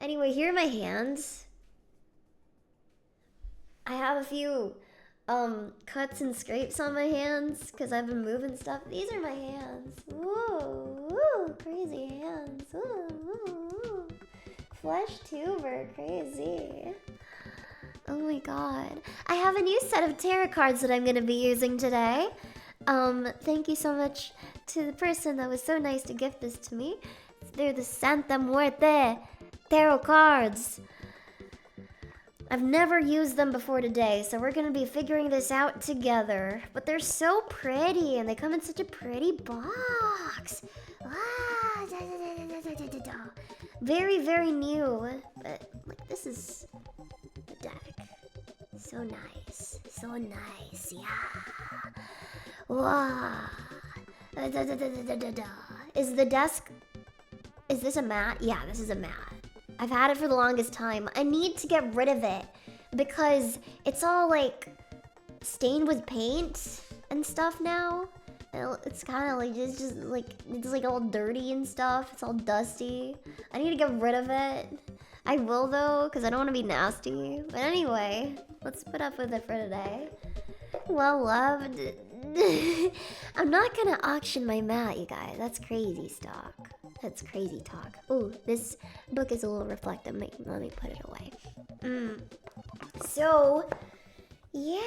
Anyway, here are my hands. I have a few cuts and scrapes on my hands because I've been moving stuff. These are my hands. Whoa, woo, crazy hands. Woo, woo, woo. Flesh tuber, crazy. Oh my god. I have a new set of tarot cards that I'm gonna be using today. Thank you so much to the person that was so nice to gift this to me. They're the Santa Muerte tarot cards. I've never used them before today, so we're gonna be figuring this out together. But they're so pretty, and they come in such a pretty box. Ah, da, da, da, da, da, da. Very, very new. But like, this is the deck. So nice, so nice, yeah. Wow. Da, da, da, da, da, da. Is the desk? Is this a mat? Yeah, this is a mat. I've had it for the longest time. I need to get rid of it because it's all like stained with paint and stuff now. It's kind of like it's like all dirty and stuff. It's all dusty. I need to get rid of it. I will though, because I don't want to be nasty. But anyway, let's put up with it for today. Well loved. I'm not gonna auction my mat, you guys. That's crazy talk. That's crazy talk. Oh, this book is a little reflective. Let me put it away. So, yeah.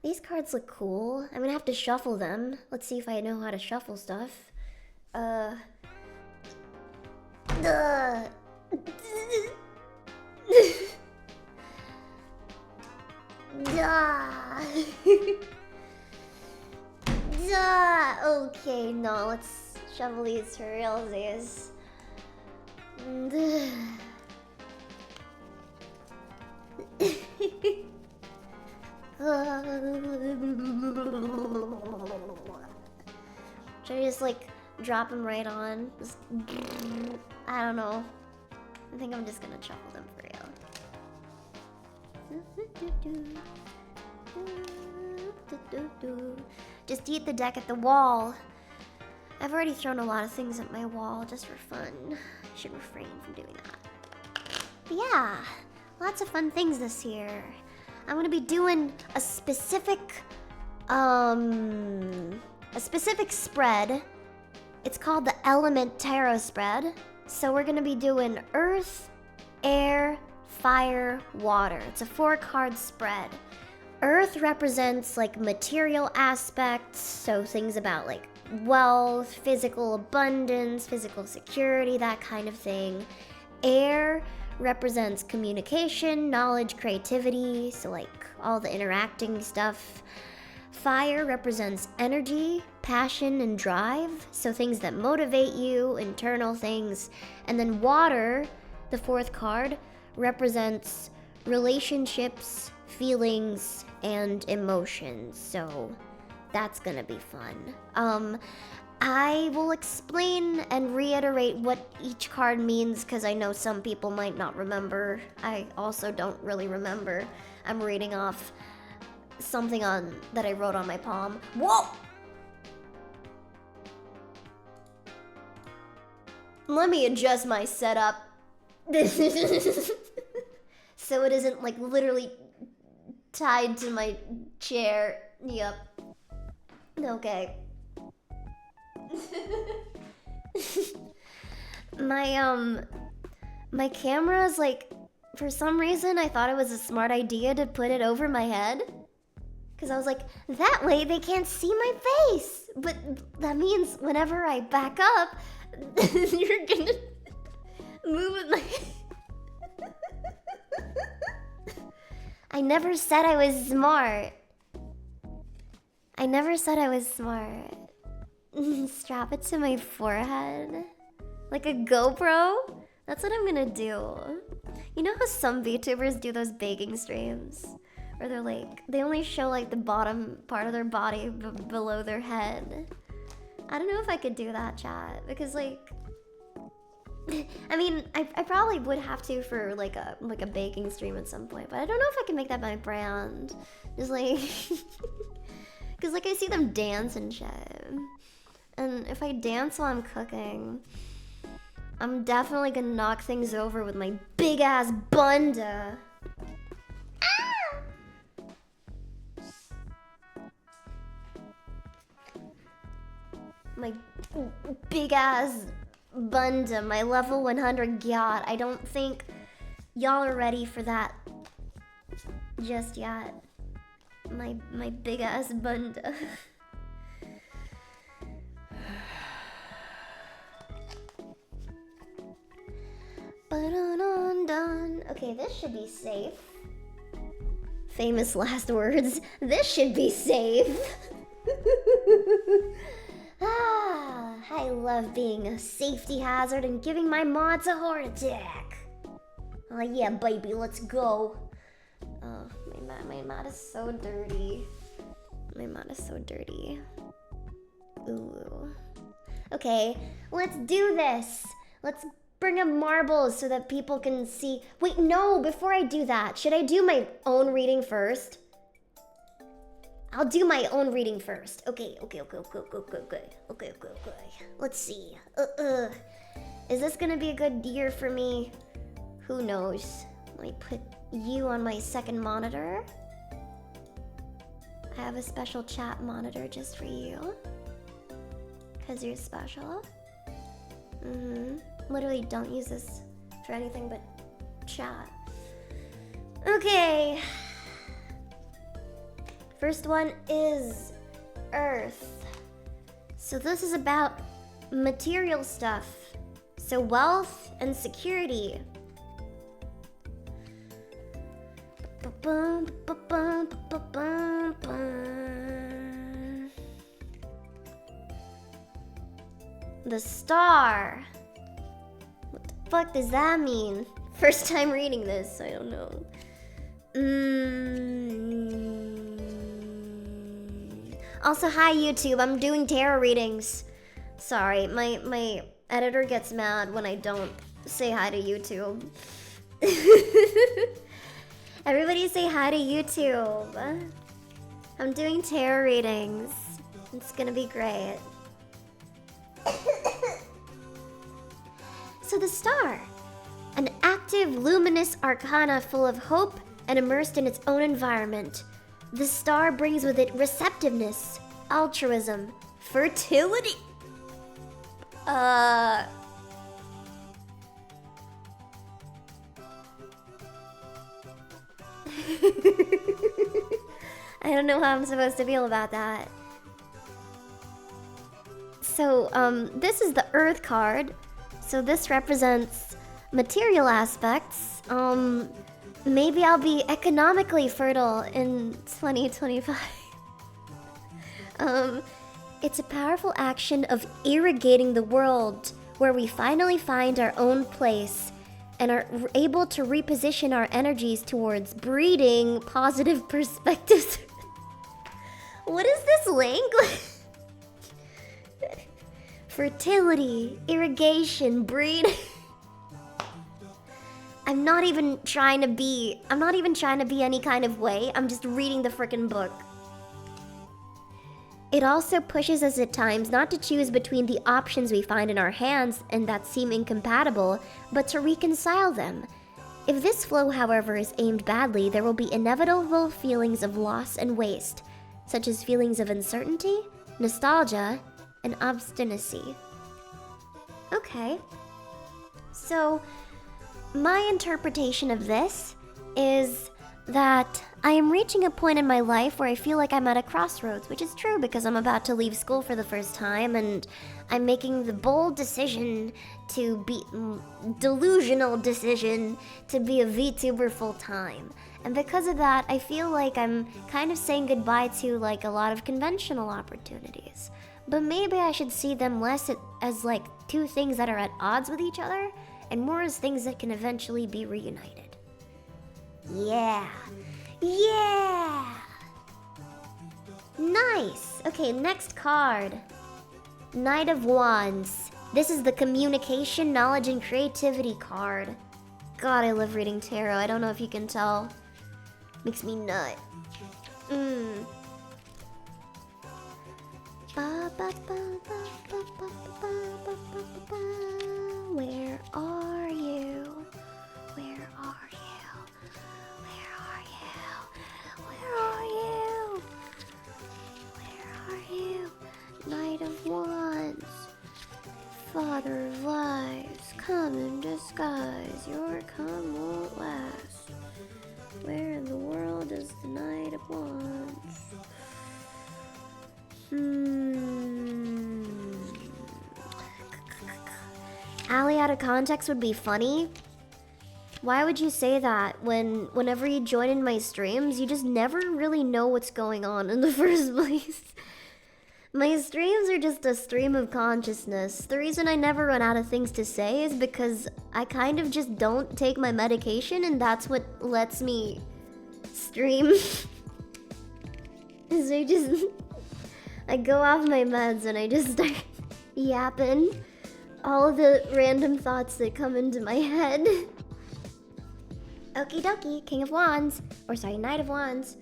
These cards look cool. I'm gonna have to shuffle them. Let's see if I know how to shuffle stuff. Okay, no, let's shuffle these for realsies. Should I just like drop them right on? Just, I don't know. I think I'm just gonna shuffle them for real. Just eat the deck at the wall. I've already thrown a lot of things at my wall just for fun. I should refrain from doing that. But yeah, lots of fun things this year. I'm gonna be doing a specific spread. It's called the Element Tarot Spread. So we're gonna be doing Earth, Air, Fire, Water. It's a 4-card spread. Earth represents like material aspects, so things about like wealth, physical abundance, physical security, that kind of thing. Air represents communication, knowledge, creativity, so like all the interacting stuff. Fire represents energy, passion, and drive, so things that motivate you, internal things. And then water, the 4th card, represents relationships, feelings, and emotions, so that's gonna be fun. I will explain and reiterate what each card means because I know some people might not remember. I also don't really remember. I'm reading off something that I wrote on my palm. Whoa! Let me adjust my setup. So it isn't like literally tied to my chair. Yep. Okay. My camera is like, for some reason I thought it was a smart idea to put it over my head. Cause I was like, that way they can't see my face. But that means whenever I back up, you're gonna move with my... I never said I was smart. I never said I was smart. Strap it to my forehead. Like a GoPro? That's what I'm gonna do. You know how some VTubers do those baking streams? Where they're like, they only show like the bottom part of their body below their head. I don't know if I could do that, chat. Because like, I mean, I probably would have to for like a baking stream at some point. But I don't know if I can make that my brand. Just like... Because like I see them dance and shit. And if I dance while I'm cooking, I'm definitely gonna knock things over with my big ass bunda. My big ass bunda, my level 100 gyat. I don't think y'all are ready for that just yet. My big ass bunda. Okay, this should be safe. Famous last words. This should be safe. I love being a safety hazard and giving my mods a heart attack. Oh yeah, baby, let's go. Oh, my mod is so dirty. My mod is so dirty. Ooh. Okay, let's do this. Let's bring up marbles so that people can see. Wait, no, before I do that, should I do my own reading first? I'll do my own reading first. Okay. Let's see. Is this gonna be a good year for me? Who knows? Let me put you on my second monitor. I have a special chat monitor just for you. Cause you're special. Literally don't use this for anything but chat. Okay. First one is Earth. So this is about material stuff. So wealth and security. The star. What the fuck does that mean? First time reading this, I don't know. Also, hi YouTube, I'm doing tarot readings. Sorry, my editor gets mad when I don't say hi to YouTube. Everybody say hi to YouTube. I'm doing tarot readings. It's gonna be great. So the star, an active, luminous arcana full of hope and immersed in its own environment. The star brings with it receptiveness, altruism, fertility. I don't know how I'm supposed to feel about that. So, this is the Earth card. So this represents material aspects. Maybe I'll be economically fertile in 2025. It's a powerful action of irrigating the world where we finally find our own place and are able to reposition our energies towards breeding positive perspectives. What is this language? Fertility, irrigation, breeding. I'm not even trying to be any kind of way. I'm just reading the frickin' book. It also pushes us at times not to choose between the options we find in our hands and that seem incompatible, but to reconcile them. If this flow, however, is aimed badly, there will be inevitable feelings of loss and waste, such as feelings of uncertainty, nostalgia, and obstinacy. Okay. So, my interpretation of this is that I am reaching a point in my life where I feel like I'm at a crossroads, which is true because I'm about to leave school for the first time and I'm making the bold decision to be, delusional decision to be a VTuber full time. And because of that, I feel like I'm kind of saying goodbye to like a lot of conventional opportunities. But maybe I should see them less as like two things that are at odds with each other and more as things that can eventually be reunited. Yeah. Yeah! Nice! Okay, next card. Knight of Wands. This is the communication, knowledge, and creativity card. God, I love reading tarot. I don't know if you can tell. Makes me nut. Where are you? Where are you? Where are you? Where are you? Where are you? Knight of Wands, Father of Lies, come in disguise. Your come won't last. Where in the world is the Knight of Wands? Allie out of context would be funny. Why would you say that whenever you join in my streams, you just never really know what's going on in the first place? My streams are just a stream of consciousness. The reason I never run out of things to say is because I kind of just don't take my medication, and that's what lets me stream. I go off my meds and I just start yapping all of the random thoughts that come into my head. Okie dokie, King of Wands, Knight of Wands.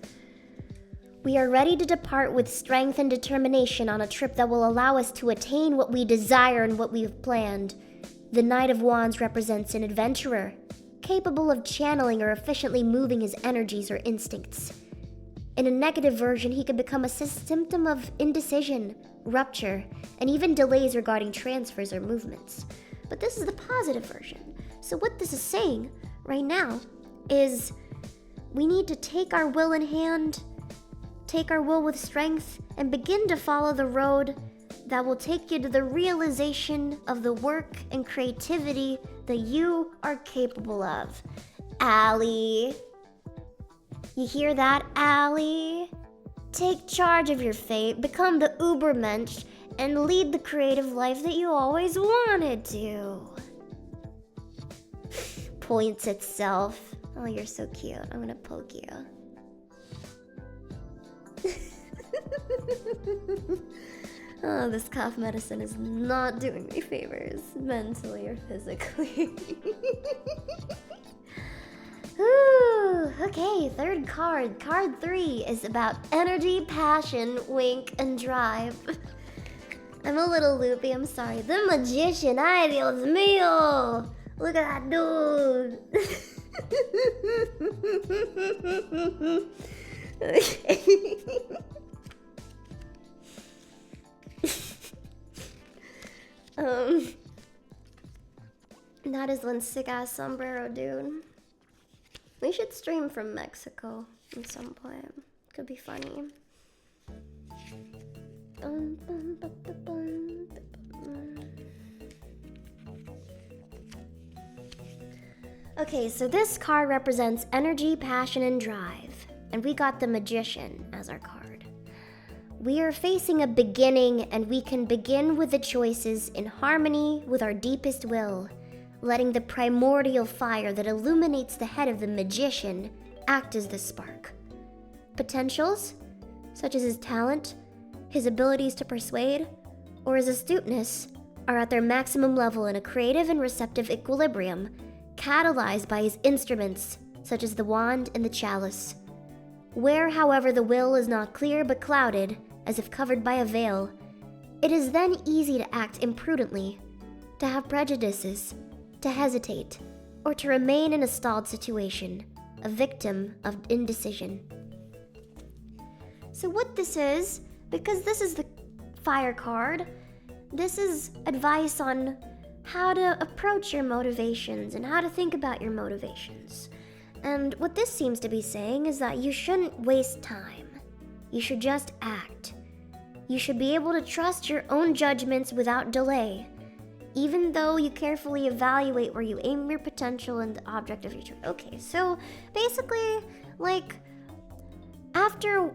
We are ready to depart with strength and determination on a trip that will allow us to attain what we desire and what we have planned. The Knight of Wands represents an adventurer, capable of channeling or efficiently moving his energies or instincts. In a negative version, he could become a symptom of indecision, rupture, and even delays regarding transfers or movements. But this is the positive version. So what this is saying right now is we need to take our will in hand, take our will with strength, and begin to follow the road that will take you to the realization of the work and creativity that you are capable of. Allie. You hear that, Allie? Take charge of your fate, become the Ubermensch, and lead the creative life that you always wanted to. Points itself. Oh, you're so cute. I'm gonna poke you. Oh, this cough medicine is not doing me favors, mentally or physically. Ooh, okay, third card. Card 3 is about energy, passion, wink, and drive. I'm a little loopy, I'm sorry. The Magician, ay Dios mío! Look at that dude! That is one sick-ass sombrero, dude. We should stream from Mexico at some point. Could be funny. Okay, so this card represents energy, passion, and drive. And we got the Magician as our card. We are facing a beginning, and we can begin with the choices in harmony with our deepest will, letting the primordial fire that illuminates the head of the Magician act as the spark. Potentials, such as his talent, his abilities to persuade, or his astuteness, are at their maximum level in a creative and receptive equilibrium, catalyzed by his instruments, such as the wand and the chalice. Where, however, the will is not clear but clouded, as if covered by a veil, it is then easy to act imprudently, to have prejudices, to hesitate, or to remain in a stalled situation, a victim of indecision. So what this is, because this is the fire card, this is advice on how to approach your motivations and how to think about your motivations. And what this seems to be saying is that you shouldn't waste time. You should just act. You should be able to trust your own judgments without delay, even though you carefully evaluate where you aim your potential and the object of your choice. Okay, so basically, like, after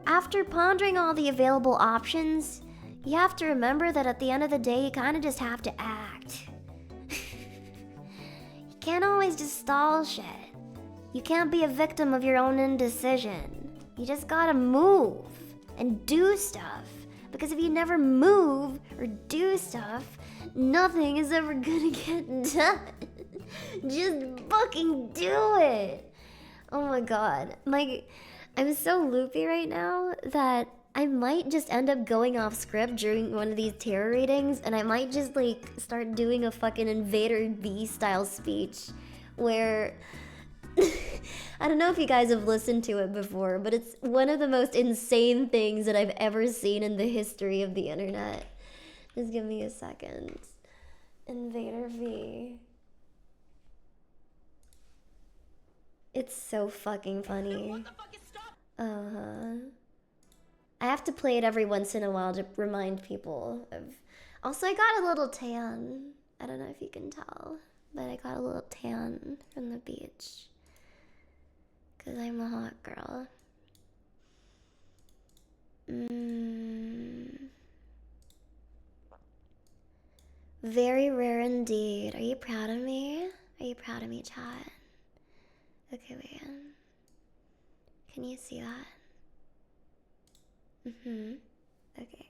pondering all the available options, you have to remember that at the end of the day, you kind of just have to act. You can't always just stall shit. You can't be a victim of your own indecision. You just gotta move and do stuff. Because if you never move or do stuff, nothing is ever gonna get done. Just fucking do it. Oh my god. I'm so loopy right now that I might just end up going off script during one of these tarot readings, and I might just like start doing a fucking Invader V style speech where I don't know if you guys have listened to it before, but it's one of the most insane things that I've ever seen in the history of the internet. Just give me a second. Invader V. It's so fucking funny. Uh-huh. I have to play it every once in a while to remind people of... Also, I got a little tan. I don't know if you can tell, but I got a little tan from the beach. Because I'm a hot girl. Very rare indeed. Are you proud of me? Are you proud of me, chat? Okay, wait. Can you see that? Okay.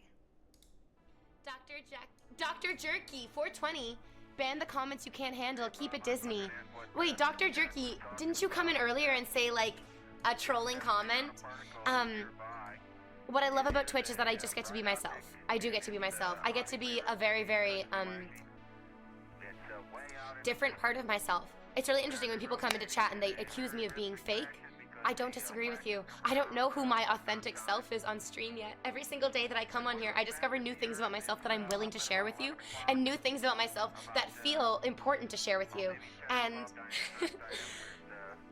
Dr. Jerky, 420. Ban the comments you can't handle. Keep it Disney. Wait, Dr. Jerky, didn't you come in earlier and say, like, a trolling comment? What I love about Twitch is that I just get to be myself. I do get to be myself. I get to be a very, very, different part of myself. It's really interesting when people come into chat and they accuse me of being fake. I don't disagree with you. I don't know who my authentic self is on stream yet. Every single day that I come on here, I discover new things about myself that I'm willing to share with you, and new things about myself that feel important to share with you. And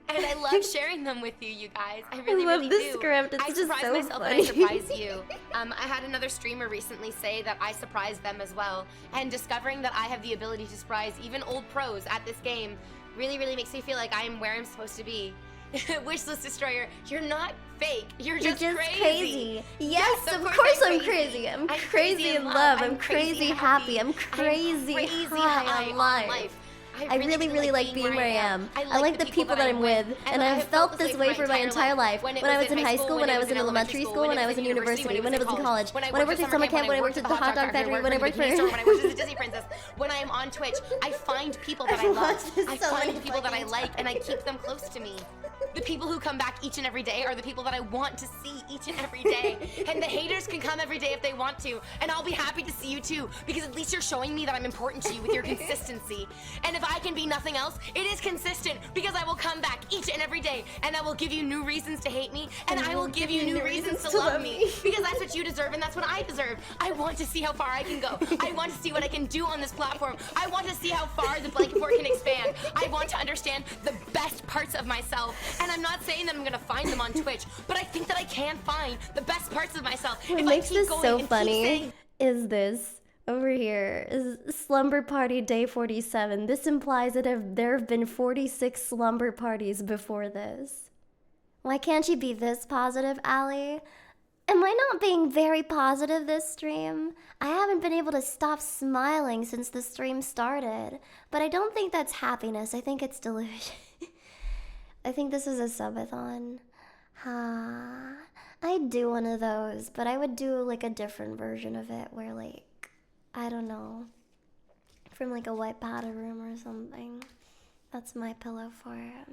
and I love sharing them with you, you guys. I really, love really this do. script. It's I just surprise so myself funny. and I surprise you. I had another streamer recently say that I surprised them as well, and discovering that I have the ability to surprise even old pros at this game really, really makes me feel like I am where I'm supposed to be. Wishlist Destroyer, you're not fake. You're just crazy. Yes, of course I'm crazy. I'm crazy in love. I'm crazy happy. I'm crazy high on life. I really like being where I am. I like the people that I'm with, and I've felt this way for my entire life. When I was in high school, when I was in elementary school, when I was in university, when I was in college, when I worked at summer camp, when I worked at the hot dog factory, when I worked for... when I worked as a Disney princess, when I am on Twitch, I find people that I love. I find people that I like, and I keep them close to me. The people who come back each and every day are the people that I want to see each and every day. And the haters can come every day if they want to. And I'll be happy to see you too, because at least you're showing me that I'm important to you with your consistency. And if I can be nothing else, it is consistent, because I will come back each and every day, and I will give you new reasons to hate me, and I will give you new reasons to love me. Because that's what you deserve, and that's what I deserve. I want to see how far I can go. I want to see what I can do on this platform. I want to see how far the blanket fort can expand. I want to understand the best parts of myself. And I'm not saying that I'm gonna find them on Twitch, but I think that I can find the best parts of myself. What makes this so funny is this over here is slumber party day 47. This implies that there have been 46 slumber parties before this. Why can't you be this positive, Allie? Am I not being very positive this stream? I haven't been able to stop smiling since the stream started, but I don't think that's happiness. I think it's delusion. I think this is a subathon. I'd do one of those, but I would do like a different version of it where, like, I don't know, from like a white powder room or something. That's my pillow for it.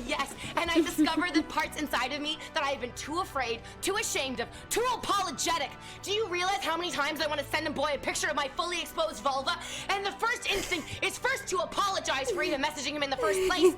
Yes, and I discovered the parts inside of me that I've been too afraid, too ashamed of, too apologetic. Do you realize how many times I want to send a boy a picture of my fully exposed vulva? And the first instinct is first to apologize for even messaging him in the first place.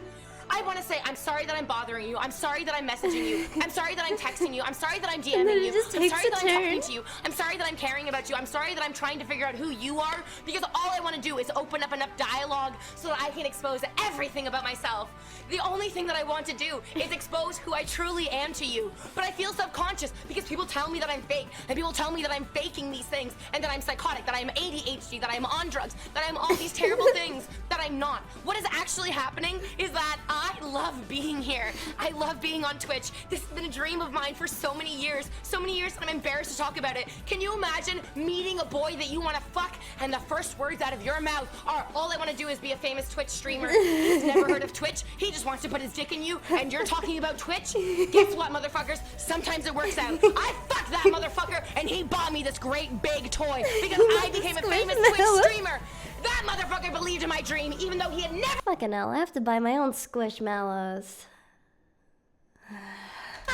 I want to say, I'm sorry that I'm bothering you. I'm sorry that I'm messaging you. I'm sorry that I'm texting you. I'm sorry that I'm DMing you. I'm sorry that I'm talking to you. I'm sorry that I'm caring about you. I'm sorry that I'm trying to figure out who you are, because all I want to do is open up enough dialogue so that I can expose everything about myself. The only thing that I want to do is expose who I truly am to you. But I feel self-conscious because people tell me that I'm fake, and people tell me that I'm faking these things, and that I'm psychotic, that I'm ADHD, that I'm on drugs, that I'm all these terrible things that I'm not. What is actually happening is that I love being here. I love being on Twitch. This has been a dream of mine for so many years that I'm embarrassed to talk about it. Can you imagine meeting a boy that you want to fuck, and the first words out of your mouth are, all I want to do is be a famous Twitch streamer. He's never heard of Twitch. He just wants to put his dick in you, and you're talking about Twitch? Guess what, motherfuckers? Sometimes it works out. I fucked that motherfucker, and he bought me this great big toy because I became a famous Twitch streamer. That motherfucker believed in my dream, even though he had never Fucking hell, I have to buy my own squishmallows.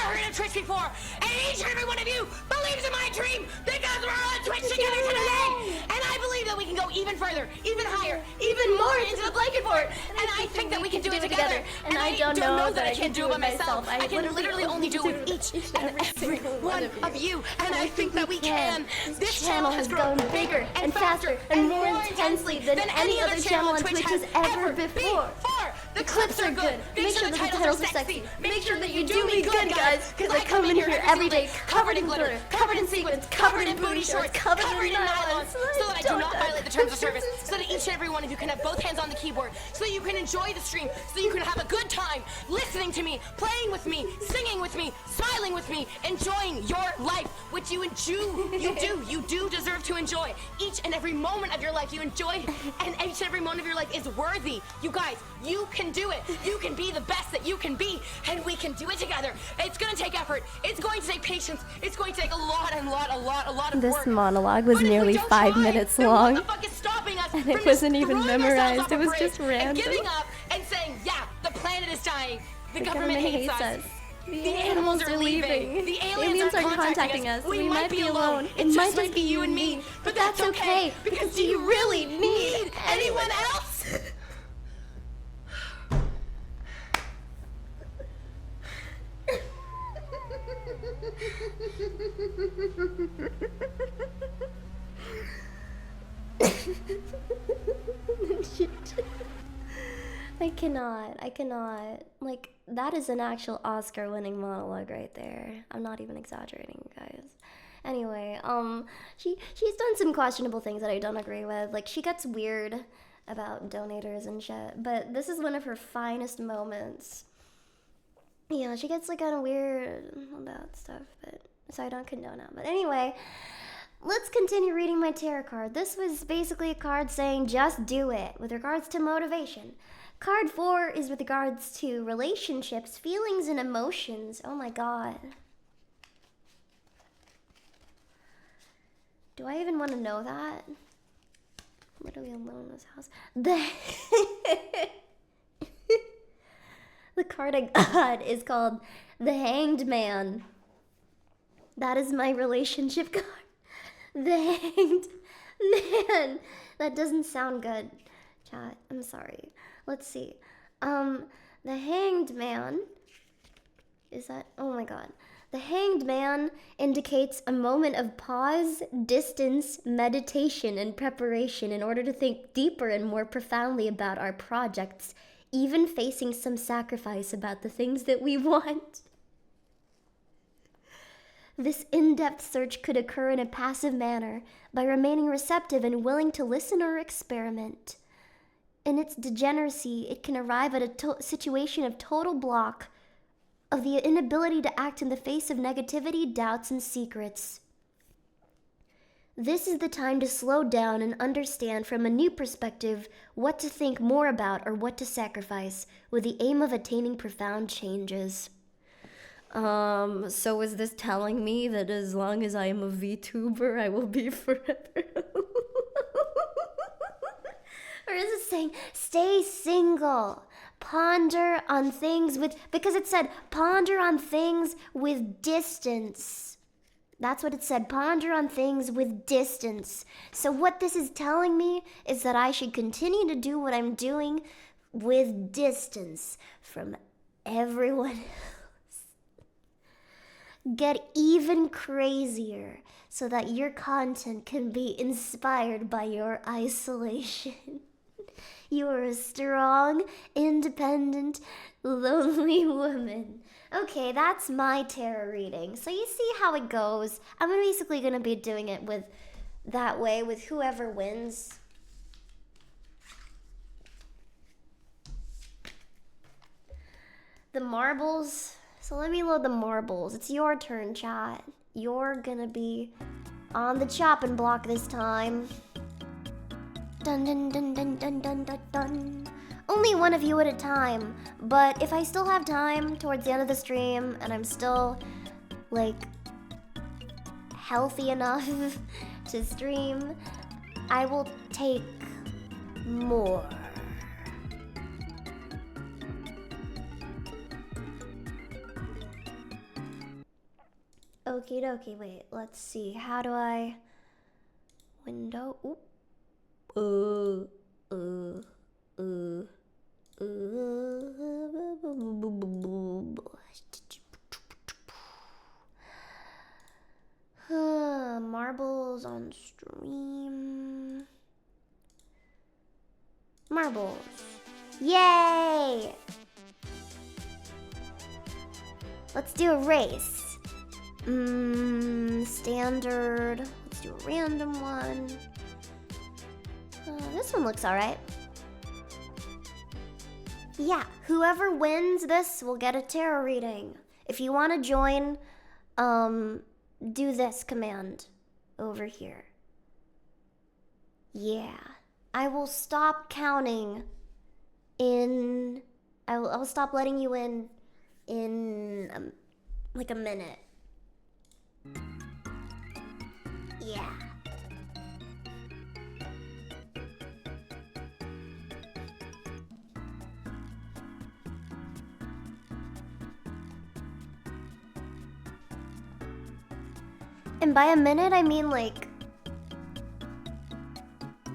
heard of Twitch before, and each and every one of you believes in my dream because we're on Twitch together today. And I believe that we can go even further, even higher, even more into the blanket fort. And I think that we can do it together. And I don't know that I can't do it by myself. I can literally only do it with each and every one of you. And I think that we can. This channel has grown bigger and faster and more intensely than any other channel on Twitch has ever before. The clips are good. Make sure that the titles are sexy. Make sure that you do me good, guys, because I come in here every day covered in glitter, covered in sequins, covered in booty shorts, covered in nylons, so that I do not violate the terms of service, so that each and every one of you can have both hands on the keyboard, so that you can enjoy the stream, so that you can have a good time listening to me, playing with me, singing with me, smiling with me, enjoying your life, which you do deserve to enjoy. Each and every moment of your life you enjoy, and each and every moment of your life is worthy. You guys, you can do it. You can be the best that you can be, and we can do it together. It's gonna take effort. It's going to take patience. It's going to take a lot of work. This monologue was But if we nearly don't 5 try, minutes then long. What the fuck is stopping us And from it just wasn't even throwing ourselves memorized. off It a was bridge just random. and giving up and saying, yeah, the planet is dying. The government hates hates us. us. The animals are leaving. The aliens are contacting us. We might be alone. It just might be you and me. But that's okay, because do you really need anyone else? I cannot. Like, that is an actual Oscar-winning monologue right there. I'm not even exaggerating, guys. Anyway, she's done some questionable things that I don't agree with. Like, she gets weird about donators and shit, but this is one of her finest moments. Yeah, she gets, like, kind of weird about stuff, but so I don't condone it. But anyway, let's continue reading my tarot card. This was basically a card saying, just do it, with regards to motivation. Card 4 is with regards to relationships, feelings, and emotions. Oh my god. Do I even want to know that? Literally alone in this house. The card I got is called The Hanged Man. That is my relationship card. The Hanged Man. That doesn't sound good, chat. I'm sorry. Let's see. The Hanged Man. Is that? Oh my god. The Hanged Man indicates a moment of pause, distance, meditation, and preparation in order to think deeper and more profoundly about our projects, even facing some sacrifice about the things that we want. This in-depth search could occur in a passive manner by remaining receptive and willing to listen or experiment. In its degeneracy, it can arrive at a situation of total block, of the inability to act in the face of negativity, doubts, and secrets. This is the time to slow down and understand from a new perspective what to think more about or what to sacrifice, with the aim of attaining profound changes. So is this telling me that as long as I am a VTuber, I will be forever? Or is it saying, stay single, ponder on things with, because it said, ponder on things with distance. That's what it said, ponder on things with distance. So what this is telling me is that I should continue to do what I'm doing with distance from everyone else. Get even crazier so that your content can be inspired by your isolation. You are a strong, independent, lonely woman. Okay, that's my tarot reading. So you see how it goes. I'm basically going to be doing it with that way with whoever wins. The marbles. So let me load the marbles. It's your turn, chat. You're going to be on the chopping block this time. Dun dun dun dun dun dun dun dun. Only one of you at a time, but if I still have time towards the end of the stream and I'm still, like, healthy enough to stream, I will take more. Okie dokie, wait, let's see. How do I... Window... Oop. Marbles on stream. Marbles. Yay! Let's do a race. Standard. Let's do a random one. This one looks alright. Yeah, whoever wins this will get a tarot reading. If you want to join, do this command over here. Yeah. I will stop counting in... I'll stop letting you in like a minute. Yeah. And by a minute, I mean like...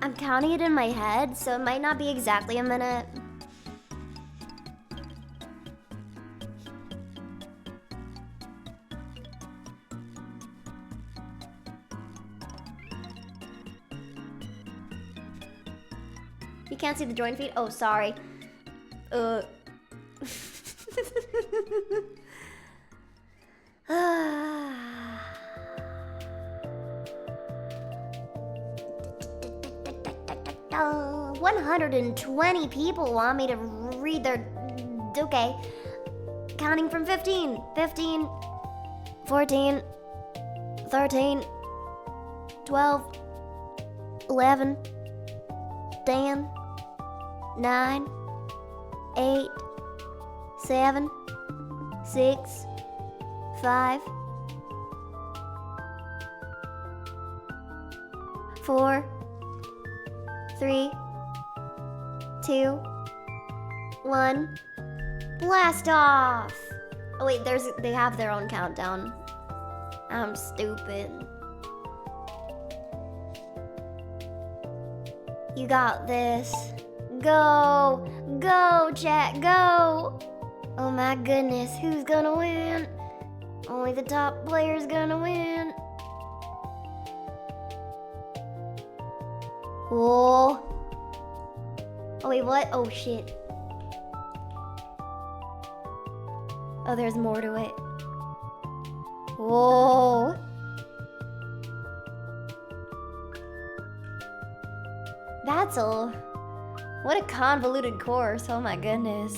I'm counting it in my head, so it might not be exactly a minute. You can't see the join feed? Oh, sorry. 120 people want me to read their... Okay. Counting from 15. 15. 14. 13. 12. 11. 10. 9. 8. 7. 6. 5. 4. 3. 2, 1, blast off! Oh wait, they have their own countdown. I'm stupid. You got this. Go! Go, chat, go! Oh my goodness, who's gonna win? Only the top player's gonna win. Oh. Oh wait, what? Oh shit. Oh, there's more to it. Whoa. What a convoluted course. Oh my goodness.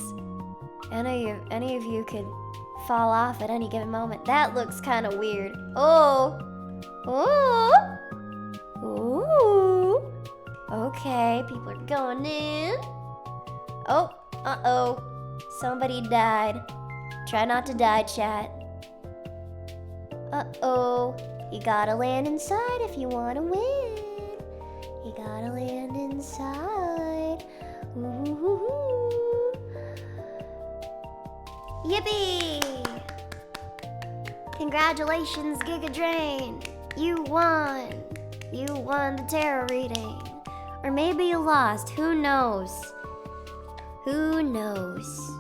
Any of you could fall off at any given moment. That looks kind of weird. Oh. Oh. Ooh. Okay, people are going in. Oh, uh-oh. Somebody died. Try not to die, chat. Uh-oh. You gotta land inside if you wanna win. You gotta land inside. Ooh. Yippee! Congratulations, Giga Drain. You won. You won the tarot reading. Or maybe you lost. Who knows? Who knows?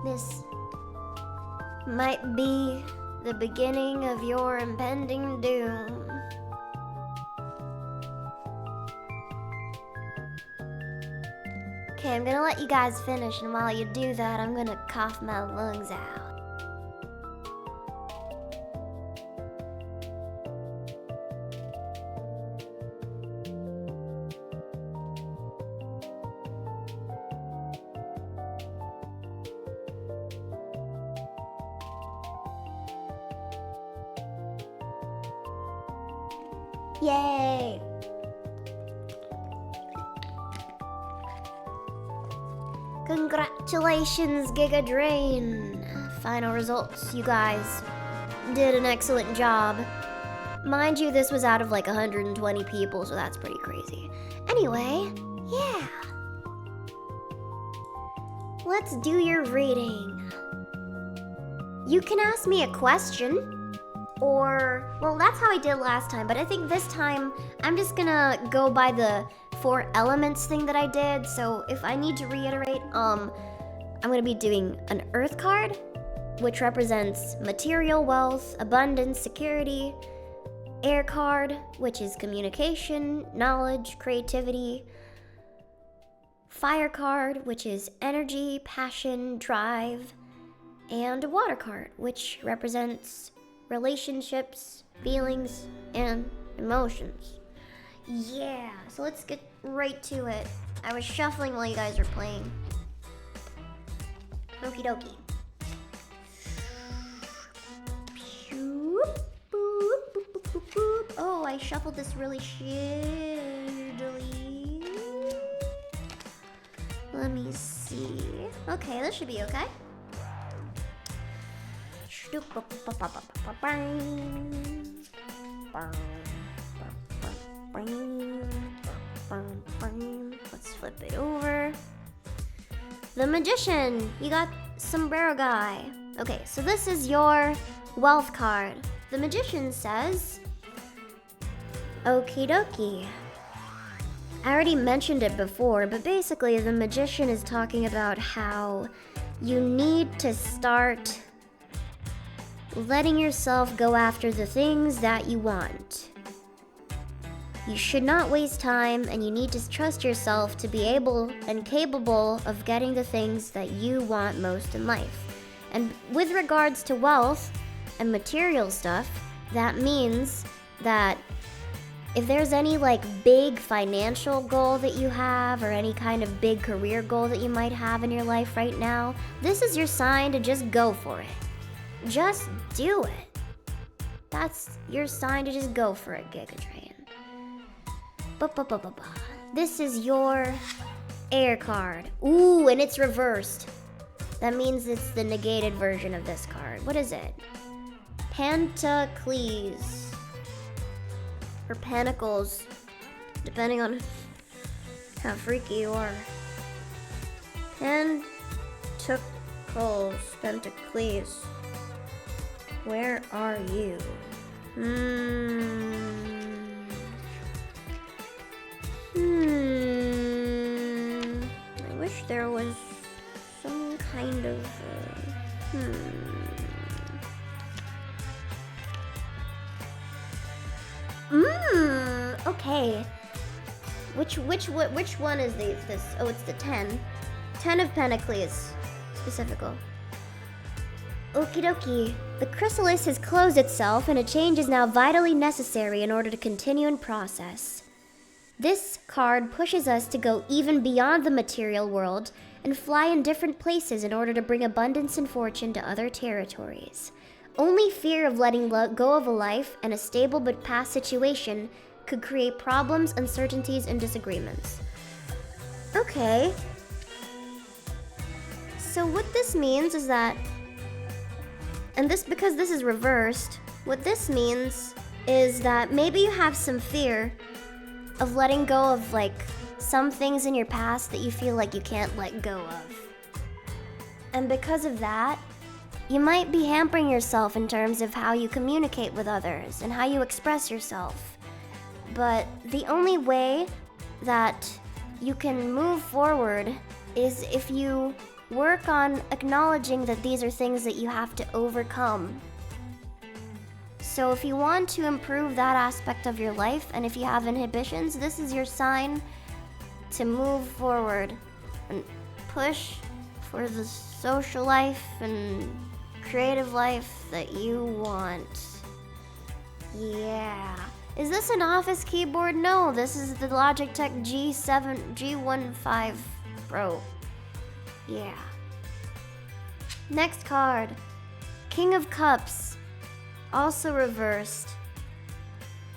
This might be the beginning of your impending doom. Okay, I'm gonna let you guys finish, and while you do that, I'm gonna cough my lungs out. Yay! Congratulations, Giga Drain. Final results, you guys did an excellent job. Mind you, this was out of like 120 people, so that's pretty crazy. Anyway, yeah. Let's do your reading. You can ask me a question, or, well, that's how I did last time, but I think this time I'm just gonna go by the 4 elements thing that I did. So if I need to reiterate, I'm gonna be doing an earth card, which represents material wealth, abundance, security. Air card, which is communication, knowledge, creativity. Fire card, which is energy, passion, drive. And a water card, which represents relationships, feelings, and emotions. Yeah, so let's get right to it. I was shuffling while you guys were playing. Okie dokie. Oh, I shuffled this really shittily. Let me see. Okay, this should be okay. Let's flip it over. The Magician. You got Sombrero Guy. Okay, so this is your wealth card. The Magician says, okie dokie. I already mentioned it before, but basically the Magician is talking about how you need to start letting yourself go after the things that you want. You should not waste time, and you need to trust yourself to be able and capable of getting the things that you want most in life. And with regards to wealth and material stuff, that means that if there's any like big financial goal that you have, or any kind of big career goal that you might have in your life right now, this is your sign to just go for it. Just do it. That's your sign to just go for it, Gigatrain. This is your air card. Ooh, and it's reversed. That means it's the negated version of this card. What is it? Pentacles. Or Pentacles, depending on how freaky you are. Pentacles. Where are you? I wish there was some kind of okay. Which one is this? Oh, it's the 10. 10 of Pentacles, specifical. Okie dokie. The chrysalis has closed itself, and a change is now vitally necessary in order to continue in process. This card pushes us to go even beyond the material world and fly in different places in order to bring abundance and fortune to other territories. Only fear of letting go of a life and a stable but past situation could create problems, uncertainties, and disagreements. Okay. So what this means is that, and this, because this is reversed, what this means is that maybe you have some fear of letting go of like some things in your past that you feel like you can't let go of. And because of that, you might be hampering yourself in terms of how you communicate with others and how you express yourself. But the only way that you can move forward is if you work on acknowledging that these are things that you have to overcome. So if you want to improve that aspect of your life, and if you have inhibitions, this is your sign to move forward and push for the social life and creative life that you want. Yeah. Is this an office keyboard? No, this is the Logitech G15 Pro. Yeah. Next card. King of Cups. Also reversed.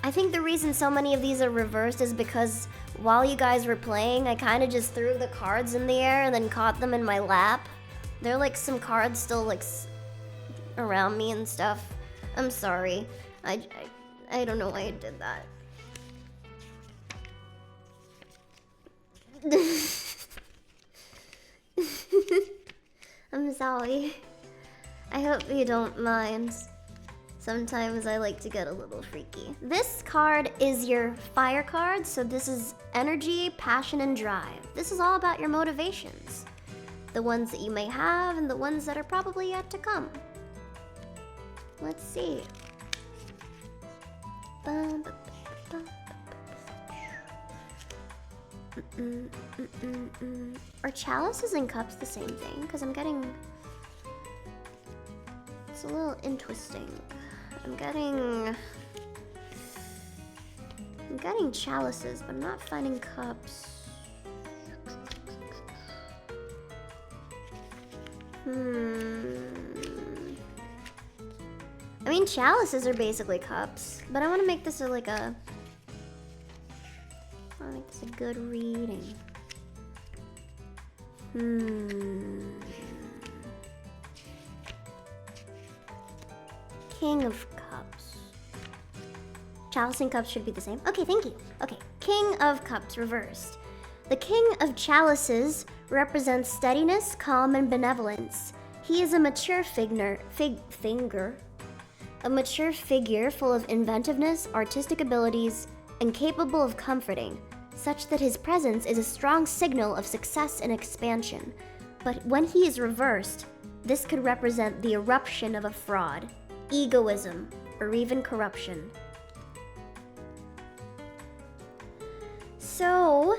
I think the reason so many of these are reversed is because while you guys were playing, I kind of just threw the cards in the air and then caught them in my lap. There are like some cards still like around me and stuff. I'm sorry. I don't know why I did that. I'm sorry. I hope you don't mind. Sometimes I like to get a little freaky. This card is your fire card, so this is energy, passion, and drive. This is all about your motivations. The ones that you may have and the ones that are probably yet to come. Let's see. Are chalices and cups the same thing? Because I'm getting... It's a little interesting. I'm getting chalices, but I'm not finding cups. I mean, chalices are basically cups, but I want to make this a good reading. King of Cups. Chalice and cups should be the same. Okay, thank you. Okay, King of Cups reversed. The King of Chalices represents steadiness, calm, and benevolence. He is a mature figure full of inventiveness, artistic abilities, and capable of comforting, such that his presence is a strong signal of success and expansion. But when he is reversed, this could represent the eruption of a fraud, egoism, or even corruption. So,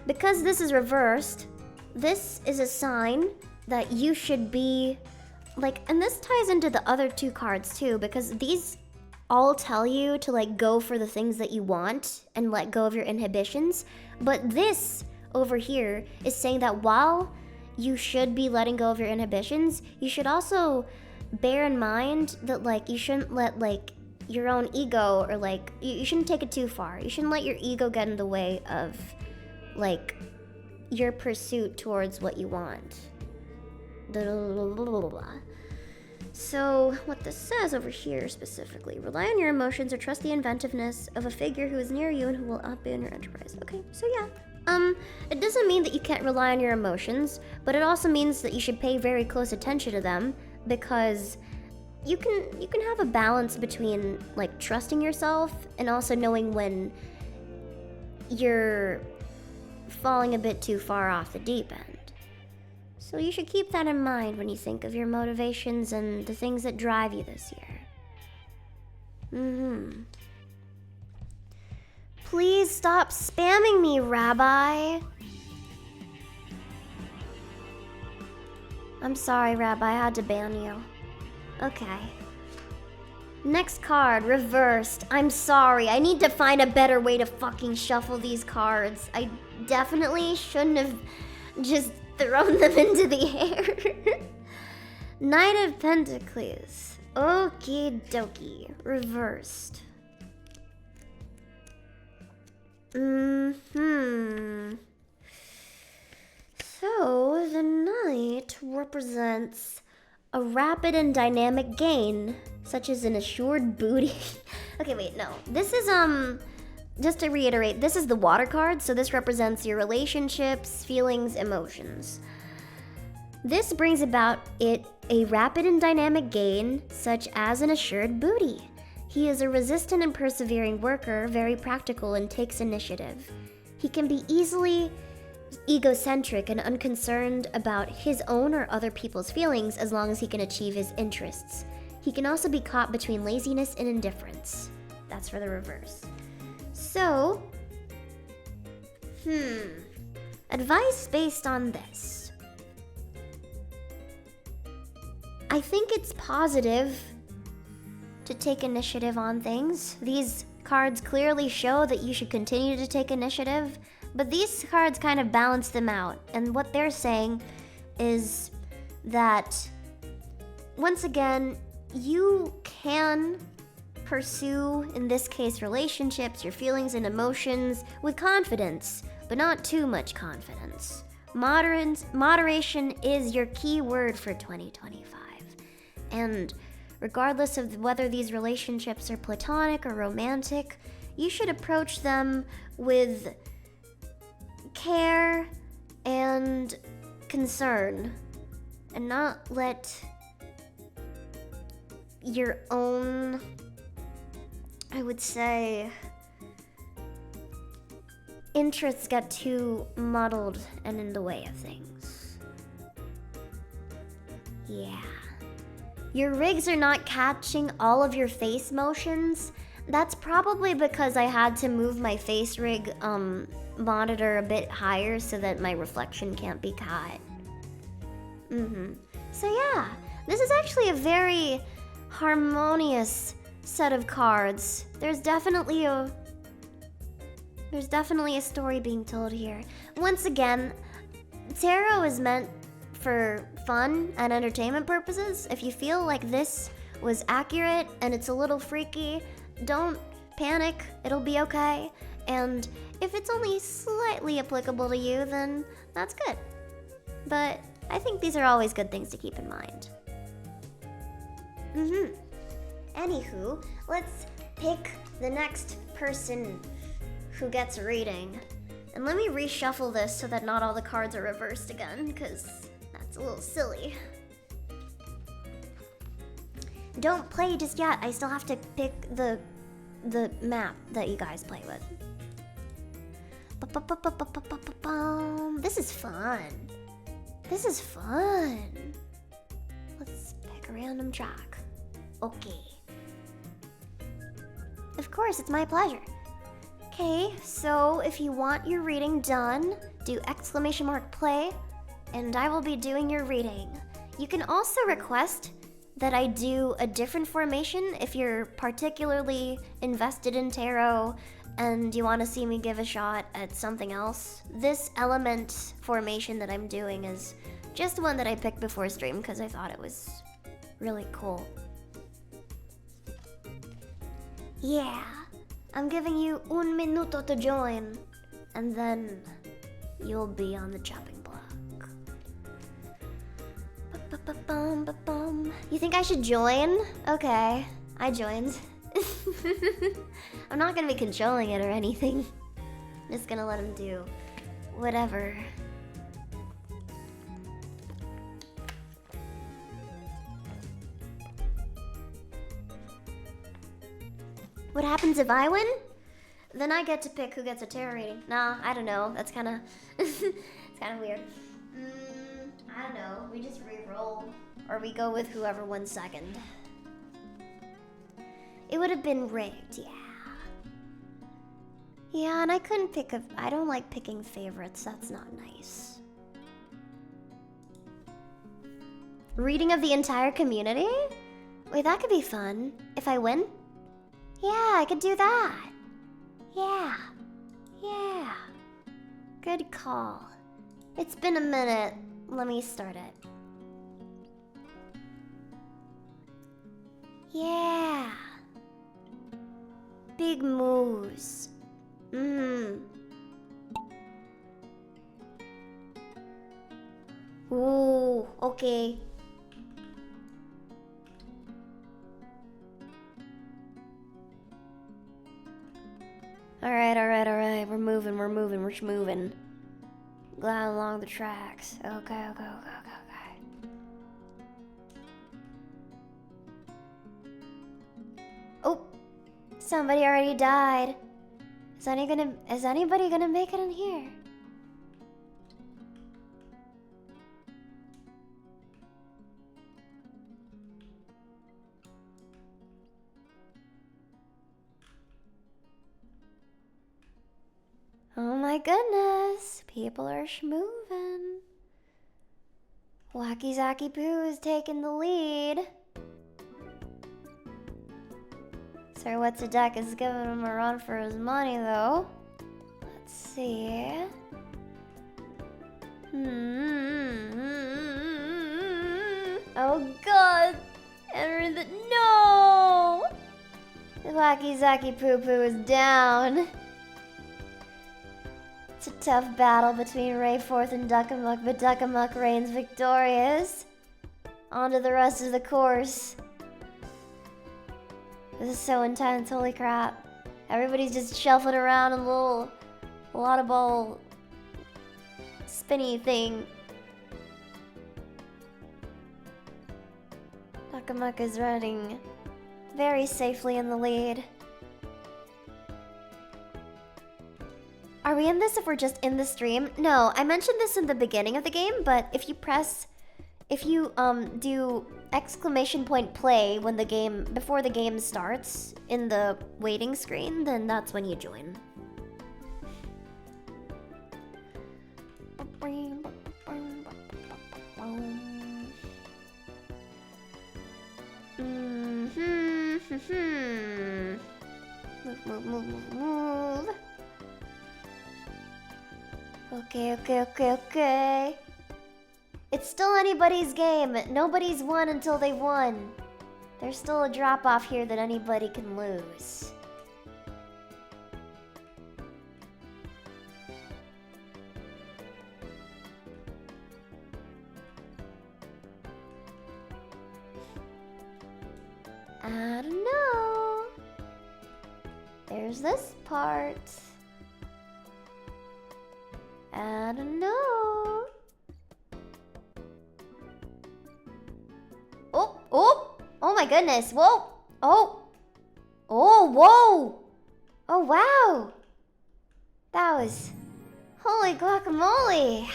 because this is reversed, this is a sign that you should be like, and this ties into the other two cards too, because these all tell you to like go for the things that you want and let go of your inhibitions. But this over here is saying that while you should be letting go of your inhibitions, you should also bear in mind that like you shouldn't let like your own ego or like you shouldn't take it too far. You shouldn't let your ego get in the way of like your pursuit towards what you want. So what this says over here specifically, rely on your emotions or trust the inventiveness of a figure who is near you and who will outbid your enterprise. Okay, so yeah. It doesn't mean that you can't rely on your emotions, but it also means that you should pay very close attention to them, because you can have a balance between like trusting yourself and also knowing when you're falling a bit too far off the deep end. So you should keep that in mind when you think of your motivations and the things that drive you this year. Please stop spamming me, Rabbi. I'm sorry, Rabbi, I had to ban you. Okay. Next card, reversed. I'm sorry, I need to find a better way to fucking shuffle these cards. I definitely shouldn't have just thrown them into the air. Knight of Pentacles. Okie dokie. Reversed. So, the Knight represents a rapid and dynamic gain, such as an assured booty. Okay, wait, no. This is, just to reiterate, this is the water card, so this represents your relationships, feelings, emotions. This brings about a rapid and dynamic gain, such as an assured booty. He is a resistant and persevering worker, very practical, and takes initiative. He can be easily egocentric and unconcerned about his own or other people's feelings as long as he can achieve his interests. He can also be caught between laziness and indifference. That's for the reverse. So, advice based on this. I think it's positive to take initiative on things. These cards clearly show that you should continue to take initiative, but these cards kind of balance them out. And what they're saying is that, once again, you can pursue, in this case, relationships, your feelings and emotions with confidence, but not too much confidence. Moderation is your key word for 2025. And regardless of whether these relationships are platonic or romantic, you should approach them with care and concern and not let your own, I would say, interests get too muddled and in the way of things. Yeah. Your rigs are not catching all of your face motions. That's probably because I had to move my face rig monitor a bit higher so that my reflection can't be caught. So yeah, this is actually a very harmonious set of cards. There's definitely a story being told here. Once again, tarot is meant for fun and entertainment purposes. If you feel like this was accurate and it's a little freaky, don't panic, it'll be okay. And if it's only slightly applicable to you, then that's good. But I think these are always good things to keep in mind. Anywho, let's pick the next person who gets a reading. And let me reshuffle this so that not all the cards are reversed again, because that's a little silly. Don't play just yet. I still have to pick the map that you guys play with. This is fun. This is fun. Let's pick a random track. Okay. Of course, it's my pleasure. Okay, so if you want your reading done, do !play, and I will be doing your reading. You can also request that I do a different formation if you're particularly invested in tarot and you want to see me give a shot at something else. This element formation that I'm doing is just one that I picked before stream because I thought it was really cool. Yeah, I'm giving you 1 minuto to join, and then you'll be on the chopping block. You think I should join? Okay, I joined. I'm not gonna be controlling it or anything. I'm just gonna let him do whatever. What happens if I win? Then I get to pick who gets a tarot reading. Nah, I don't know. That's kind of it's kind of weird. I don't know. We just re-roll, or we go with whoever won second. It would have been rigged, yeah. Yeah, and I couldn't pick a. I don't like picking favorites. That's not nice. Reading of the entire community? Wait, that could be fun. If I win? Yeah, I could do that. Yeah. Yeah. Good call. It's been a minute. Let me start it. Yeah. Big moves. Ooh, okay. Alright. We're moving. We're moving. Glide along the tracks. Okay. Oh, somebody already died. Is anybody gonna make it in here? Oh my goodness, people are schmoovin'. Wacky Zacky Poo is taking the lead. Sir What's a Deck is giving him a run for his money though. Let's see. Oh god! Enter the. No! Wacky Zacky Poo Poo is down. It's a tough battle between Rayforth and Duckamuck, but Duckamuck reigns victorious. On to the rest of the course. This is so intense, holy crap. Everybody's just shuffling around in a little water ball spinny thing. Dakamak is running very safely in the lead. Are we in this if we're just in the stream? No, I mentioned this in the beginning of the game, but if you do exclamation point play when the game, before the game starts in the waiting screen, then that's when you join. Move. Okay. It's still anybody's game. Nobody's won until they won. There's still a drop-off here that anybody can lose. I don't know. There's this part. I don't know. Oh my goodness. Whoa. Whoa. Oh, wow. That was... Holy guacamole.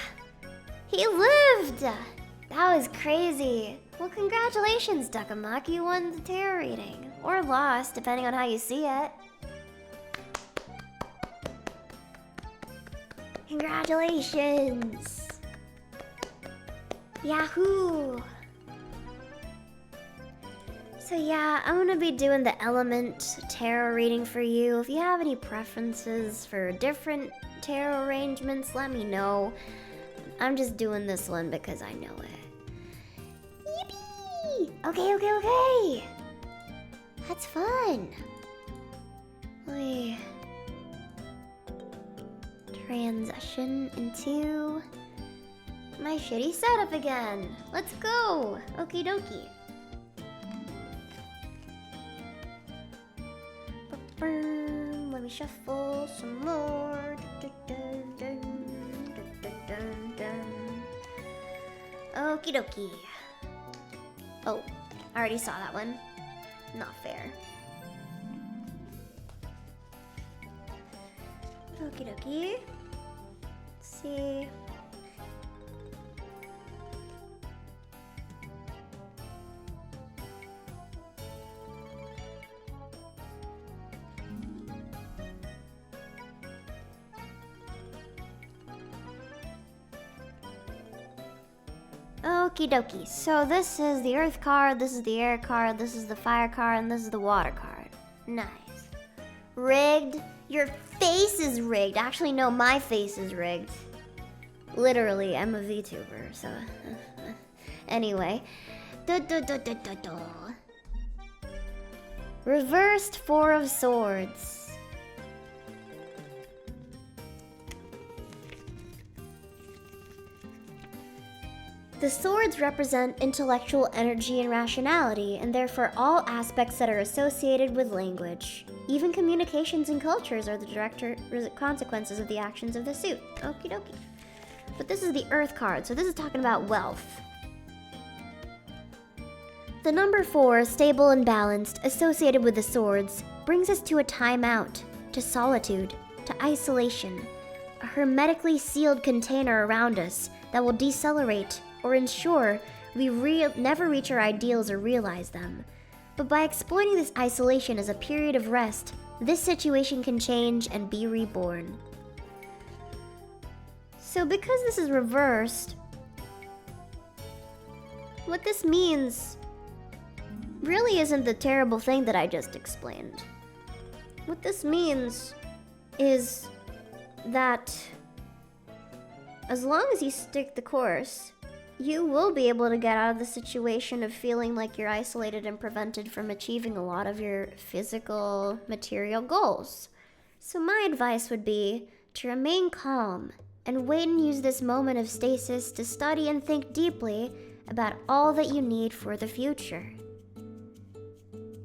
He lived. That was crazy. Well, congratulations, Dakamak. You won the tarot reading. Or lost, depending on how you see it. Congratulations. Yahoo. So yeah, I'm gonna be doing the element tarot reading for you. If you have any preferences for different tarot arrangements, let me know. I'm just doing this one because I know it. Yippee! Okay. That's fun. Let me transition into my shitty setup again. Let's go. Okie dokie. Let me shuffle some more. Okie dokie. Oh, I already saw that one. Not fair. Okie dokie. Let's see. Okie dokie. So this is the earth card, this is the air card, this is the fire card, and this is the water card. Nice. Rigged. Your face is rigged. Actually, no, my face is rigged. Literally, I'm a VTuber, so... Anyway. Reversed Four of Swords. The swords represent intellectual energy and rationality, and therefore all aspects that are associated with language. Even communications and cultures are the direct consequences of the actions of the suit. Okie dokie. But this is the Earth card, so this is talking about wealth. The number 4, stable and balanced, associated with the swords, brings us to a timeout, to solitude, to isolation, a hermetically sealed container around us that will decelerate or ensure we never reach our ideals or realize them. But by exploiting this isolation as a period of rest, this situation can change and be reborn. So because this is reversed, what this means really isn't the terrible thing that I just explained. What this means is that as long as you stick the course, you will be able to get out of the situation of feeling like you're isolated and prevented from achieving a lot of your physical, material goals. So my advice would be to remain calm and wait and use this moment of stasis to study and think deeply about all that you need for the future.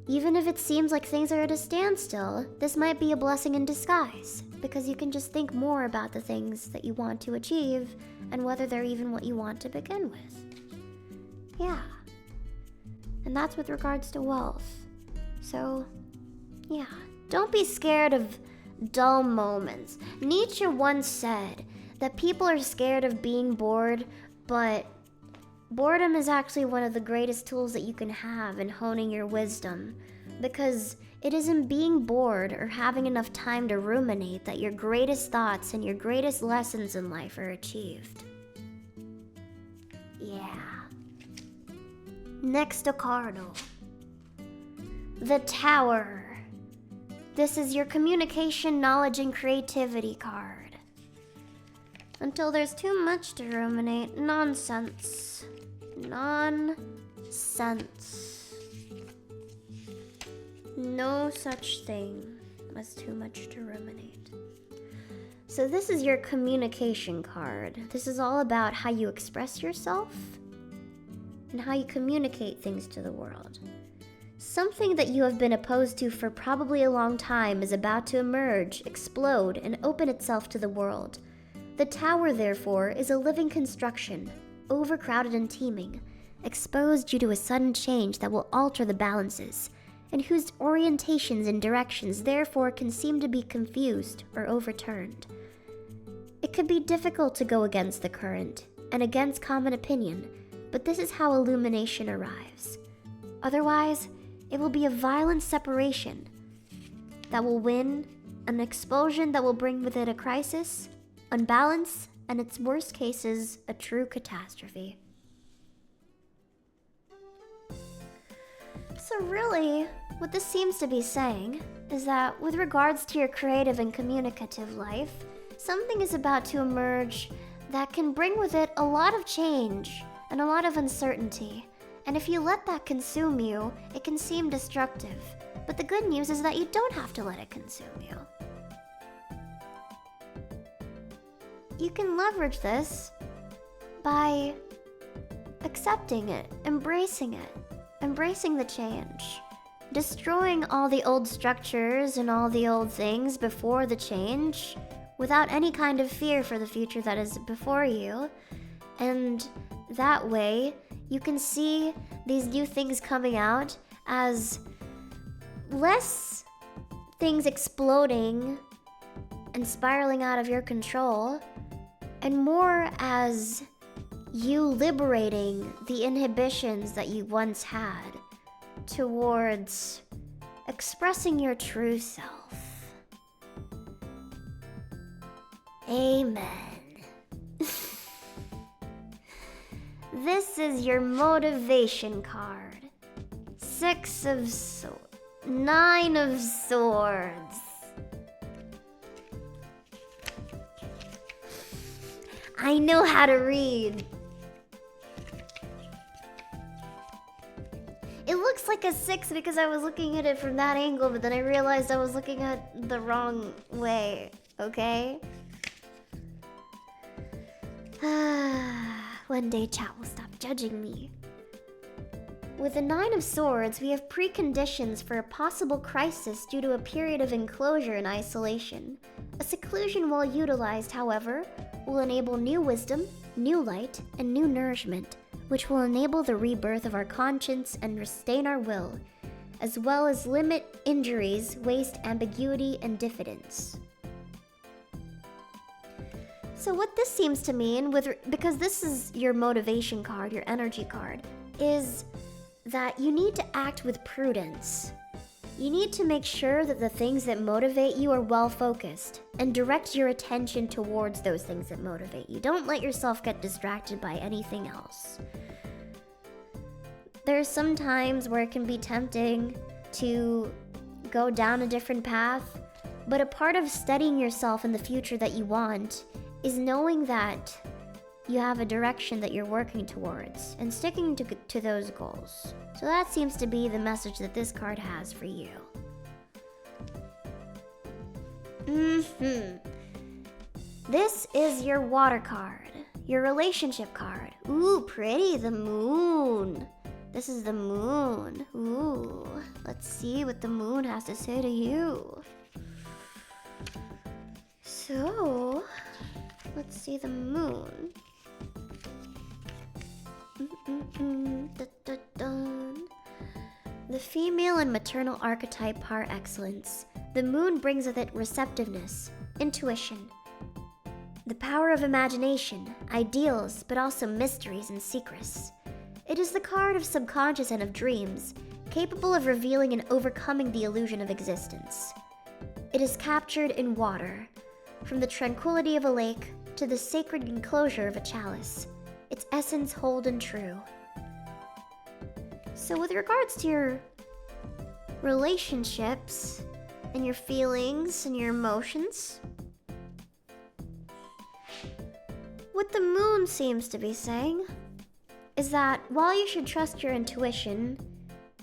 Even if it seems like things are at a standstill, this might be a blessing in disguise, because you can just think more about the things that you want to achieve and whether they're even what you want to begin with. Yeah. And that's with regards to wealth. So, yeah, don't be scared of dull moments. Nietzsche once said that people are scared of being bored, but boredom is actually one of the greatest tools that you can have in honing your wisdom, because it is in being bored or having enough time to ruminate that your greatest thoughts and your greatest lessons in life are achieved. Yeah. Next to Cardinal. The Tower. This is your communication, knowledge, and creativity card. Until there's too much to ruminate, nonsense. Nonsense. No such thing as too much to ruminate. So this is your communication card. This is all about how you express yourself and how you communicate things to the world. Something that you have been opposed to for probably a long time is about to emerge, explode, and open itself to the world. The tower, therefore, is a living construction, overcrowded and teeming, exposed due to a sudden change that will alter the balances, and whose orientations and directions therefore can seem to be confused or overturned. It can be difficult to go against the current and against common opinion, but this is how illumination arrives. Otherwise, it will be a violent separation that will win, an explosion that will bring with it a crisis, unbalance, and its worst cases, a true catastrophe. So really, what this seems to be saying is that with regards to your creative and communicative life, something is about to emerge that can bring with it a lot of change and a lot of uncertainty. And if you let that consume you, it can seem destructive. But the good news is that you don't have to let it consume you. You can leverage this by accepting it, embracing the change, destroying all the old structures and all the old things before the change without any kind of fear for the future that is before you. And that way, you can see these new things coming out as less things exploding and spiraling out of your control, and more as you liberating the inhibitions that you once had towards expressing your true self. Amen. This is your motivation card. 9 of Swords. I know how to read. It looks like a 6 because I was looking at it from that angle, but then I realized I was looking at the wrong way, okay? One day chat will stop judging me. With the 9 of Swords, we have preconditions for a possible crisis due to a period of enclosure and isolation. A seclusion well utilized, however, will enable new wisdom, new light, and new nourishment, which will enable the rebirth of our conscience and sustain our will, as well as limit injuries, waste, ambiguity, and diffidence. So what this seems to mean, because this is your motivation card, your energy card, is that you need to act with prudence. You need to make sure that the things that motivate you are well focused and direct your attention towards those things that motivate you. Don't let yourself get distracted by anything else. There's some times where it can be tempting to go down a different path, but a part of studying yourself in the future that you want is knowing that you have a direction that you're working towards and sticking to those goals. So that seems to be the message that this card has for you. This is your water card, your relationship card. Ooh, pretty, the moon. This is the moon. Ooh, let's see what the moon has to say to you. So, let's see the moon. The female and maternal archetype par excellence, the moon brings with it receptiveness, intuition, the power of imagination, ideals, but also mysteries and secrets. It is the card of subconscious and of dreams, capable of revealing and overcoming the illusion of existence. It is captured in water, from the tranquility of a lake to the sacred enclosure of a chalice, its essence holden true. So with regards to your relationships and your feelings and your emotions, what the moon seems to be saying is that while you should trust your intuition,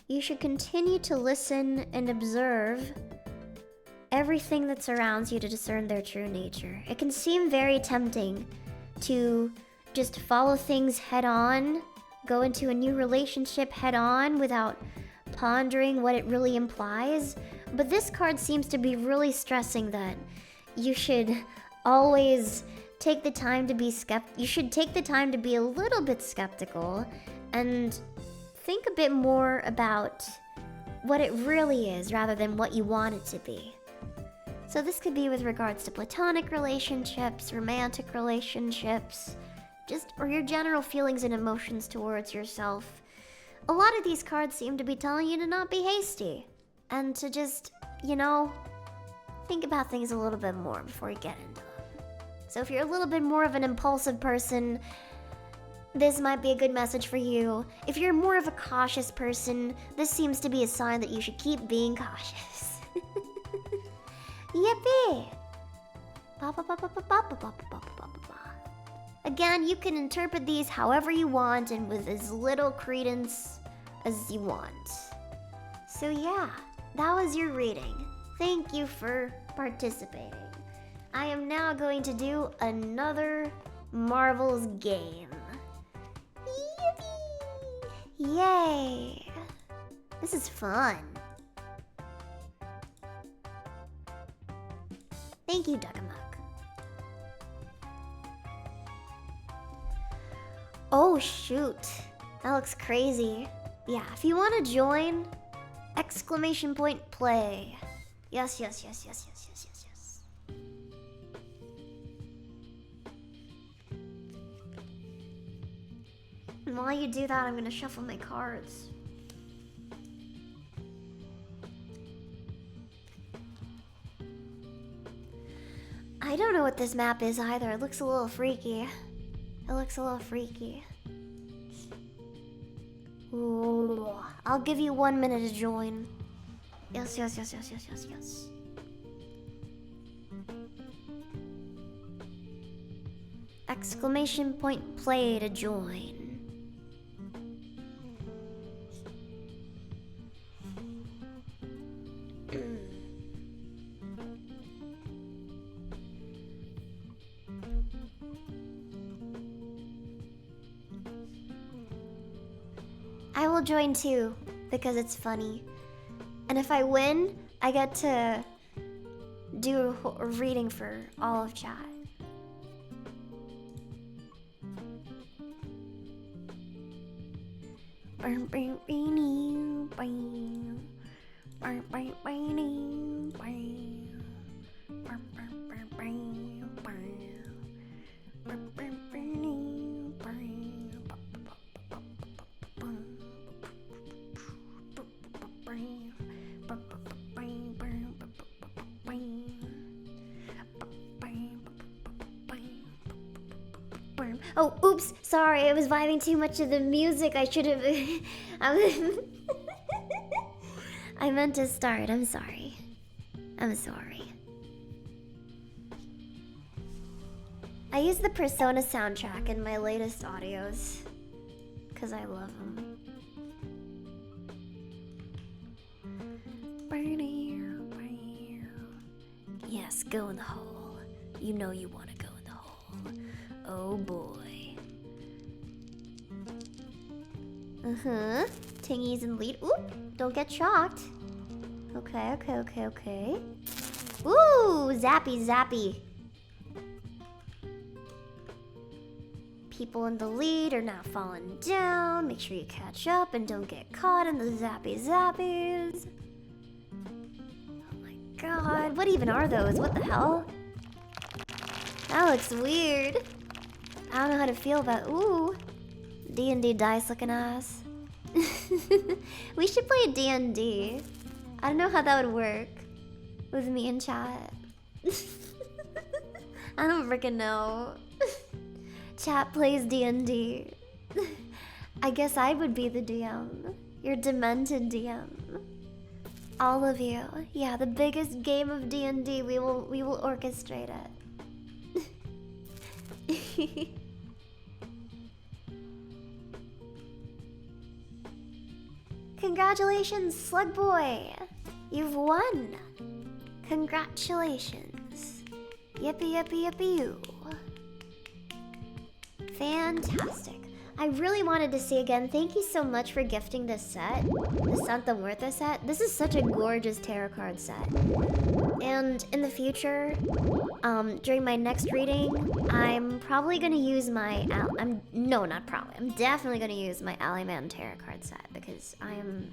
you should continue to listen and observe everything that surrounds you to discern their true nature. It can seem very tempting to just follow things head on, go into a new relationship head on without pondering what it really implies. But this card seems to be really stressing that you should always take the time to be you should take the time to be a little bit skeptical and think a bit more about what it really is rather than what you want it to be. So this could be with regards to platonic relationships, romantic relationships, or your general feelings and emotions towards yourself. A lot of these cards seem to be telling you to not be hasty and to just, think about things a little bit more before you get into them. So if you're a little bit more of an impulsive person, this might be a good message for you. If you're more of a cautious person, this seems to be a sign that you should keep being cautious. Yippee! Again, you can interpret these however you want and with as little credence as you want. So yeah, that was your reading. Thank you for participating. I am now going to do another Marvel's game. Yippee! Yay! This is fun. Thank you, Duckamuck. Oh shoot, that looks crazy. Yeah, if you want to join, !play. Yes. And while you do that, I'm gonna shuffle my cards. I don't know what this map is either. It looks a little freaky. Ooh, I'll give you 1 minute to join. Yes. !play to join. I will join too, because it's funny. And if I win, I get to do a reading for all of chat. Oh, oops, sorry, I was vibing too much of the music. I should have... I meant to start, I'm sorry. I use the Persona soundtrack in my latest audios, because I love them. Yes, go in the hole. You know you want to go in the hole. Oh boy. Tingy's in lead. Oop! Don't get shocked. Okay. Ooh! Zappy. people in the lead are not falling down. Make sure you catch up and don't get caught in the zappy zappies. Oh my god, what even are those? What the hell? That looks weird. I don't know how to feel about. Ooh, D&D dice looking ass. We should play D&D. I don't know how that would work with me in chat. I don't freaking know. Chat plays D&D. I guess I would be the DM. Your demented DM. All of you. Yeah, the biggest game of D&D. We will orchestrate it. Congratulations, Slug Boy! You've won! Congratulations! Yippee yippee yippee you! Fantastic. I really wanted to say again, thank you so much for gifting this set. The Santa Muerta set. This is such a gorgeous tarot card set. And in the future, during my next reading, I'm probably gonna use my I'm definitely gonna use my Allyman tarot card set because I am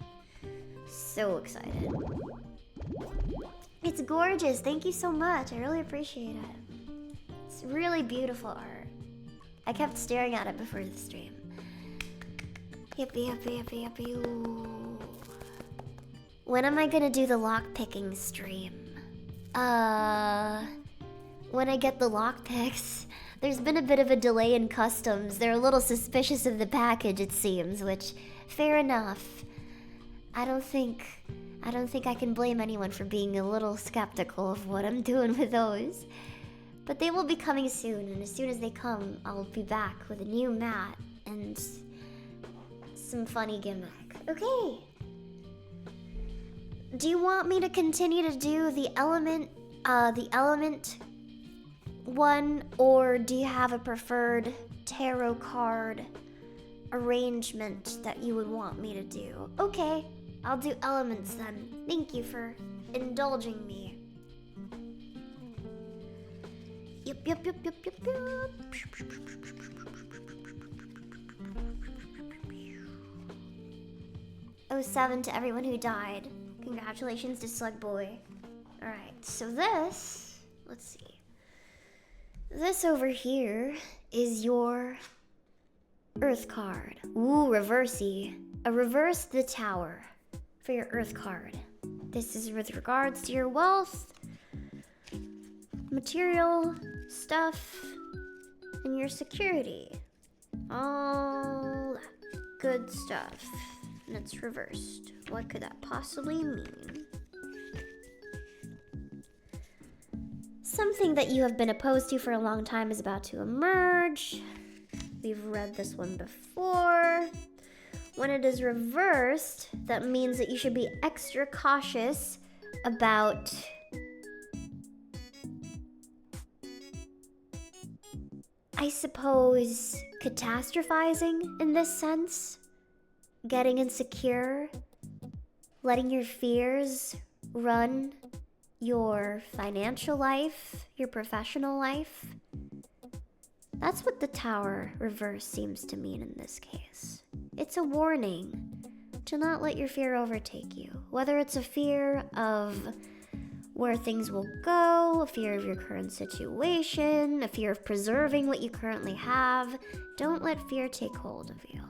so excited. It's gorgeous. Thank you so much. I really appreciate it. It's really beautiful art. I kept staring at it before the stream. Yippee yippee yippee yippee. Ooh. When am I gonna do the lockpicking stream? When I get the lockpicks. There's been a bit of a delay in customs. They're a little suspicious of the package, it seems, which, fair enough. I don't think I can blame anyone for being a little skeptical of what I'm doing with those. But they will be coming soon, and as soon as they come, I'll be back with a new mat and some funny gimmick. Okay. Do you want me to continue to do the element one, or do you have a preferred tarot card arrangement that you would want me to do? Okay, I'll do elements then. Thank you for indulging me. Yep. 07 to everyone who died. Congratulations to Slug Boy. Alright, so this, let's see. This over here is your Earth card. Ooh, reversey. A reverse the Tower for your Earth card. This is with regards to your wealth, material stuff, and your security. All that good stuff. And it's reversed. What could that possibly mean? Something that you have been opposed to for a long time is about to emerge. We've read this one before. When it is reversed, that means that you should be extra cautious about I suppose catastrophizing in this sense. Getting insecure, letting your fears run your financial life, your professional life. That's what the Tower reverse seems to mean in this case. It's a warning to not let your fear overtake you. Whether it's a fear of where things will go, a fear of your current situation, a fear of preserving what you currently have, don't let fear take hold of you.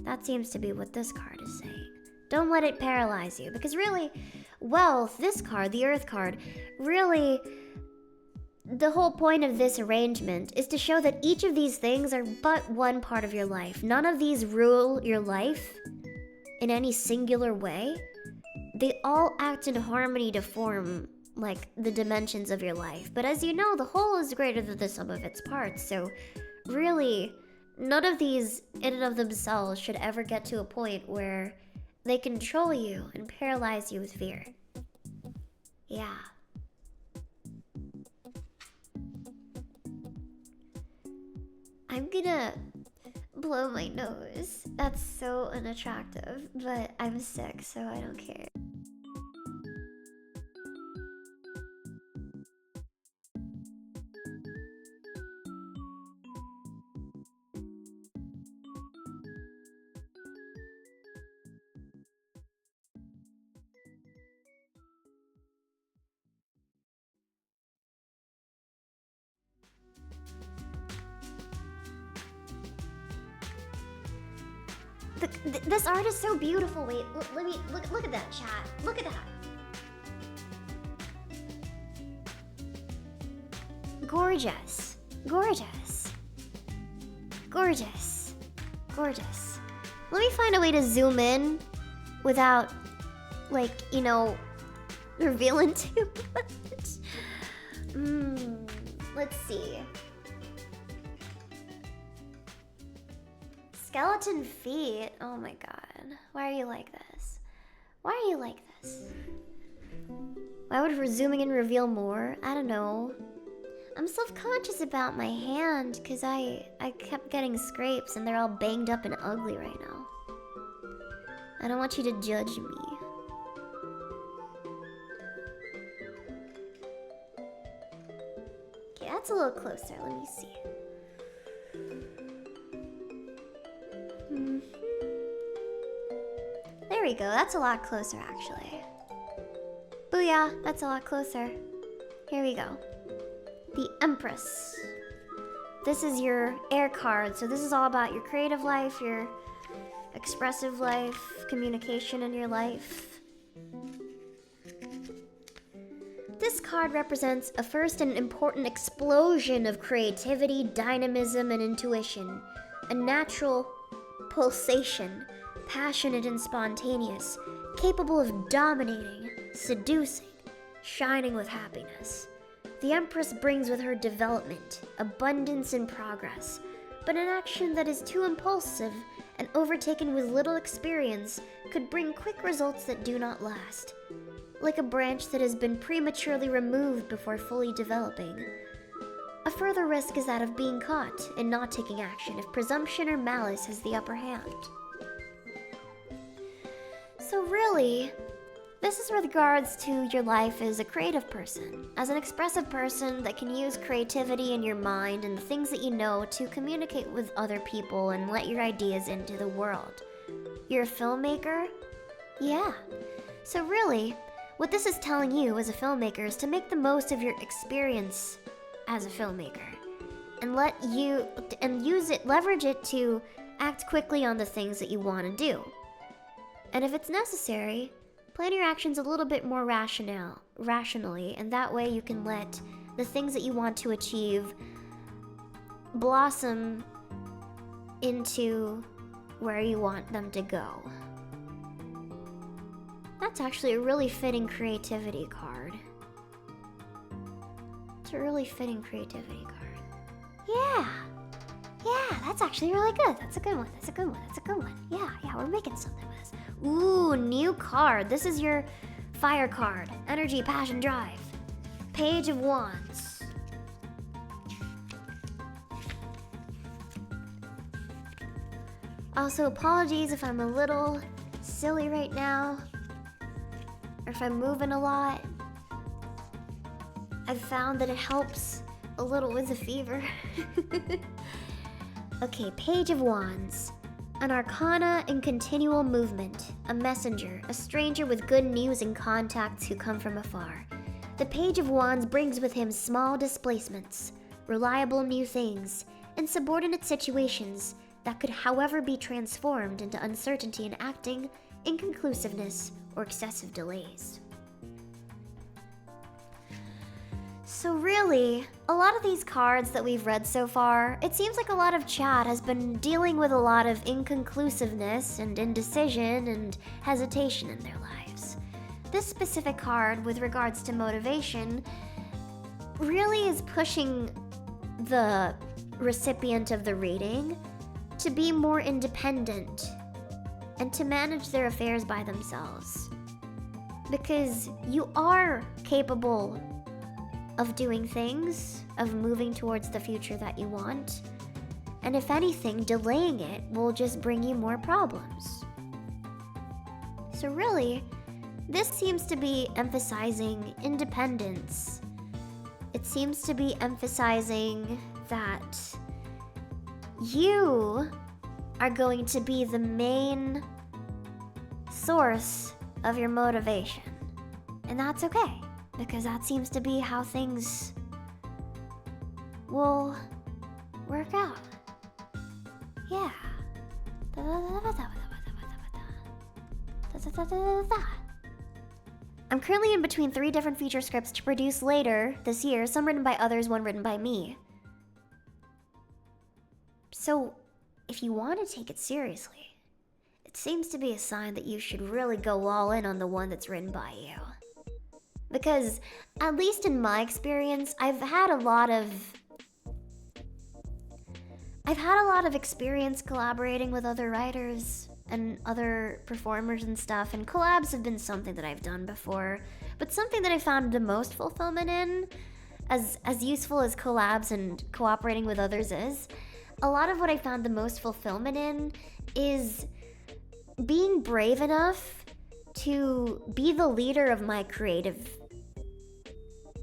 That seems to be what this card is saying. Don't let it paralyze you, because really, wealth, this card, the Earth card, really, the whole point of this arrangement is to show that each of these things are but one part of your life. None of these rule your life in any singular way. They all act in harmony to form, like, the dimensions of your life. But as you know, the whole is greater than the sum of its parts, so really, none of these, in and of themselves, should ever get to a point where they control you and paralyze you with fear. Yeah. I'm gonna blow my nose. That's so unattractive, but I'm sick, so I don't care. This art is so beautiful. Wait, let me look at that, chat. Look at that. Gorgeous. Gorgeous. Gorgeous. Gorgeous. Let me find a way to zoom in without, like, you know, revealing too much. Let's see. Skeleton feet. Oh my god. Why are you like this? Why are you like this? Why would zooming in reveal more? I don't know. I'm self-conscious about my hand because I kept getting scrapes and they're all banged up and ugly right now. I don't want you to judge me. Okay, that's a little closer. Let me see. There we go. That's a lot closer, actually. Booyah! That's a lot closer. Here we go. The Empress. This is your air card. So this is all about your creative life, your expressive life, communication in your life. This card represents a first and important explosion of creativity, dynamism, and intuition. A natural pulsation, passionate and spontaneous, capable of dominating, seducing, shining with happiness. The Empress brings with her development, abundance, and progress, but an action that is too impulsive and overtaken with little experience could bring quick results that do not last. Like a branch that has been prematurely removed before fully developing. A further risk is that of being caught and not taking action if presumption or malice has the upper hand. So really, this is with regards to your life as a creative person, as an expressive person that can use creativity in your mind and the things that you know to communicate with other people and let your ideas into the world. You're a filmmaker? Yeah. So really, what this is telling you as a filmmaker is to make the most of your experience as a filmmaker and leverage it to act quickly on the things that you want to do. And if it's necessary, plan your actions a little bit more rationally, and that way you can let the things that you want to achieve blossom into where you want them to go. That's actually a really fitting creativity card. It's a really fitting creativity card. Yeah, that's actually really good. That's a good one. That's a good one. That's a good one. Yeah, we're making something with this. Ooh, new card. This is your fire card. Energy, passion, drive. Page of Wands. Also, apologies if I'm a little silly right now, or if I'm moving a lot. I've found that it helps a little with the fever. Okay, Page of Wands. An arcana in continual movement, a messenger, a stranger with good news and contacts who come from afar. The Page of Wands brings with him small displacements, reliable new things, and subordinate situations that could, however, be transformed into uncertainty in acting, inconclusiveness, or excessive delays. So really, a lot of these cards that we've read so far, it seems like a lot of chat has been dealing with a lot of inconclusiveness and indecision and hesitation in their lives. This specific card, with regards to motivation, really is pushing the recipient of the reading to be more independent and to manage their affairs by themselves. Because you are capable of doing things, of moving towards the future that you want, and if anything, delaying it will just bring you more problems. So really, this seems to be emphasizing independence. It seems to be emphasizing that you are going to be the main source of your motivation. And that's okay, because that seems to be how things will work out. Yeah. I'm currently in between 3 different feature scripts to produce later this year, some written by others, one written by me. So, if you want to take it seriously, it seems to be a sign that you should really go all in on the one that's written by you. Because, at least in my experience, I've had a lot of experience collaborating with other writers and other performers and stuff, and collabs have been something that I've done before, but something that I found the most fulfillment in, as useful as collabs and cooperating with others is, a lot of what I found the most fulfillment in is being brave enough to be the leader of my creative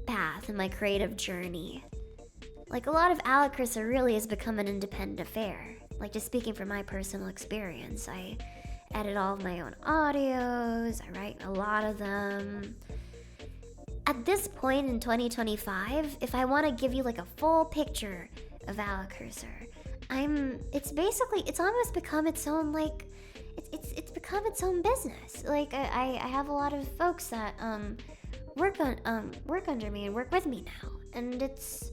path and my creative journey. Like, a lot of Alekirser really has become an independent affair. Like, just speaking from my personal experience, I edit all of my own audios, I write a lot of them. At this point in 2025, if I want to give you like a full picture of Alekirser, it's almost become its own, like, it's become its own business. Like, I have a lot of folks that work under me and work with me now, and it's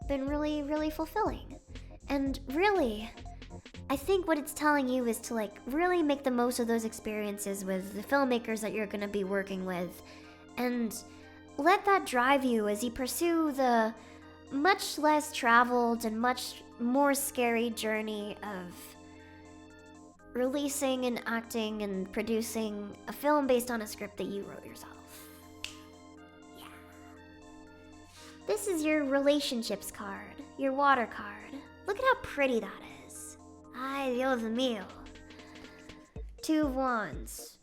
been really, really fulfilling. And really, I think what it's telling you is to, like, really make the most of those experiences with the filmmakers that you're gonna be working with, and let that drive you as you pursue the much less traveled and much more scary journey of releasing and acting and producing a film based on a script that you wrote yourself. Yeah. This is your relationships card, your water card. Look at how pretty that is. Ay, Dios mío. 2 of Wands.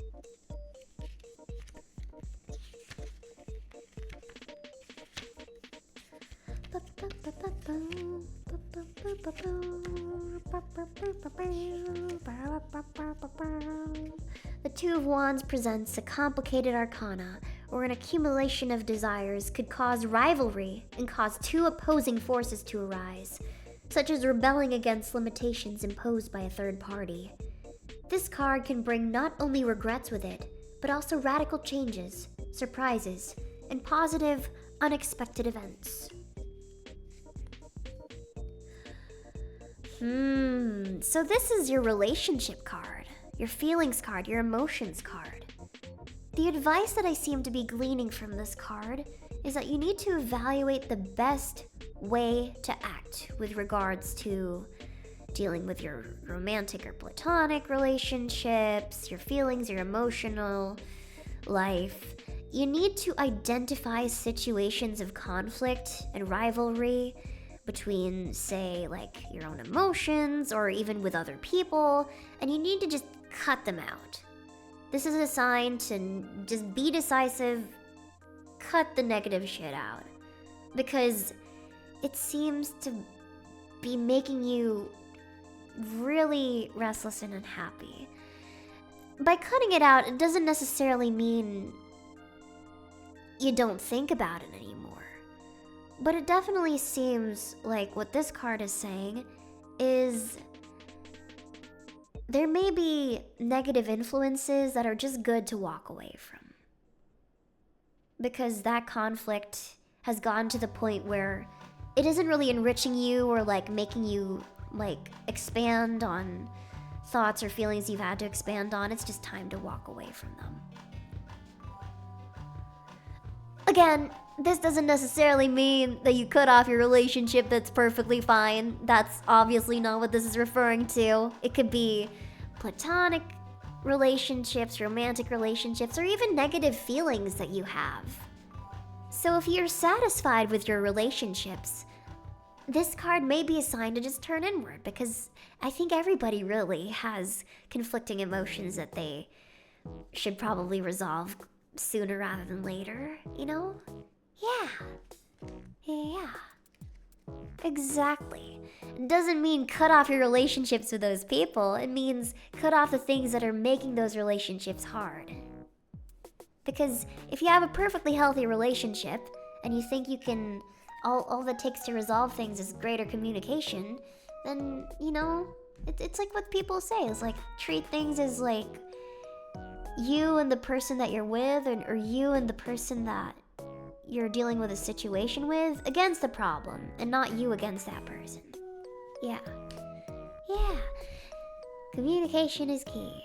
The 2 of Wands presents a complicated arcana, or an accumulation of desires could cause rivalry and cause 2 opposing forces to arise, such as rebelling against limitations imposed by a third party. This card can bring not only regrets with it, but also radical changes, surprises, and positive, unexpected events. So this is your relationship card, your feelings card, your emotions card. The advice that I seem to be gleaning from this card is that you need to evaluate the best way to act with regards to dealing with your romantic or platonic relationships, your feelings, your emotional life. You need to identify situations of conflict and rivalry between, say, like, your own emotions or even with other people, and you need to just cut them out. This is a sign to just be decisive, cut the negative shit out, because it seems to be making you really restless and unhappy. By cutting it out, it doesn't necessarily mean you don't think about it anymore. But it definitely seems like what this card is saying is there may be negative influences that are just good to walk away from. Because that conflict has gotten to the point where it isn't really enriching you or, like, making you, like, expand on thoughts or feelings you've had to expand on. It's just time to walk away from them. Again, this doesn't necessarily mean that you cut off your relationship that's perfectly fine. That's obviously not what this is referring to. It could be platonic relationships, romantic relationships, or even negative feelings that you have. So if you're satisfied with your relationships, this card may be a sign to just turn inward, because I think everybody really has conflicting emotions that they should probably resolve sooner rather than later, you know? Yeah. Exactly. It doesn't mean cut off your relationships with those people. It means cut off the things that are making those relationships hard. Because if you have a perfectly healthy relationship and you think you can, all that takes to resolve things is greater communication, then, you know, it's like what people say. It's like, treat things as, like, you and the person that you're with, or you and the person that you're dealing with a situation with against the problem, and not you against that person. Yeah. Yeah. Communication is key.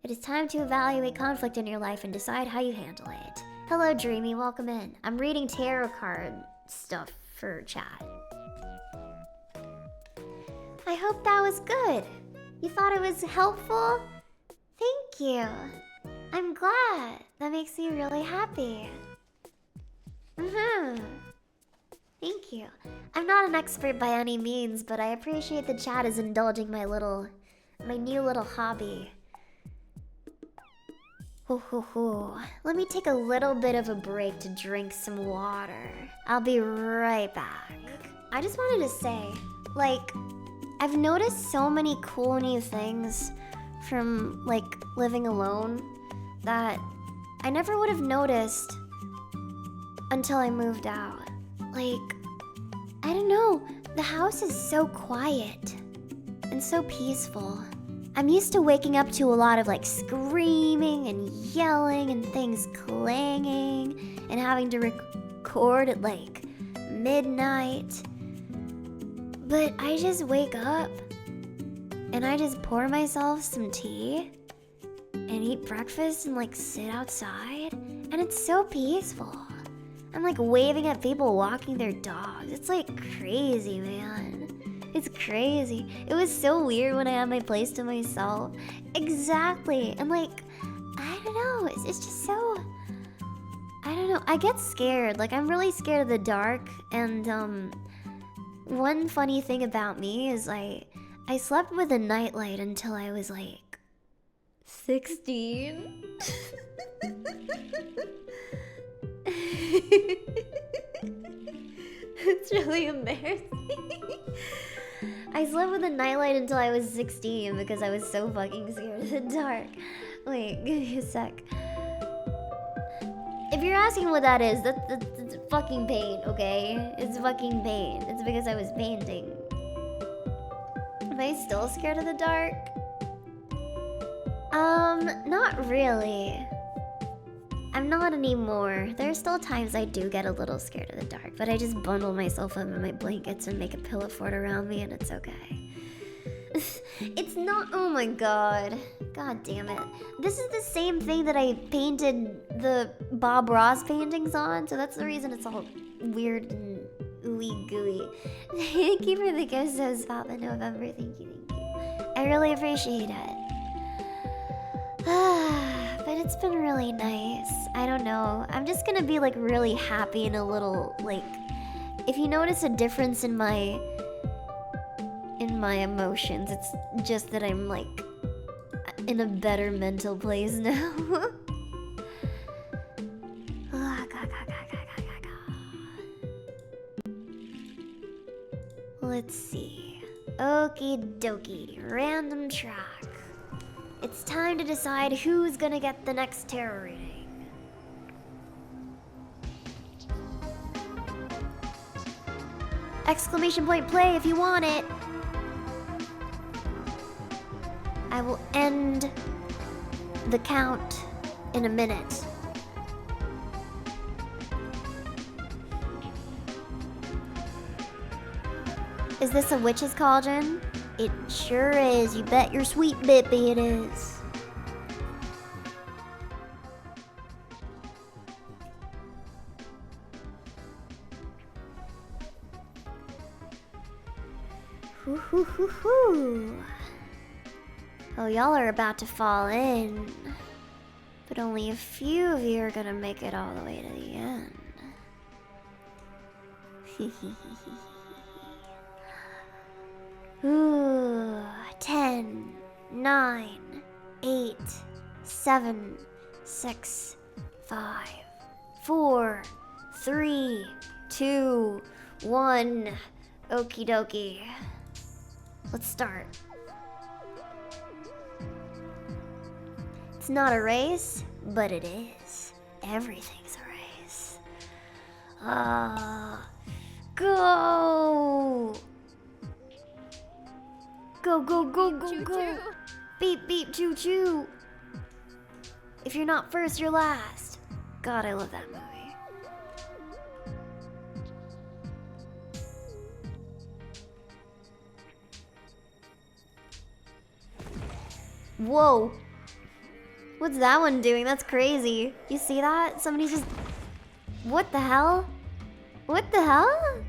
It is time to evaluate conflict in your life and decide how you handle it. Hello, Dreamy. Welcome in. I'm reading tarot card stuff for chat. I hope that was good. You thought it was helpful? Thank you. I'm glad. That makes me really happy. Thank you. I'm not an expert by any means, but I appreciate the chat is indulging my new little hobby. Let me take a little bit of a break to drink some water. I'll be right back. I just wanted to say, like, I've noticed so many cool new things from, like, living alone that I never would have noticed until I moved out. Like, I don't know, the house is so quiet and so peaceful. I'm used to waking up to a lot of like screaming and yelling and things clanging and having to record at like midnight. But I just wake up and I just pour myself some tea and eat breakfast and like sit outside, and it's so peaceful. I'm like waving at people walking their dogs. It's like crazy, man. It's crazy. It was so weird when I had my place to myself. Exactly. And like, I don't know. It's just so... I don't know. I get scared. Like, I'm really scared of the dark. And one funny thing about me is I slept with a nightlight until I was like 16. It's really embarrassing. I slept with a nightlight until I was 16 because I was so fucking scared of the dark. Wait, give me a sec. If you're asking what that is, that's fucking paint, okay? It's fucking paint. It's because I was painting. Am I still scared of the dark? Not really. I'm not anymore. There are still times I do get a little scared of the dark, but I just bundle myself up in my blankets and make a pillow fort around me and it's okay. It's not, oh my god. God damn it. This is the same thing that I painted the Bob Ross paintings on, so that's the reason it's all weird and ooey gooey. Thank you for the gift, so Spot in November. Thank you. I really appreciate it. But it's been really nice. I don't know. I'm just gonna be like really happy and a little like, if you notice a difference in my emotions, it's just that I'm like in a better mental place now. Let's see. Okie dokie. Random track. It's time to decide who's gonna get the next tarot reading. Exclamation point play if you want it. I will end the count in a minute. Is this a witch's cauldron? It sure is. You bet your sweet bippy it is. Hoo hoo hoo hoo. Oh, y'all are about to fall in. But only a few of you are gonna make it all the way to the end. Ooh, 10, 9, 8, 7, 6, 5, 4, 3, 2, 1. Okie dokie. Let's start. It's not a race, but it is. Everything's a race. Go! Go, go, go, go, go! Beep, beep, choo, choo! If you're not first, you're last. God, I love that movie. Whoa. What's that one doing? That's crazy. You see that? Somebody just... What the hell? What the hell?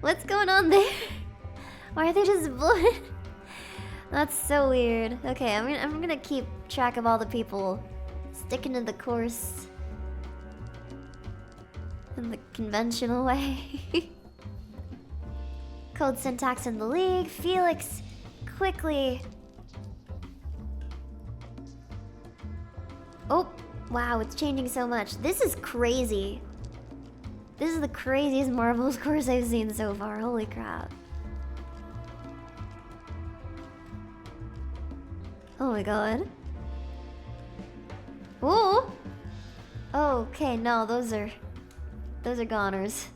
What's going on there? Why are they just blood? That's so weird. Okay, I'm gonna keep track of all the people sticking to the course in the conventional way. Code syntax in the league. Felix, quickly. Oh, wow, it's changing so much. This is crazy. This is the craziest marbles course I've seen so far. Holy crap. Oh my god. Ooh! Okay, no, those are goners.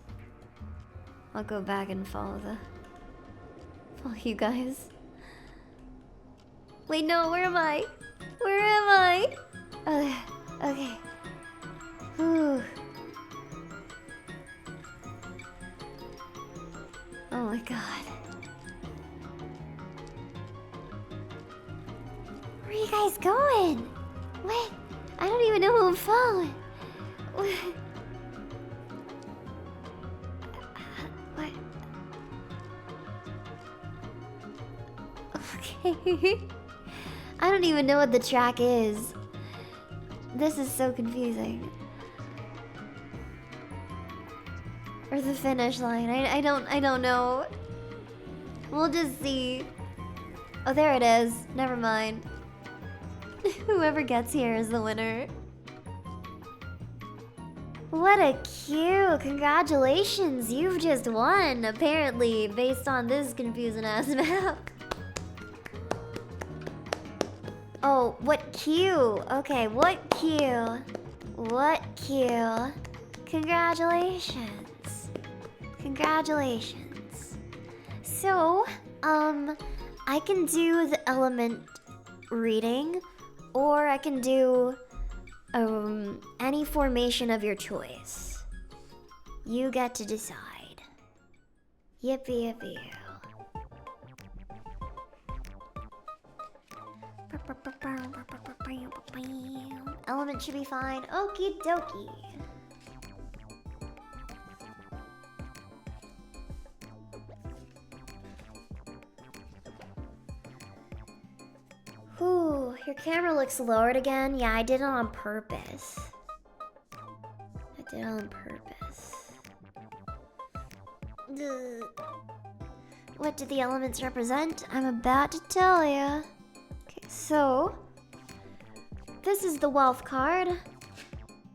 I'll go back and follow you guys. Wait, no, where am I? Where am I? Okay. Whew. Oh my god. Where are you guys going? What? I don't even know who I'm following. What? Okay. I don't even know what the track is. This is so confusing. Or the finish line. I don't know. We'll just see. Oh, there it is. Never mind. Whoever gets here is the winner. What a cue! Congratulations! You've just won, apparently, based on this confusing ass map. Oh, what cue? Okay, what cue? What cue? Congratulations. Congratulations. So, I can do the element reading, or I can do any formation of your choice. You get to decide. Yippee yippee. Element should be fine. Okie dokie. Ooh, your camera looks lowered again. Yeah, I did it on purpose. Ugh. What do the elements represent? I'm about to tell you. Okay, so this is the wealth card.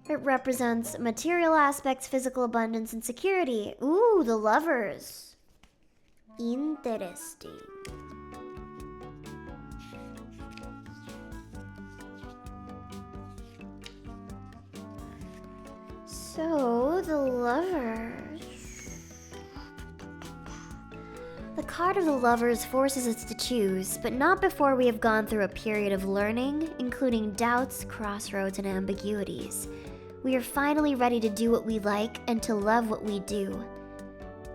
It represents material aspects, physical abundance, and security. Ooh, the lovers. Interesting. So, the lovers. The card of the lovers forces us to choose, but not before we have gone through a period of learning, including doubts, crossroads, and ambiguities. We are finally ready to do what we like and to love what we do.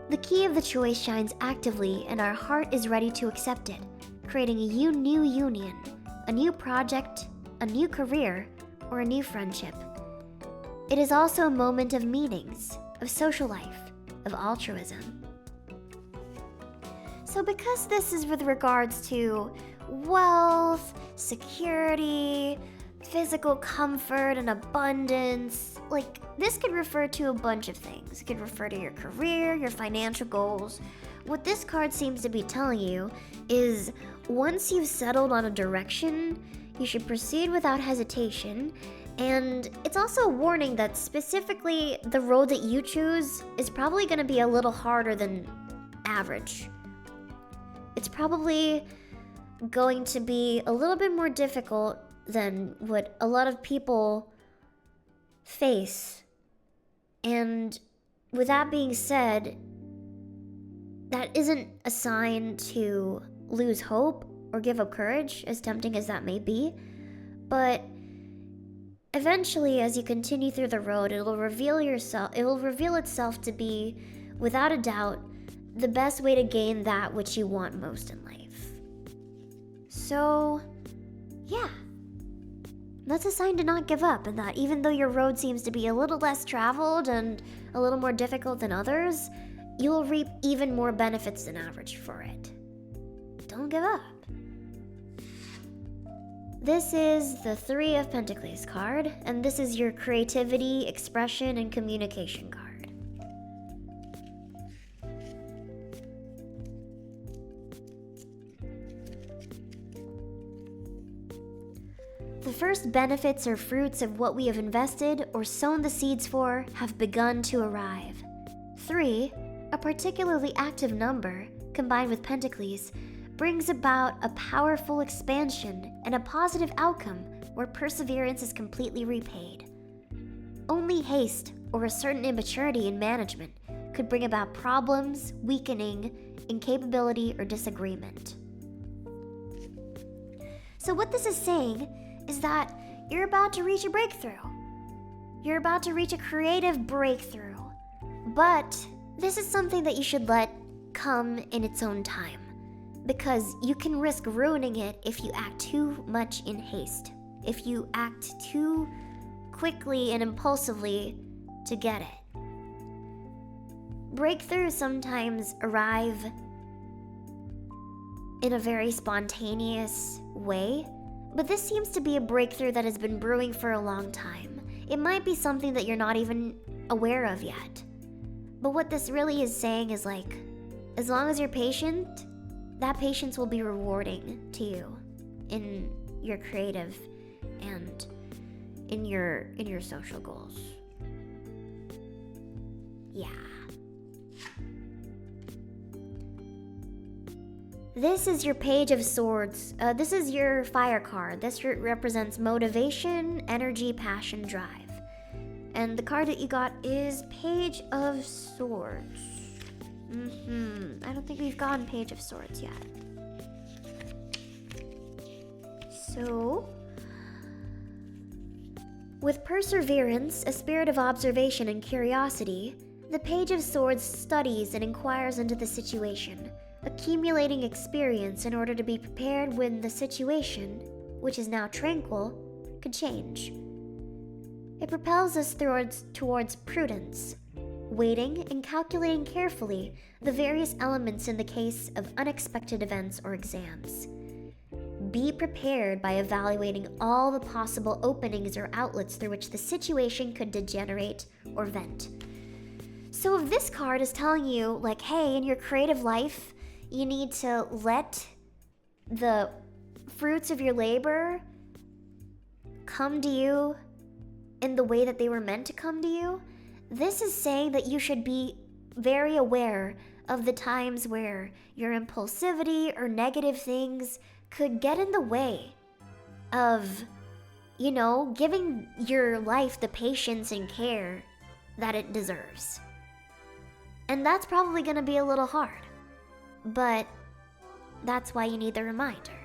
The key of the choice shines actively, and our heart is ready to accept it, creating a new union, a new project, a new career, or a new friendship. It is also a moment of meetings, of social life, of altruism. So because this is with regards to wealth, security, physical comfort, and abundance, like, this could refer to a bunch of things. It could refer to your career, your financial goals. What this card seems to be telling you is once you've settled on a direction, you should proceed without hesitation. And it's also a warning that specifically the road that you choose is probably going to be a little harder than average. It's probably going to be a little bit more difficult than what a lot of people face. And with that being said, that isn't a sign to lose hope or give up courage, as tempting as that may be. But Eventually, as you continue through the road, it will reveal itself to be, without a doubt, the best way to gain that which you want most in life. So, yeah. That's a sign to not give up, and that even though your road seems to be a little less traveled and a little more difficult than others, you'll reap even more benefits than average for it. Don't give up. This is the Three of Pentacles card, and this is your creativity, expression, and communication card. The first benefits or fruits of what we have invested or sown the seeds for have begun to arrive. 3, a particularly active number, combined with Pentacles, brings about a powerful expansion and a positive outcome where perseverance is completely repaid. Only haste or a certain immaturity in management could bring about problems, weakening, incapability, or disagreement. So what this is saying is that you're about to reach a breakthrough. You're about to reach a creative breakthrough. But this is something that you should let come in its own time, because you can risk ruining it if you act too much in haste, if you act too quickly and impulsively to get it. Breakthroughs sometimes arrive in a very spontaneous way, but this seems to be a breakthrough that has been brewing for a long time. It might be something that you're not even aware of yet. But what this really is saying is like, as long as you're patient, that patience will be rewarding to you in your creative and in your social goals. Yeah. This is your Page of Swords. This is your fire card. This represents motivation, energy, passion, drive. And the card that you got is Page of Swords. I don't think we've gotten Page of Swords yet. So, with perseverance, a spirit of observation and curiosity, the Page of Swords studies and inquires into the situation, accumulating experience in order to be prepared when the situation, which is now tranquil, could change. It propels us towards prudence, weighting and calculating carefully the various elements in the case of unexpected events or exams. Be prepared by evaluating all the possible openings or outlets through which the situation could degenerate or vent. So if this card is telling you, like, hey, in your creative life, you need to let the fruits of your labor come to you in the way that they were meant to come to you, this is saying that you should be very aware of the times where your impulsivity or negative things could get in the way of, giving your life the patience and care that it deserves. And that's probably going to be a little hard. But that's why you need the reminder.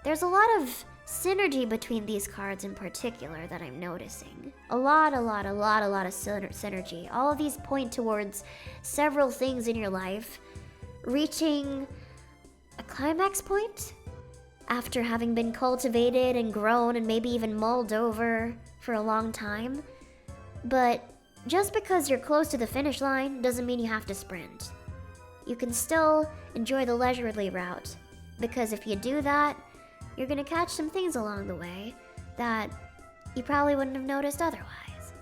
There's a lot of synergy between these cards in particular that I'm noticing. A lot of synergy. All of these point towards several things in your life reaching a climax point after having been cultivated and grown and maybe even mulled over for a long time. But just because you're close to the finish line doesn't mean you have to sprint. You can still enjoy the leisurely route, because if you do that, you're gonna catch some things along the way that you probably wouldn't have noticed otherwise.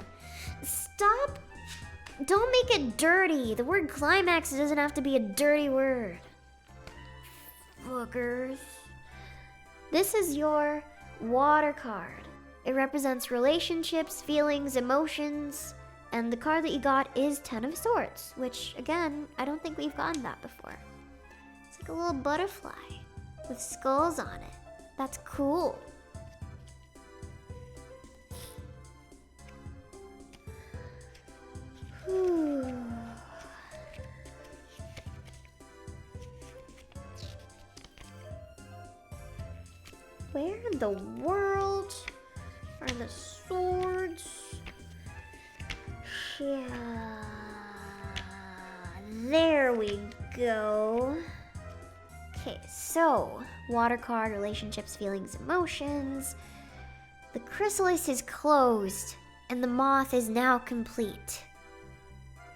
Stop! Don't make it dirty! The word climax doesn't have to be a dirty word. Fuckers. This is your water card. It represents relationships, feelings, emotions, and the card that you got is Ten of Swords, which, again, I don't think we've gotten that before. It's like a little butterfly with skulls on it. That's cool. Whew. Where in the world are the of Swords. Yeah. There we go. Okay, so water card, relationships, feelings, emotions. The chrysalis is closed, and the moth is now complete.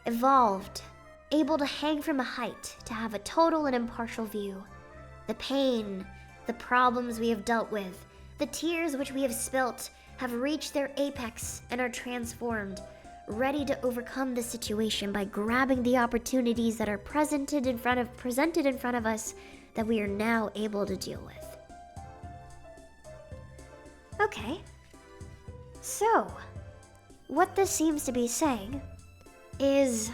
Evolved, able to hang from a height, to have a total and impartial view. The pain, the problems we have dealt with, the tears which we have spilt, have reached their apex and are transformed, ready to overcome the situation by grabbing the opportunities that are presented in front of us that we are now able to deal with. Okay. So, what this seems to be saying is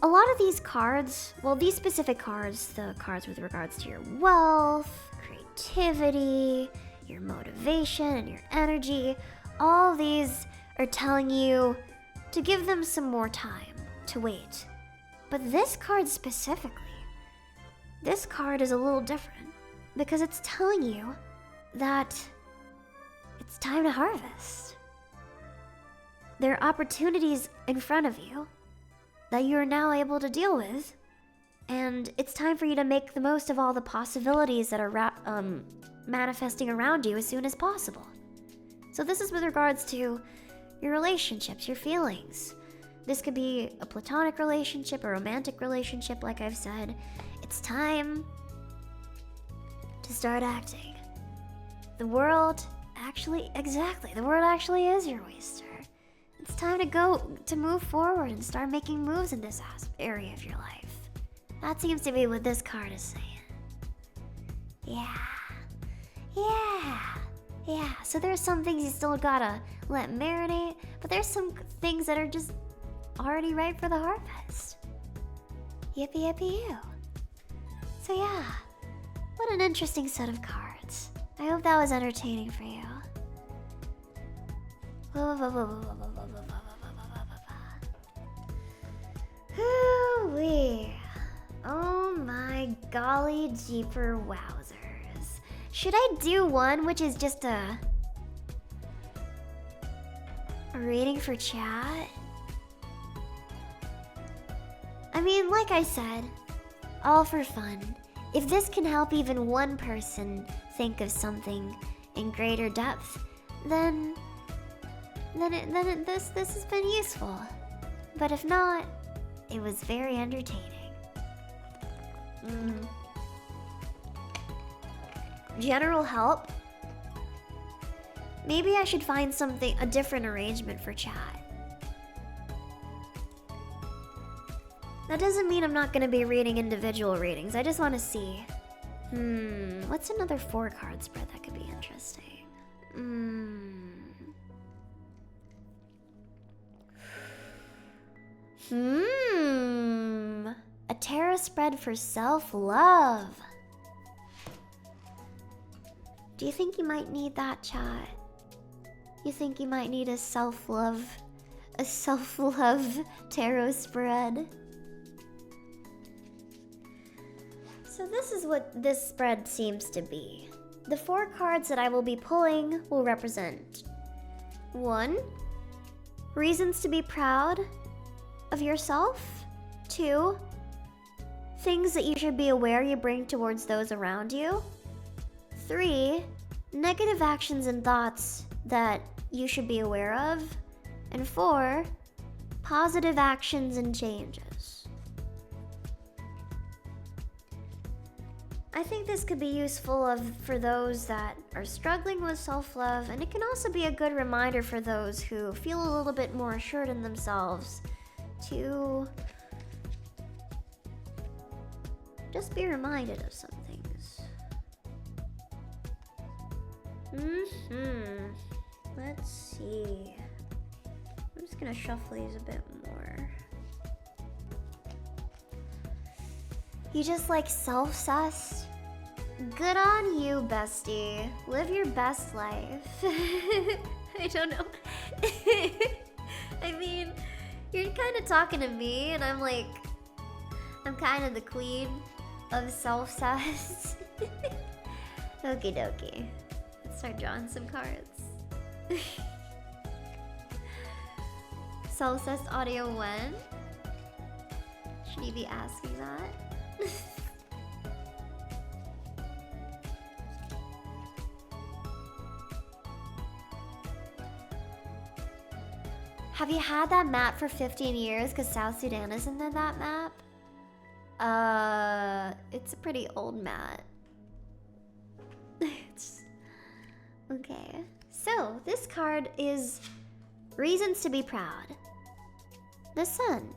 a lot of these cards, well, these specific cards, the cards with regards to your wealth, creativity, your motivation, and your energy, all these are telling you to give them some more time, to wait. But this card specifically, this card is a little different because it's telling you that it's time to harvest. There are opportunities in front of you that you are now able to deal with, and it's time for you to make the most of all the possibilities that are manifesting around you as soon as possible. So this is with regards to your relationships, your feelings. This could be a platonic relationship, a romantic relationship, like I've said. It's time to start acting. The world actually is your oyster. It's time to move forward and start making moves in this area of your life. That seems to be what this card is saying. Yeah. So there's some things you still gotta let marinate, but there's some things that are just already ripe for the harvest. Yippee you. So yeah, what an interesting set of cards. I hope that was entertaining for you. Hoo-wee. Oh my golly jeeper wowzers. Should I do one which is just a reading for chat? I mean, like I said, all for fun. If this can help even one person think of something in greater depth, then this has been useful. But if not, it was very entertaining. General help? Maybe I should find a different arrangement for chat. That doesn't mean I'm not going to be reading individual readings. I just want to see. What's another 4-card spread that could be interesting? A tarot spread for self-love. Do you think you might need that, chat? You think you might need a self-love tarot spread? So this is what this spread seems to be. The 4 cards that I will be pulling will represent 1. Reasons to be proud of yourself. 2. Things that you should be aware you bring towards those around you. 3. Negative actions and thoughts that you should be aware of. And 4. Positive actions and changes. I think this could be useful for those that are struggling with self-love, and it can also be a good reminder for those who feel a little bit more assured in themselves to just be reminded of some things. Let's see. I'm just gonna shuffle these a bit more. You just like self-sussed? Good on you, bestie. Live your best life. I don't know. I mean, you're kind of talking to me, and I'm kind of the queen of self-suss. Okie dokie. Let's start drawing some cards. Solcest audio when? Should you be asking that? Have you had that map for 15 years? Because South Sudan isn't in that map? It's a pretty old map. Okay. So, this card is reasons to be proud. The sun.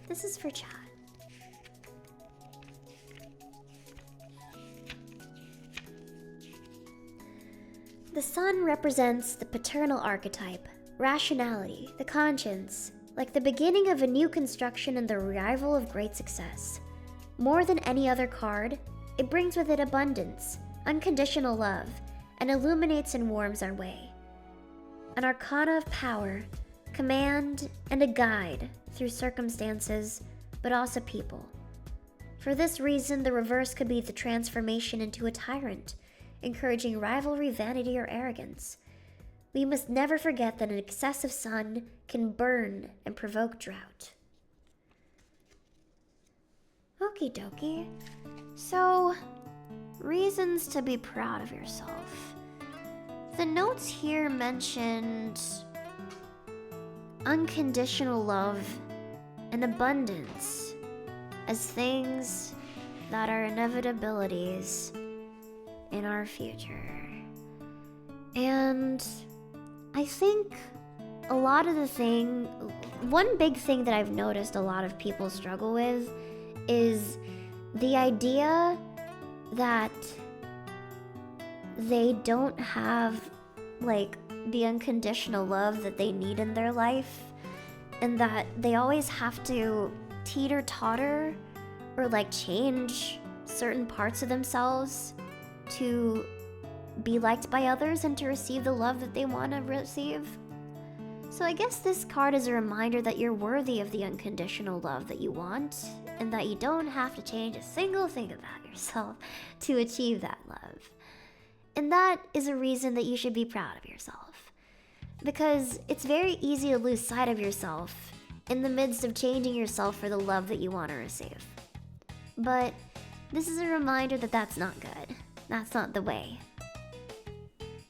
This is for Chad. The sun represents the paternal archetype, rationality, the conscience, like the beginning of a new construction and the arrival of great success. More than any other card, it brings with it abundance, unconditional love, and illuminates and warms our way. An arcana of power, command, and a guide through circumstances, but also people. For this reason, the reverse could be the transformation into a tyrant, encouraging rivalry, vanity, or arrogance. We must never forget that an excessive sun can burn and provoke drought. Okie dokie. So, reasons to be proud of yourself. The notes here mentioned unconditional love and abundance as things that are inevitabilities in our future. And I think a lot of one big thing that I've noticed a lot of people struggle with is the idea that they don't have like the unconditional love that they need in their life, and that they always have to teeter-totter or like change certain parts of themselves to be liked by others and to receive the love that they want to receive. So I guess this card is a reminder that you're worthy of the unconditional love that you want, and that you don't have to change a single thing about yourself to achieve that love. And that is a reason that you should be proud of yourself. Because it's very easy to lose sight of yourself in the midst of changing yourself for the love that you want to receive. But this is a reminder that that's not good. That's not the way.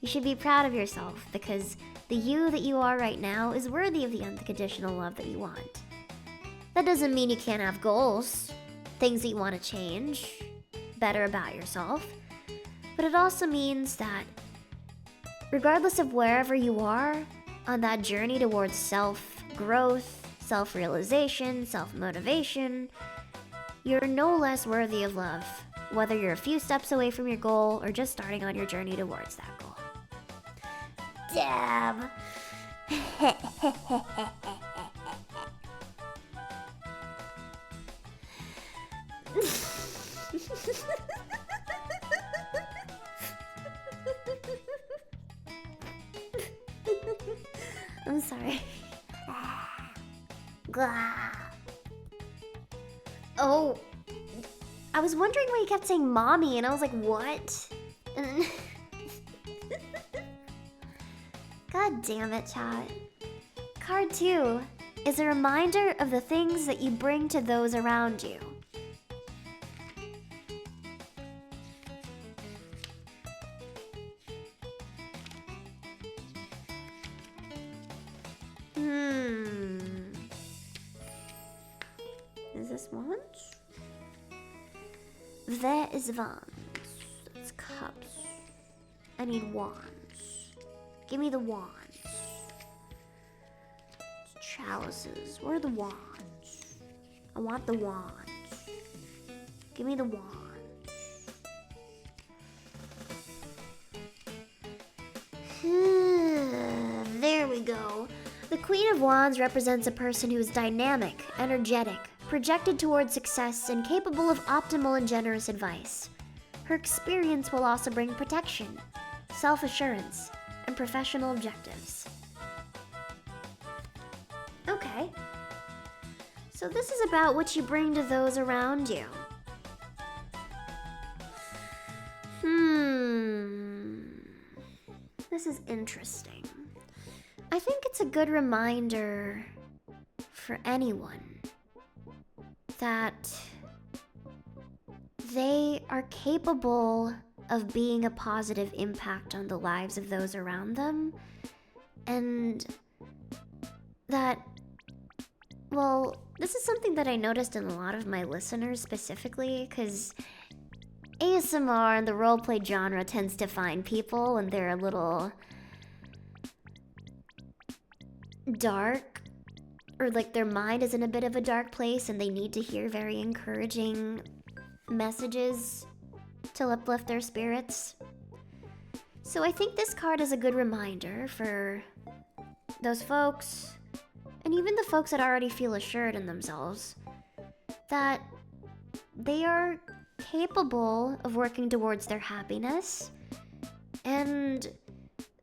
You should be proud of yourself because the you that you are right now is worthy of the unconditional love that you want. That doesn't mean you can't have goals, things that you want to change, better about yourself. But it also means that regardless of wherever you are on that journey towards self-growth, self-realization, self-motivation, you're no less worthy of love, whether you're a few steps away from your goal or just starting on your journey towards that goal. Damn. I'm sorry. Oh, I was wondering why you kept saying mommy, and I was like, what? And then God damn it, chat. Card 2 is a reminder of the things that you bring to those around you. Is this wands? There is wands. It's cups. I need wands. Give me the wands. It's chalices. Where are the wands? I want the wands. Give me the wands. There we go. The Queen of Wands represents a person who is dynamic, energetic, projected towards success, and capable of optimal and generous advice. Her experience will also bring protection, self-assurance, and professional objectives. Okay. So this is about what you bring to those around you. This is interesting. I think it's a good reminder for anyone that they are capable of being a positive impact on the lives of those around them, and that, well, this is something that I noticed in a lot of my listeners specifically, because ASMR and the roleplay genre tends to find people when they're a little dark, or like their mind is in a bit of a dark place and they need to hear very encouraging messages to uplift their spirits. So I think this card is a good reminder for those folks, and even the folks that already feel assured in themselves, that they are capable of working towards their happiness, and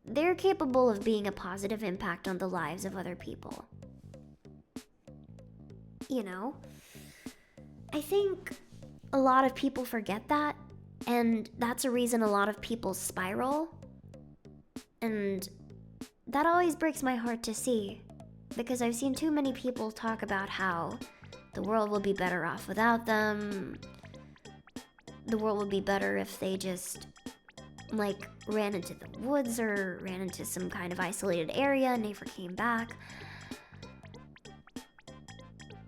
they're capable of being a positive impact on the lives of other people. You know, I think a lot of people forget that, and that's a reason a lot of people spiral, and that always breaks my heart to see, because I've seen too many people talk about how the world will be better off without them. The world would be better if they just, like, ran into the woods or ran into some kind of isolated area and never came back.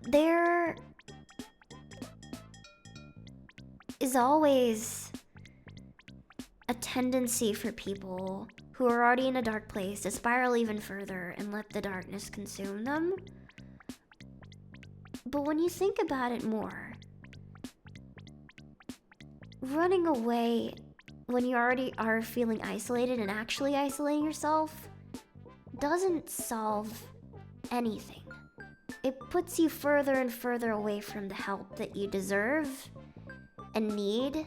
There is always a tendency for people who are already in a dark place to spiral even further and let the darkness consume them. But when you think about it more, running away when you already are feeling isolated and actually isolating yourself doesn't solve anything. It puts you further and further away from the help that you deserve and need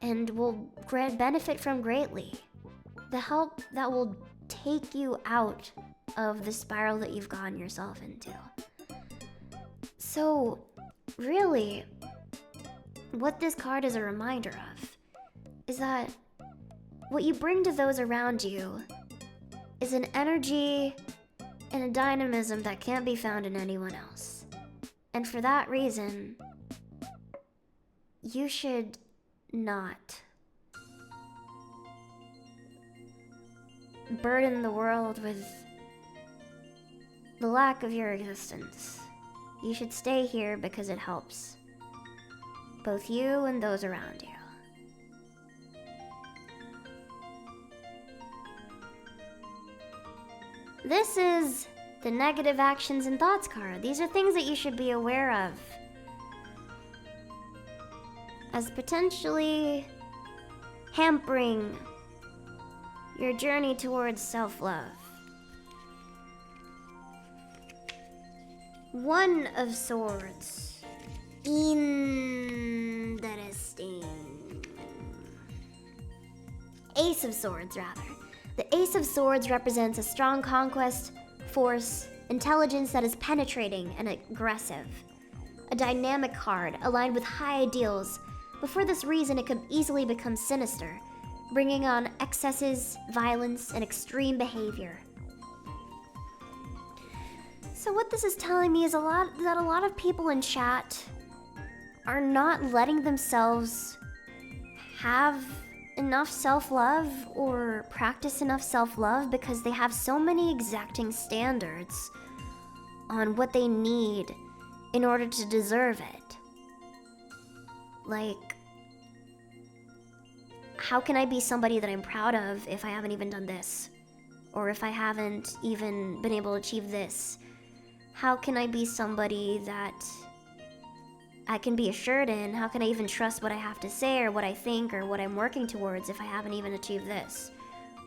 and will benefit from greatly. The help that will take you out of the spiral that you've gotten yourself into. So, really, what this card is a reminder of is that what you bring to those around you is an energy and a dynamism that can't be found in anyone else. And for that reason, you should not burden the world with the lack of your existence. You should stay here because it helps both you and those around you. This is the negative actions and thoughts card. These are things that you should be aware of as potentially hampering your journey towards self-love. One of Swords. Interesting. Ace of Swords, rather. The Ace of Swords represents a strong conquest, force, intelligence that is penetrating and aggressive. A dynamic card aligned with high ideals, but for this reason it could easily become sinister, bringing on excesses, violence, and extreme behavior. So what this is telling me is that a lot of people in chat are not letting themselves have enough self-love or practice enough self-love because they have so many exacting standards on what they need in order to deserve it. Like, how can I be somebody that I'm proud of if I haven't even done this? Or if I haven't even been able to achieve this? How can I be somebody that I can be assured in? How can I even trust what I have to say or what I think or what I'm working towards if I haven't even achieved this?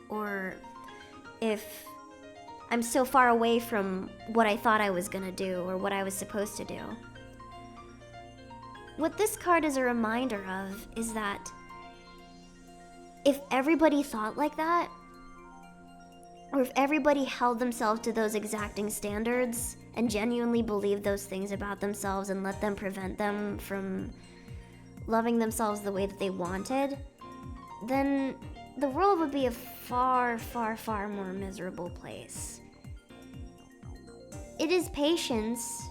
Or if I'm so far away from what I thought I was gonna do or what I was supposed to do. What this card is a reminder of is that if everybody thought like that, or if everybody held themselves to those exacting standards and genuinely believed those things about themselves and let them prevent them from loving themselves the way that they wanted, then the world would be a far, far, far more miserable place. It is patience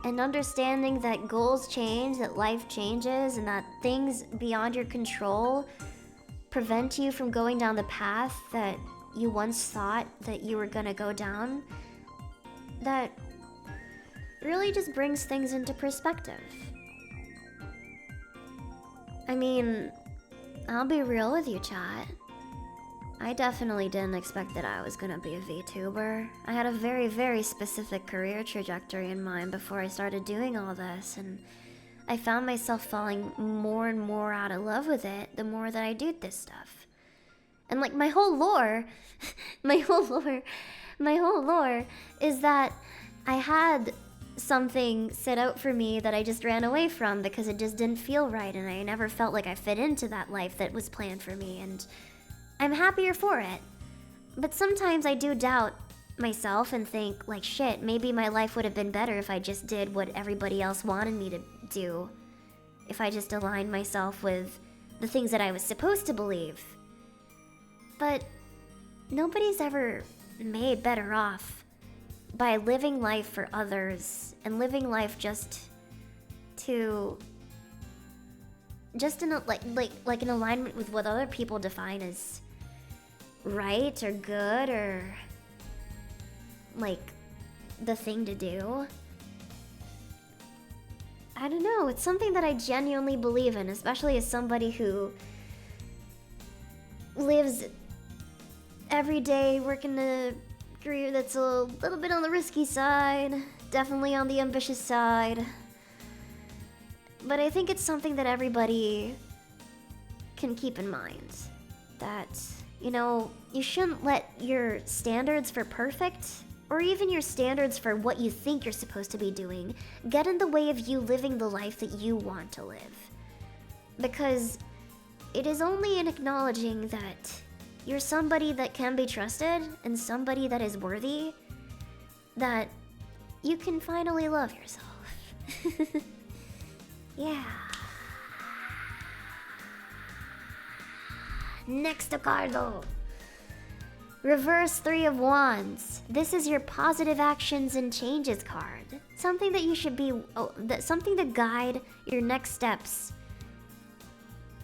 and understanding that goals change, that life changes, and that things beyond your control prevent you from going down the path that you once thought that you were gonna go down, that really just brings things into perspective. I mean, I'll be real with you, chat. I definitely didn't expect that I was gonna be a VTuber. I had a very, very specific career trajectory in mind before I started doing all this, and I found myself falling more and more out of love with it the more that I did this stuff. And like my whole lore, my whole lore is that I had something set out for me that I just ran away from because it just didn't feel right, and I never felt like I fit into that life that was planned for me, and I'm happier for it. But sometimes I do doubt myself and think, like, shit, maybe my life would have been better if I just did what everybody else wanted me to do. If I just aligned myself with the things that I was supposed to believe. But nobody's ever made better off by living life for others and living life just in like in alignment with what other people define as right or good or like the thing to do. I don't know, it's something that I genuinely believe in, especially as somebody who lives every day working a career that's a little bit on the risky side, definitely on the ambitious side. But I think it's something that everybody can keep in mind. That, you know, you shouldn't let your standards for perfect, or even your standards for what you think you're supposed to be doing, get in the way of you living the life that you want to live. Because it is only in acknowledging that you're somebody that can be trusted and somebody that is worthy that you can finally love yourself. Yeah. Next to Carlo. Reverse 3 of Wands. This is your positive actions and changes card. Something that you should be, something to guide your next steps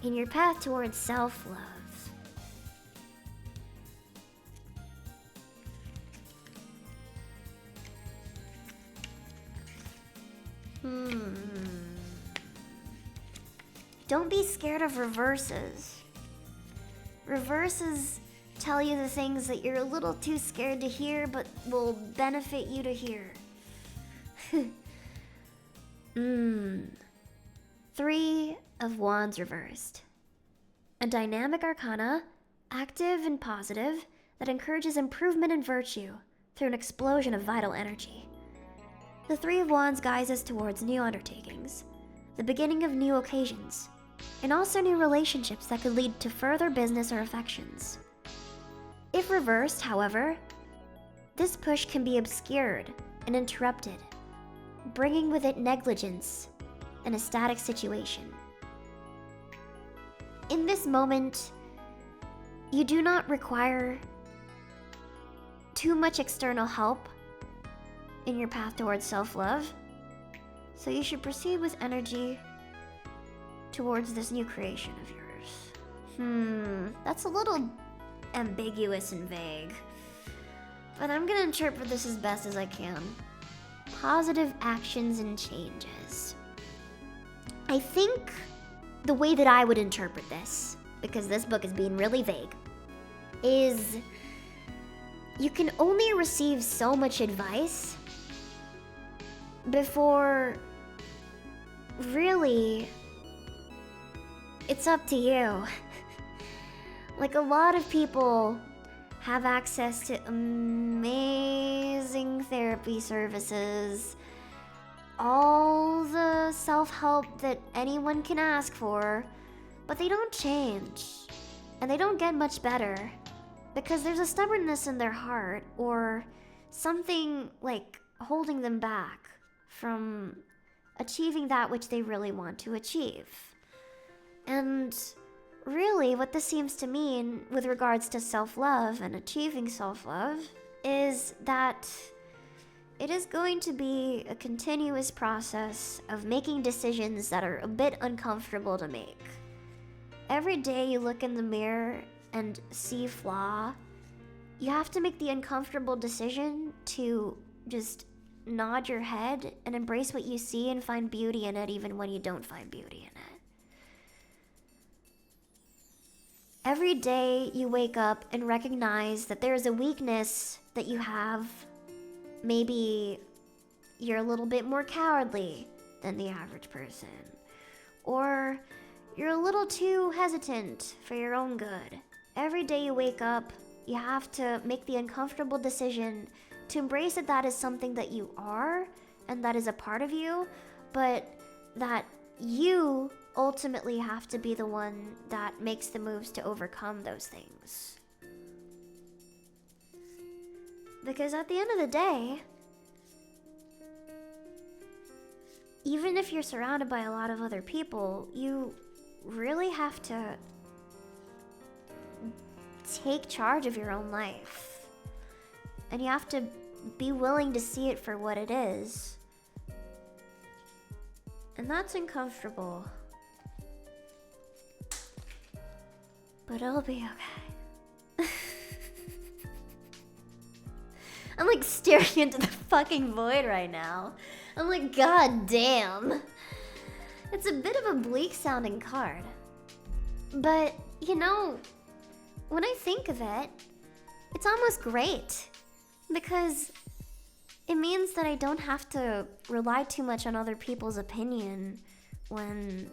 in your path towards self-love. Don't be scared of reverses. Reverses tell you the things that you're a little too scared to hear, but will benefit you to hear. 3 of Wands reversed. A dynamic arcana, active and positive, that encourages improvement and virtue through an explosion of vital energy. The 3 of Wands guides us towards new undertakings, the beginning of new occasions, and also new relationships that could lead to further business or affections. If reversed, however, this push can be obscured and interrupted, bringing with it negligence and a static situation. In this moment, you do not require too much external help in your path towards self-love, so you should proceed with energy towards this new creation of yours. That's a little ambiguous and vague, but I'm gonna interpret this as best as I can. Positive actions and changes. I think the way that I would interpret this, because this book is being really vague, is you can only receive so much advice before really it's up to you. Like, a lot of people have access to amazing therapy services, all the self-help that anyone can ask for, but they don't change, and they don't get much better because there's a stubbornness in their heart or something like holding them back from achieving that which they really want to achieve. And really, what this seems to mean with regards to self-love and achieving self-love is that it is going to be a continuous process of making decisions that are a bit uncomfortable to make. Every day you look in the mirror and see flaw, you have to make the uncomfortable decision to just nod your head and embrace what you see and find beauty in it even when you don't find beauty in it. Every day you wake up and recognize that there is a weakness that you have. Maybe you're a little bit more cowardly than the average person. Or you're a little too hesitant for your own good. Every day you wake up, you have to make the uncomfortable decision to embrace that is something that you are and that is a part of you, but that you ultimately have to be the one that makes the moves to overcome those things. Because at the end of the day, even if you're surrounded by a lot of other people, you really have to take charge of your own life. And you have to be willing to see it for what it is. And that's uncomfortable. But it'll be okay. I'm like staring into the fucking void right now. I'm like, god damn. It's a bit of a bleak sounding card. But, you know, when I think of it, it's almost great. Because it means that I don't have to rely too much on other people's opinion when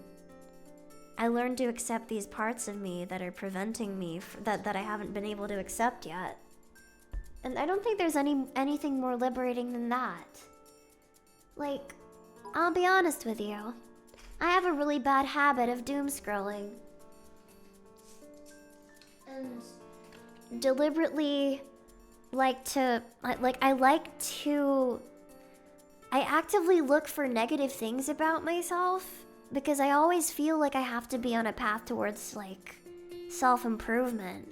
I learn to accept these parts of me that are preventing me, that I haven't been able to accept yet. And I don't think there's anything more liberating than that. Like, I'll be honest with you. I have a really bad habit of doom scrolling. And deliberately I actively look for negative things about myself because I always feel like I have to be on a path towards, like, self-improvement.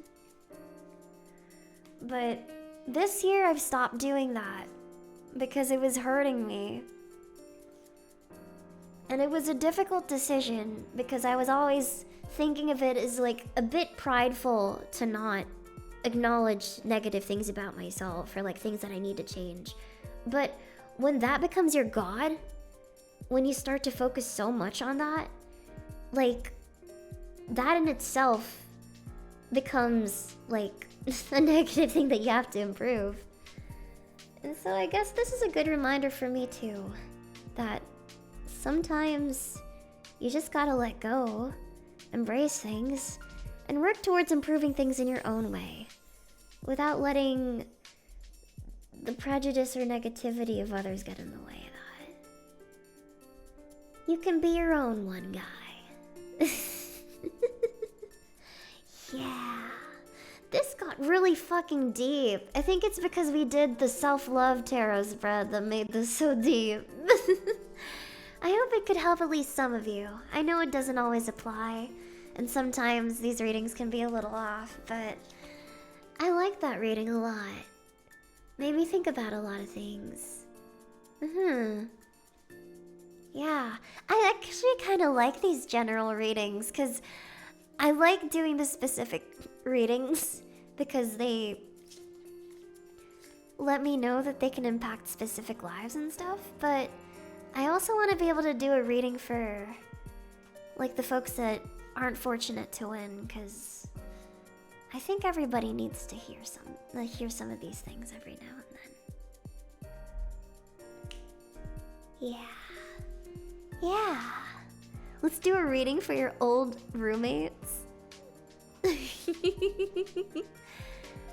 But this year I've stopped doing that because it was hurting me. And it was a difficult decision because I was always thinking of it as, like, a bit prideful to not acknowledge negative things about myself or, like, things that I need to change. But when that becomes your god, when you start to focus so much on that, like, that in itself becomes, like, a negative thing that you have to improve. And so I guess this is a good reminder for me too, that sometimes you just gotta let go, embrace things, and work towards improving things in your own way, without letting the prejudice or negativity of others get in the way of that. You can be your own one, guy. Yeah. This got really fucking deep. I think it's because we did the self-love tarot spread that made this so deep. I hope it could help at least some of you. I know it doesn't always apply, and sometimes these readings can be a little off, but I like that reading a lot. Made me think about a lot of things. Yeah, I actually kind of like these general readings because I like doing the specific readings because they let me know that they can impact specific lives and stuff, but I also want to be able to do a reading for, like, the folks that aren't fortunate to win, because I think everybody needs to hear some of these things every now and then. Yeah. Let's do a reading for your old roommates.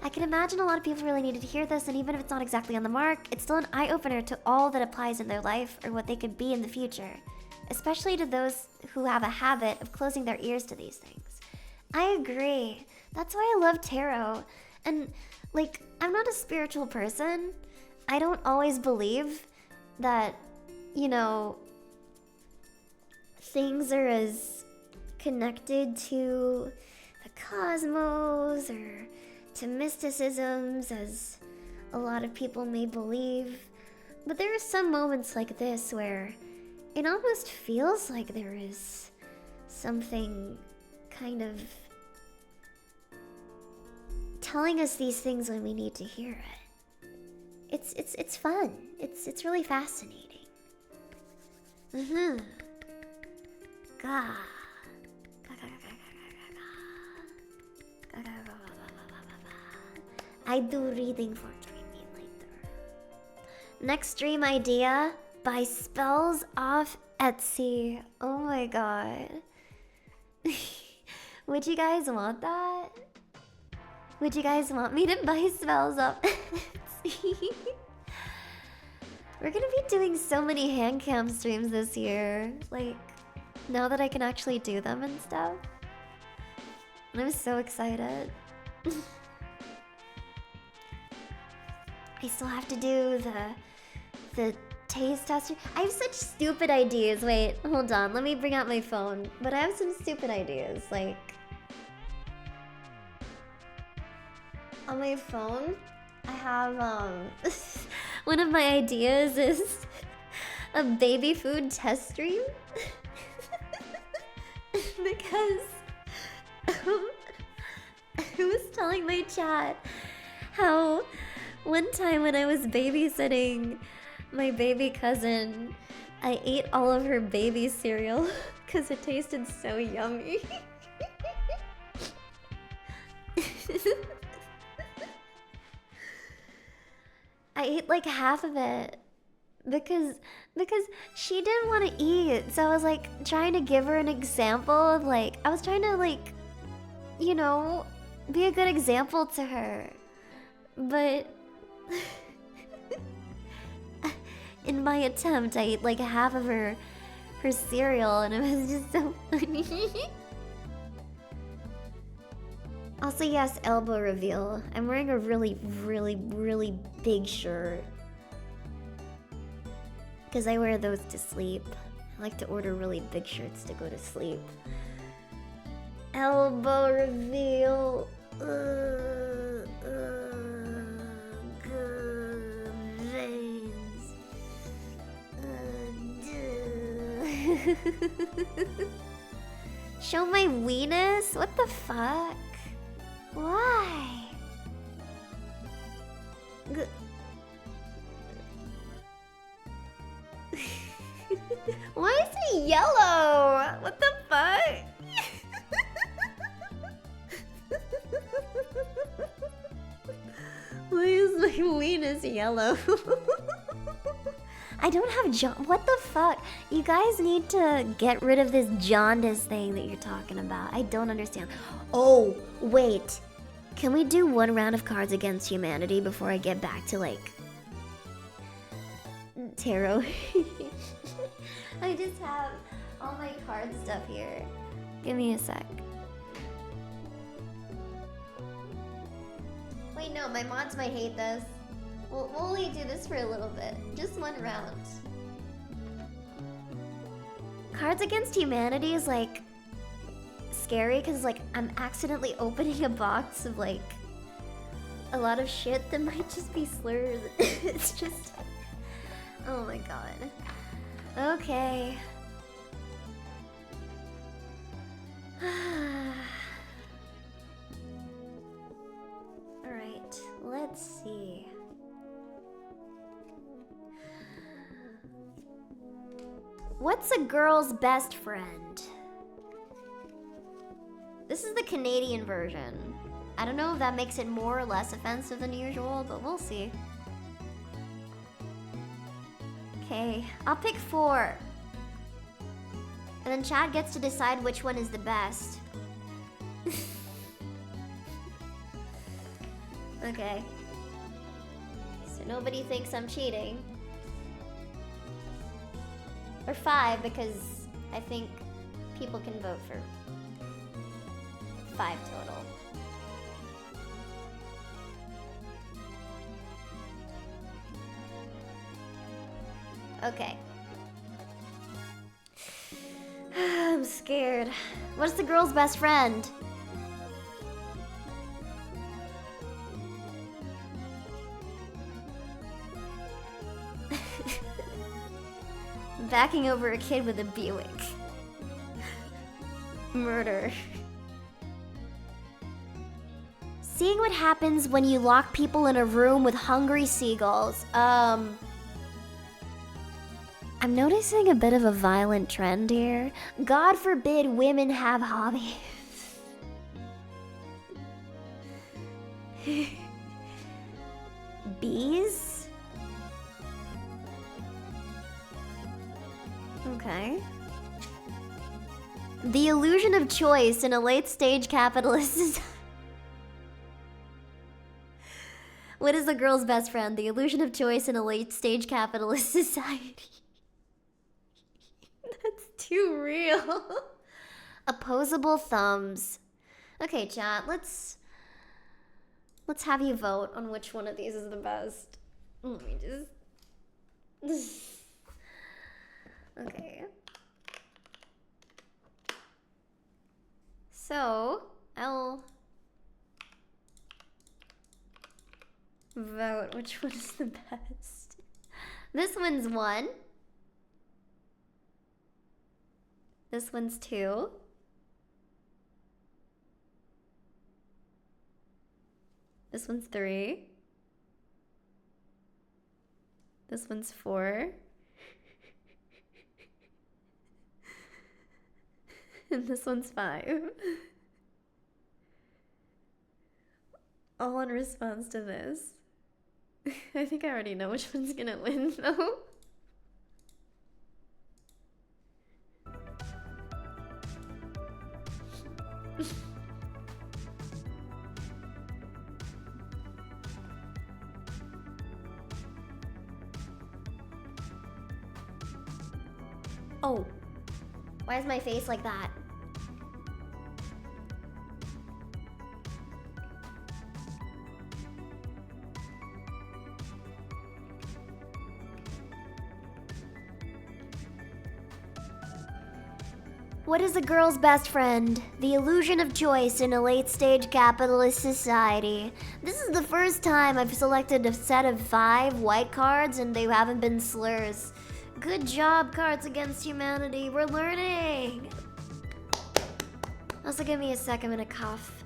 I can imagine a lot of people really needed to hear this, and even if it's not exactly on the mark, it's still an eye-opener to all that applies in their life or what they could be in the future, especially to those who have a habit of closing their ears to these things. I agree. That's why I love tarot. And, like, I'm not a spiritual person. I don't always believe that, you know, things are as connected to the cosmos or to mysticisms, as a lot of people may believe. But there are some moments like this where it almost feels like there is something kind of telling us these things when we need to hear it. It's fun. It's really fascinating. Mm-hmm. Gah. I do reading for streaming later. Next stream idea: buy spells off Etsy. Oh my god. Would you guys want that? Would you guys want me to buy spells off Etsy? We're gonna be doing so many hand cam streams this year. Like, now that I can actually do them and stuff. And I'm so excited. I still have to do the taste tester. I have such stupid ideas. Wait, hold on. Let me bring out my phone. But I have some stupid ideas. Like, on my phone, I have one of my ideas is a baby food test stream. Because I was telling my chat how one time when I was babysitting my baby cousin, I ate all of her baby cereal because it tasted so yummy. I ate like half of it because she didn't want to eat. So I was like trying to give her an example of like, I was trying to like, you know, be a good example to her. But in my attempt, I ate like half of her cereal and it was just so funny. Also, yes, elbow reveal. I'm wearing a really, really, really big shirt. Because I wear those to sleep. I like to order really big shirts to go to sleep. Elbow reveal. Veins. Show my weenus? What the fuck? Why? Why is it yellow? What the fuck? Why is my weenus yellow? I don't have what the fuck? You guys need to get rid of this jaundice thing that you're talking about. I don't understand. Oh, wait. Can we do one round of Cards Against Humanity before I get back to, like, tarot? I just have all my card stuff here. Give me a sec. Wait, no, my mods might hate this. We'll only do this for a little bit. Just one round. Cards Against Humanity is, like, scary because, like, I'm accidentally opening a box of, like, a lot of shit that might just be slurs. It's just... Oh my god. Okay. Alright, let's see. What's a girl's best friend? This is the Canadian version. I don't know if that makes it more or less offensive than usual, but we'll see. Okay, I'll pick 4. And then Chad gets to decide which one is the best. Okay. So nobody thinks I'm cheating. Or 5, because I think people can vote for 5 total. Okay. I'm scared. What's the girl's best friend? Backing over a kid with a Buick. Murder. Seeing what happens when you lock people in a room with hungry seagulls. I'm noticing a bit of a violent trend here. God forbid women have hobbies. Bees? Okay. The illusion of choice in a late-stage capitalist society. What is the girl's best friend? The illusion of choice in a late-stage capitalist society. That's too real. Opposable thumbs. Okay, chat, let's have you vote on which one of these is the best. Let me just... Okay. So, I'll vote which one is the best. This one's 1. This one's 2. This one's 3. This one's 4. And this one's 5. All in response to this. I think I already know which one's gonna win, though. Oh. Why is my face like that? What is a girl's best friend? The illusion of choice in a late-stage capitalist society. This is the first time I've selected a set of 5 white cards and they haven't been slurs. Good job, Cards Against Humanity. We're learning. Also, give me a sec. I'm gonna cough.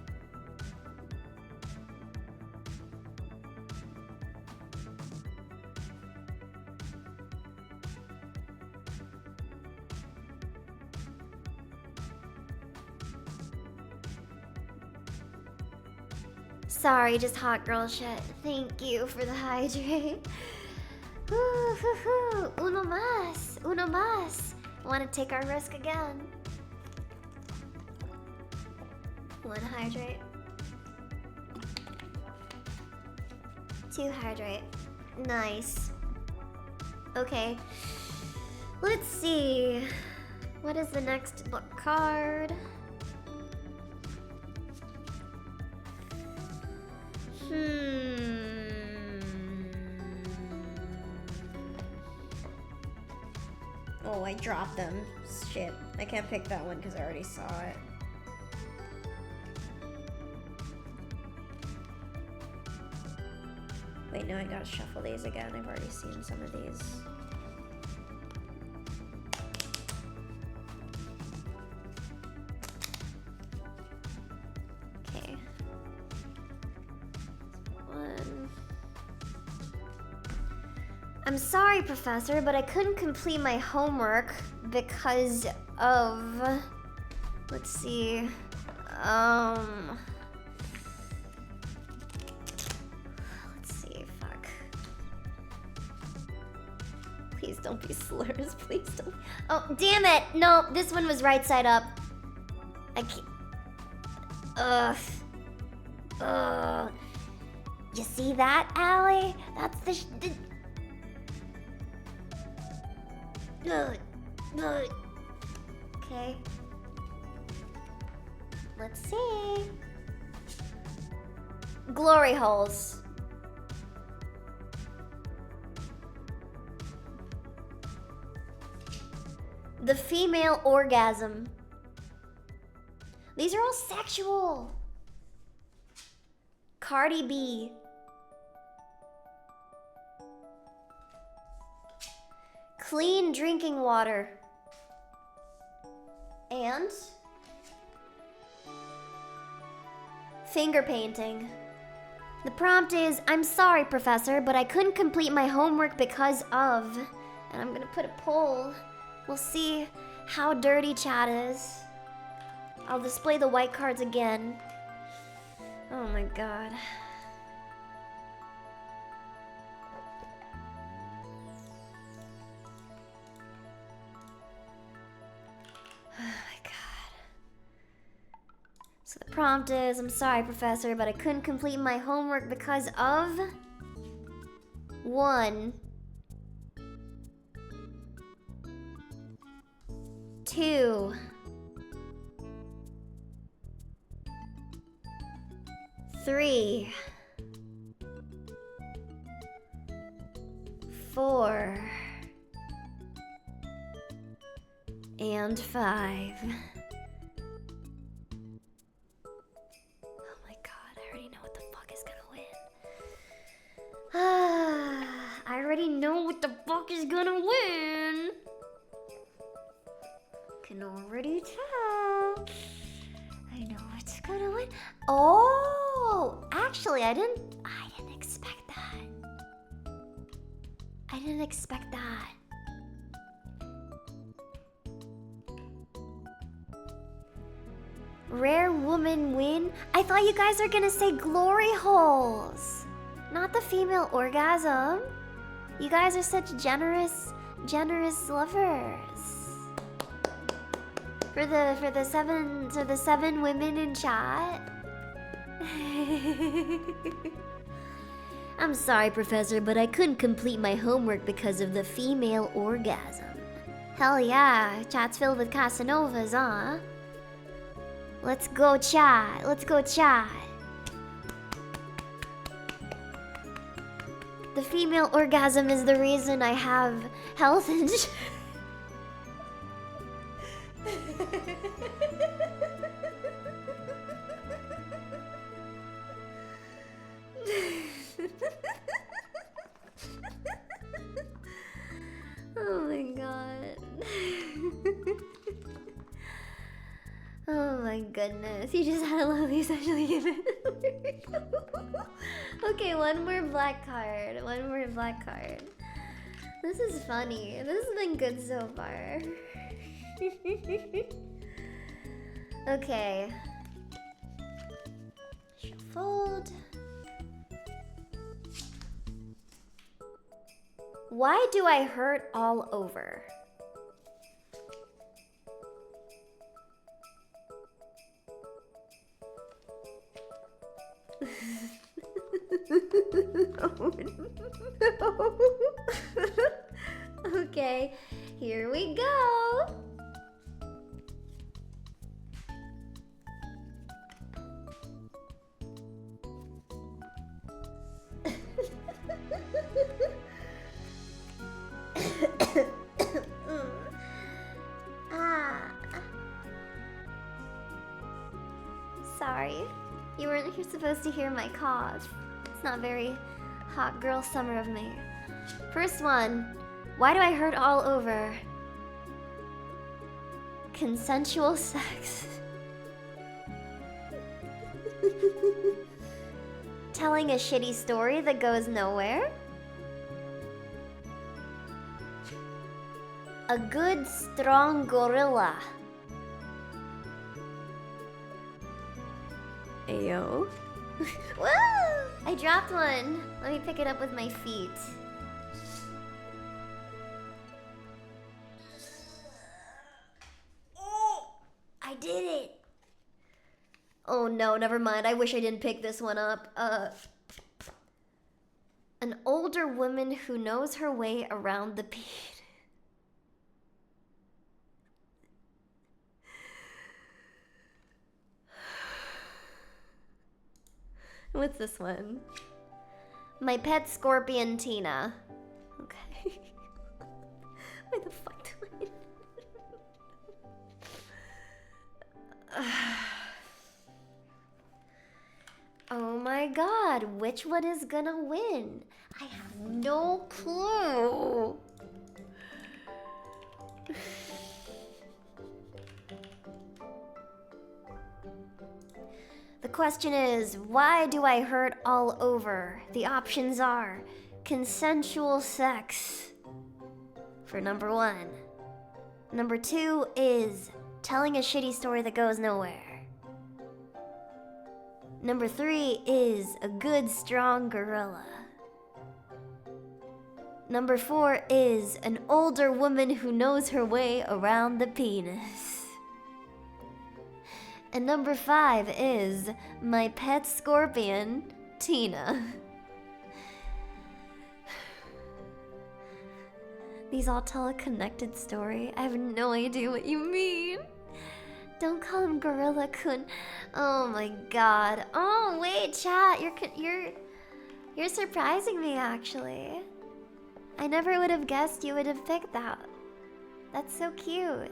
Sorry, just hot girl shit. Thank you for the hydrate. Uno más. Uno más. Want to take our risk again? 1 hydrate. 2 hydrate. Nice. Okay. Let's see. What is the next book card? Oh, I dropped them. Shit. I can't pick that one because I already saw it. Wait, no, I gotta shuffle these again. I've already seen some of these. Okay. One. I'm sorry, Professor, but I couldn't complete my homework because of... Let's see. Let's see, fuck. Please don't be slurs, please don't. Oh, damn it! No, this one was right side up. I can't... Ugh. You see that, Allie? That's the Okay. Let's see. Glory holes. The female orgasm. These are all sexual. Cardi B. Clean drinking water. And finger painting. The prompt is, I'm sorry, Professor, but I couldn't complete my homework because of... And I'm gonna put a poll. We'll see how dirty chat is. I'll display the white cards again. Oh my god. Oh my god. So the prompt is, I'm sorry, Professor, but I couldn't complete my homework because of... 1. 2. 3. 4. And 5. Oh my god, I already know what the fuck is gonna win. I already know what the fuck is gonna win. Can already tell. I know what's gonna win. Oh, actually, I didn't expect that. I didn't expect that. Rare woman win? I thought you guys were gonna say glory holes, not the female orgasm. You guys are such generous lovers. For the seven women in chat. I'm sorry, Professor, but I couldn't complete my homework because of the female orgasm. Hell yeah, chat's filled with Casanovas, huh? Let's go chat, let's go chat. The female orgasm is the reason I have health insurance. Oh my god. Oh my goodness. You just had a lovely sexually given. Okay, one more black card. One more black card. This is funny. This has been good so far. Okay. Shuffled. Why do I hurt all over? Oh, no. Okay, here we go. Sorry, you weren't supposed to hear my cough. It's not very hot girl summer of me. First one, why do I hurt all over? Consensual sex. Telling a shitty story that goes nowhere. A good, strong gorilla. Ayo. Woo! I dropped one. Let me pick it up with my feet. Oh! I did it! Oh no, never mind. I wish I didn't pick this one up. An older woman who knows her way around the pit. What's this one? My pet scorpion, Tina. Okay. Why the fuck do I... my god, which one is gonna win? I have no clue. The question is, why do I hurt all over? The options are consensual sex for number 1. Number 2 is telling a shitty story that goes nowhere. Number 3 is a good, strong gorilla. Number 4 is an older woman who knows her way around the penis. And number 5 is my pet scorpion, Tina. These all tell a connected story. I have no idea what you mean. Don't call him Gorilla Kun. Oh my god. Oh wait, chat. You're surprising me actually. I never would have guessed you would have picked that. That's so cute.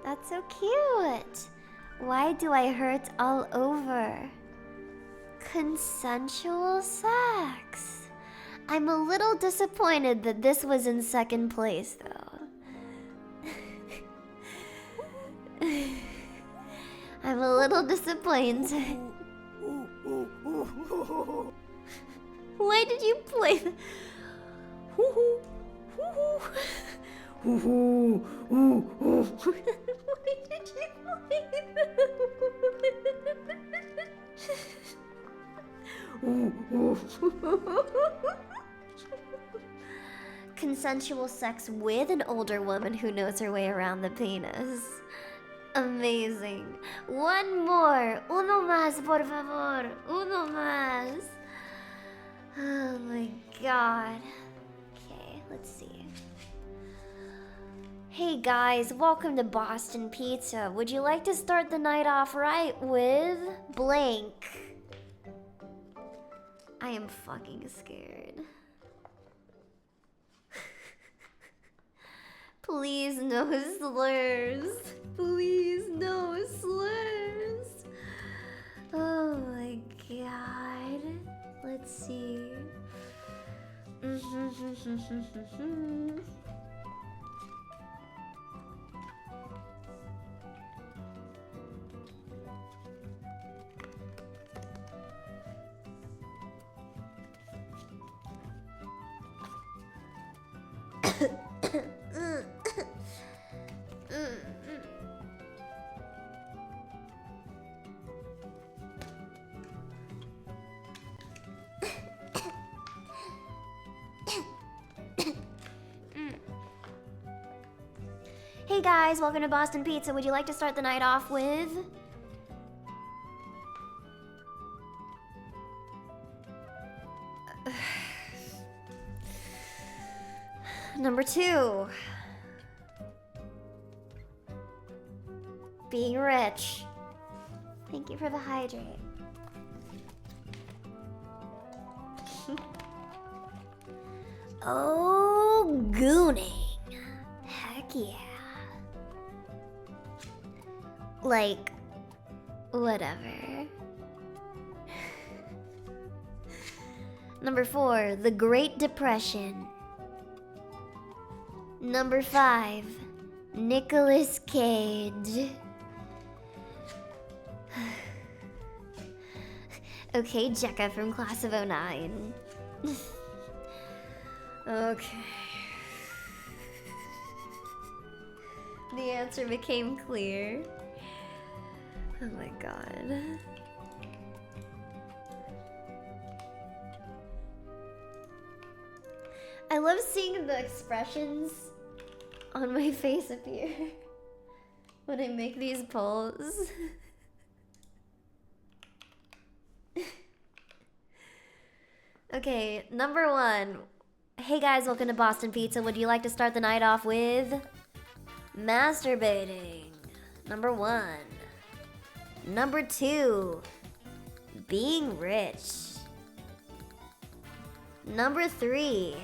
That's so cute. Why do I hurt all over? Consensual sex. I'm a little disappointed that this was in second place, though. I'm a little disappointed. Why did you play the... Why did you play Consensual sex with an older woman who knows her way around the penis. Amazing. One more. Uno más, por favor. Uno más. Oh my god. Okay, let's see. Hey guys, welcome to Boston Pizza. Would you like to start the night off right with blank? I am fucking scared. Please no slurs. Please no slurs. Oh my god. Let's see. Hey guys, welcome to Boston Pizza. Would you like to start the night off with... Number 2. Being rich. Thank you for the hydrate. Oh, gooning. Heck yeah. Like, whatever. Number 4, the Great Depression. Number 5, Nicolas Cage. Okay, Jekka from class of '09. Okay. The answer became clear. Oh my god. I love seeing the expressions on my face appear when I make these polls. Okay, number 1. Hey guys, welcome to Boston Pizza. Would you like to start the night off with masturbating? Number 1. Number 2, being rich. Number 3,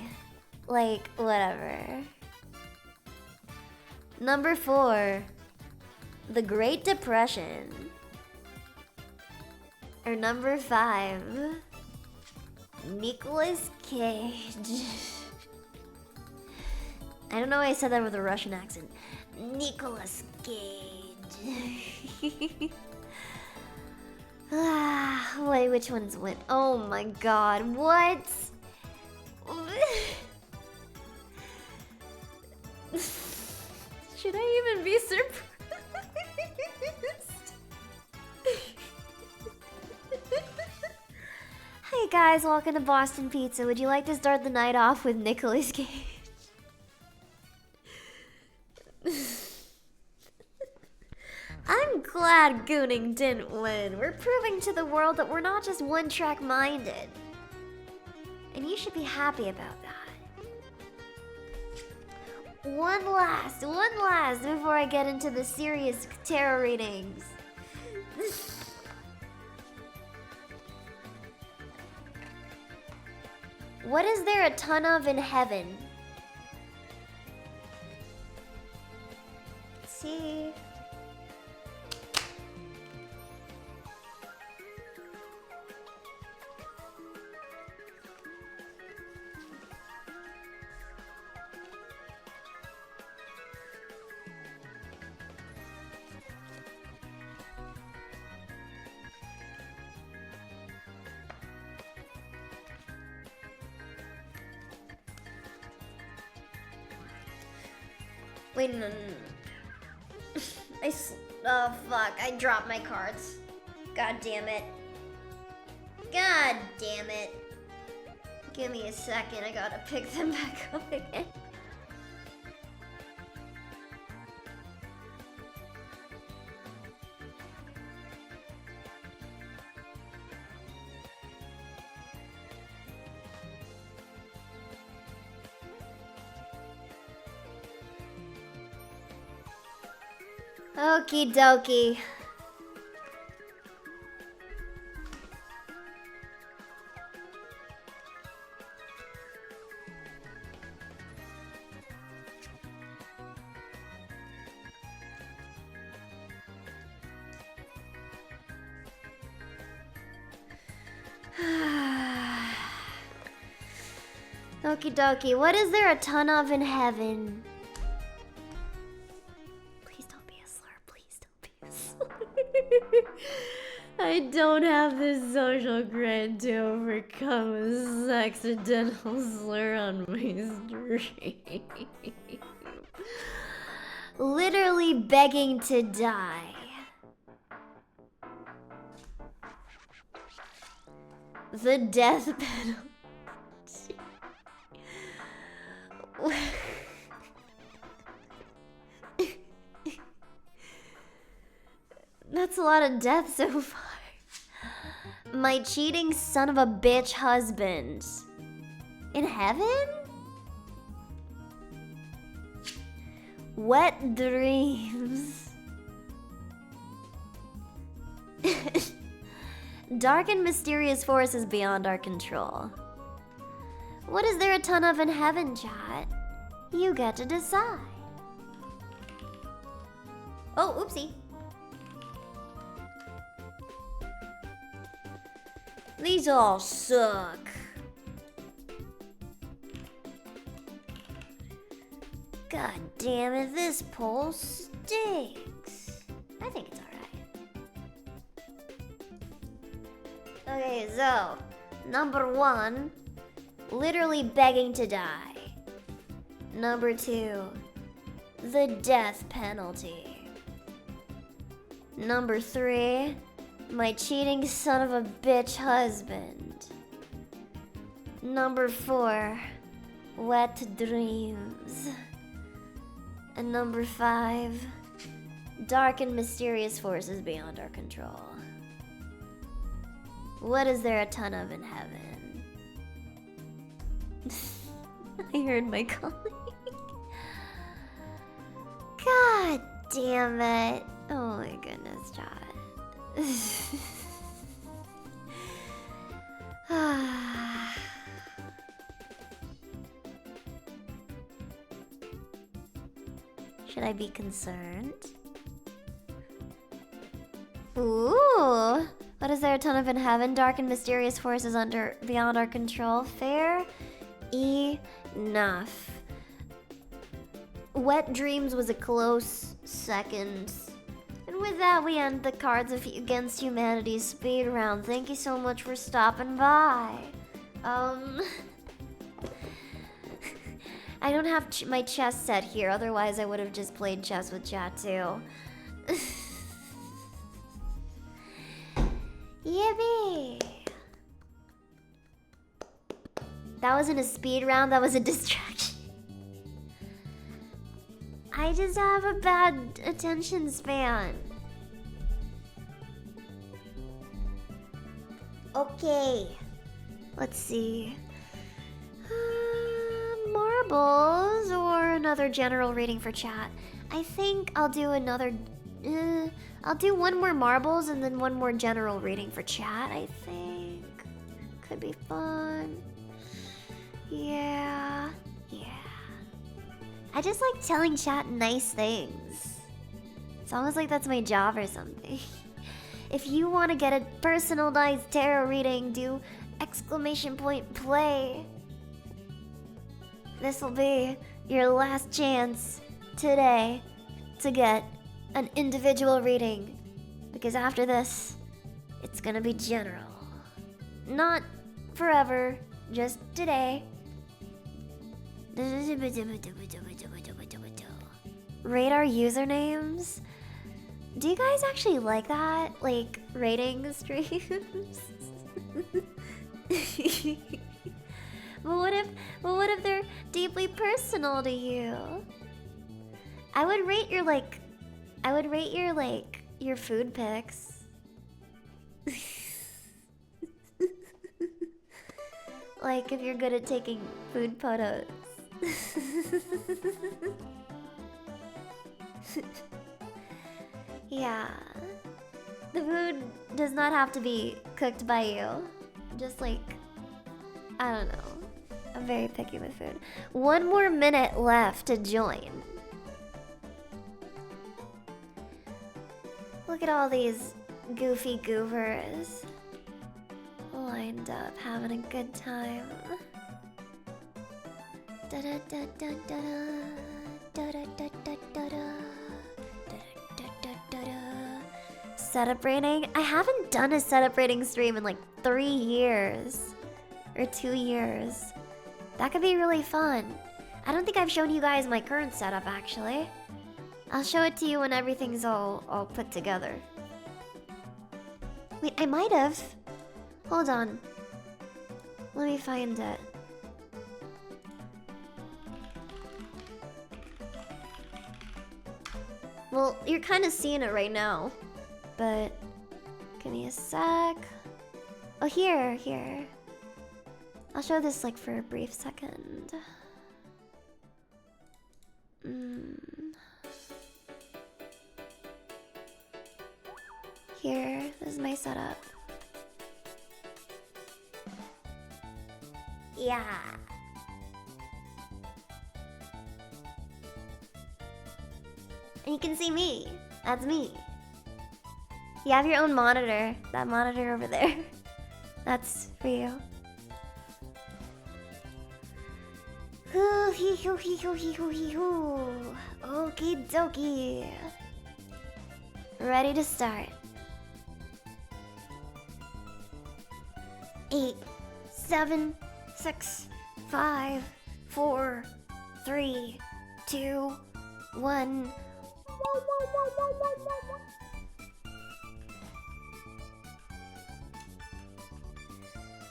whatever. Number 4, The Great Depression. Or number 5, Nicolas Cage. I don't know why I said that with a Russian accent. Nicolas Cage. Wait, which one's what? Oh my god, what? Should I even be surprised? Hey guys, welcome to Boston Pizza. Would you like to start the night off with Nicolas Cage? I'm glad Gooning didn't win. We're proving to the world that we're not just one-track minded. And you should be happy about that. One last before I get into the serious tarot readings. What is there a ton of in heaven? Let's see. Wait, no. Oh fuck, I dropped my cards. God damn it. God damn it. Give me a second, I gotta pick them back up again. Okie dokie. Okie dokie. What is there a ton of in heaven? I don't have the social cred to overcome a accidental slur on my stream. Literally begging to die. The death penalty. That's a lot of death so far. My cheating son of a bitch husband. In heaven? Wet dreams. Dark and mysterious forces beyond our control. What is there a ton of in heaven, chat? You get to decide. Oh, oopsie. These all suck. God damn it, this poll stinks. I think it's alright. Okay, so, number 1, literally begging to die. Number 2, the death penalty. Number 3, my cheating son of a bitch husband. Number 4, wet dreams. And number 5, dark and mysterious forces beyond our control. What is there a ton of in heaven? I heard my colleague. God damn it. Oh my goodness, John. Should I be concerned? Ooh. What is there a ton of in heaven? Dark and mysterious forces beyond our control. Fair enough. Wet Dreams was a close second. And with that, we end the Cards Against Humanity speed round. Thank you so much for stopping by. I don't have my chess set here, otherwise I would have just played chess with chat too. Yippee! That wasn't a speed round, that was a distraction. I just have a bad attention span. Okay. Let's see. Marbles or another general reading for chat. I think I'll do another... I'll do one more marbles and then one more general reading for chat, I think. Could be fun. Yeah. I just like telling chat nice things. It's almost like that's my job or something. If you want to get a personalized tarot reading, do !play. This will be your last chance today to get an individual reading. Because after this, it's gonna be general. Not forever, just today. Rate our usernames. Do you guys actually like that? Like, rating streams? But what if they're deeply personal to you? I would rate your your food pics. Like if you're good at taking food photos. Yeah. The food does not have to be cooked by you. Just like, I don't know. I'm very picky with food. 1 more minute left to join. Look at all these goofy goovers lined up having a good time. Setup rating? I haven't done a setup rating stream in like 3 years or 2 years. That could be really fun. I don't think I've shown you guys my current setup actually. I'll show it to you when everything's all put together. Wait, I might have. Hold on. Let me find it. Well, you're kind of seeing it right now. But give me a sec. Oh, here. I'll show this like for a brief second. Here, this is my setup. Yeah. And you can see me. That's me. You have your own monitor. That monitor over there. That's for you. Okie dokie. Ready to start. 8, 7, 6, 5, 4, 3, 2, 1.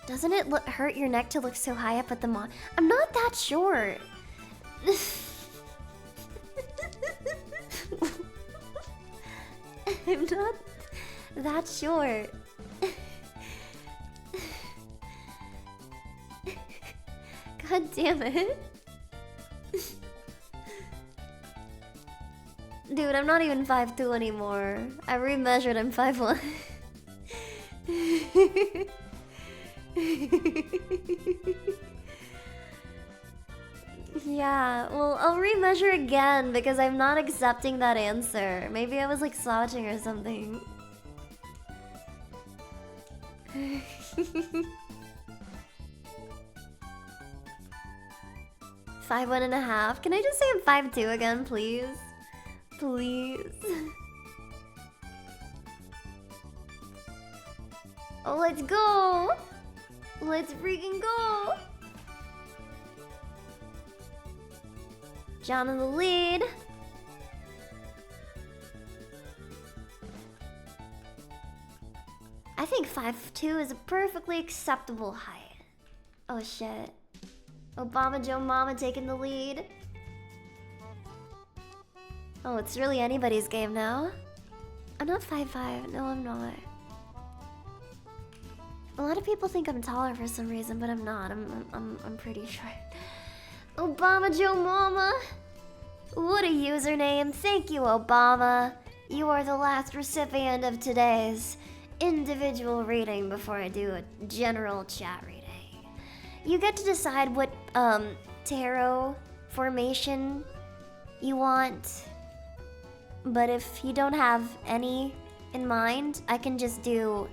Doesn't it hurt your neck to look so high up at the mall? I'm not that short. I'm not that short. God damn it. Dude, I'm not even 5'2" anymore. I remeasured, I'm 5'1". Yeah, well, I'll remeasure again because I'm not accepting that answer. Maybe I was like slouching or something. 5'1.5". Can I just say I'm 5'2" again, please? Please. Oh, let's go! Let's freaking go! John in the lead. I think 5'2" is a perfectly acceptable height. Oh shit. Obama Joe Mama taking the lead. Oh, it's really anybody's game now. I'm not 5'5". No, I'm not. A lot of people think I'm taller for some reason, but I'm not. I'm pretty short. Obama Joe Mama. What a username. Thank you, Obama. You are the last recipient of today's individual reading before I do a general chat reading. You get to decide what tarot formation you want. But if you don't have any in mind, I can just do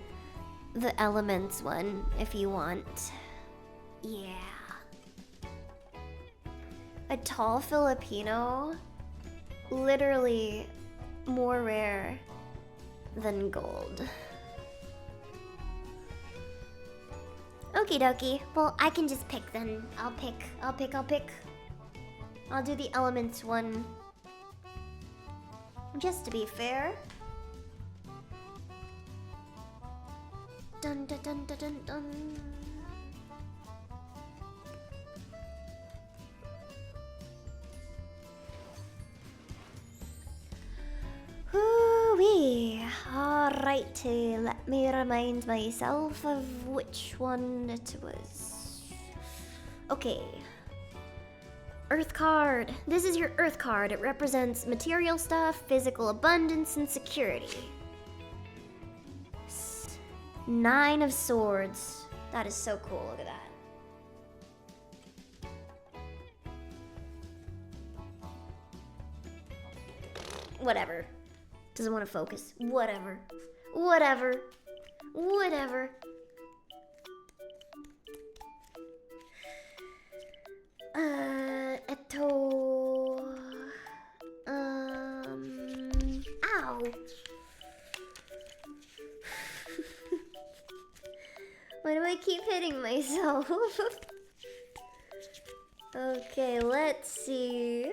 the elements one if you want. Yeah. A tall Filipino, literally more rare than gold. Okie dokie. Well, I can just pick then. I'll pick. I'll do the elements one. Just to be fair. Dun dun dun dun dun dun. Hoo-wee. Alright, let me remind myself of which one it was. Okay. Earth card. This is your Earth card. It represents material stuff, physical abundance, and security. 9 of Swords. That is so cool. Look at that. Whatever. Doesn't want to focus. Whatever. Ow. Why do I keep hitting myself? Okay, let's see.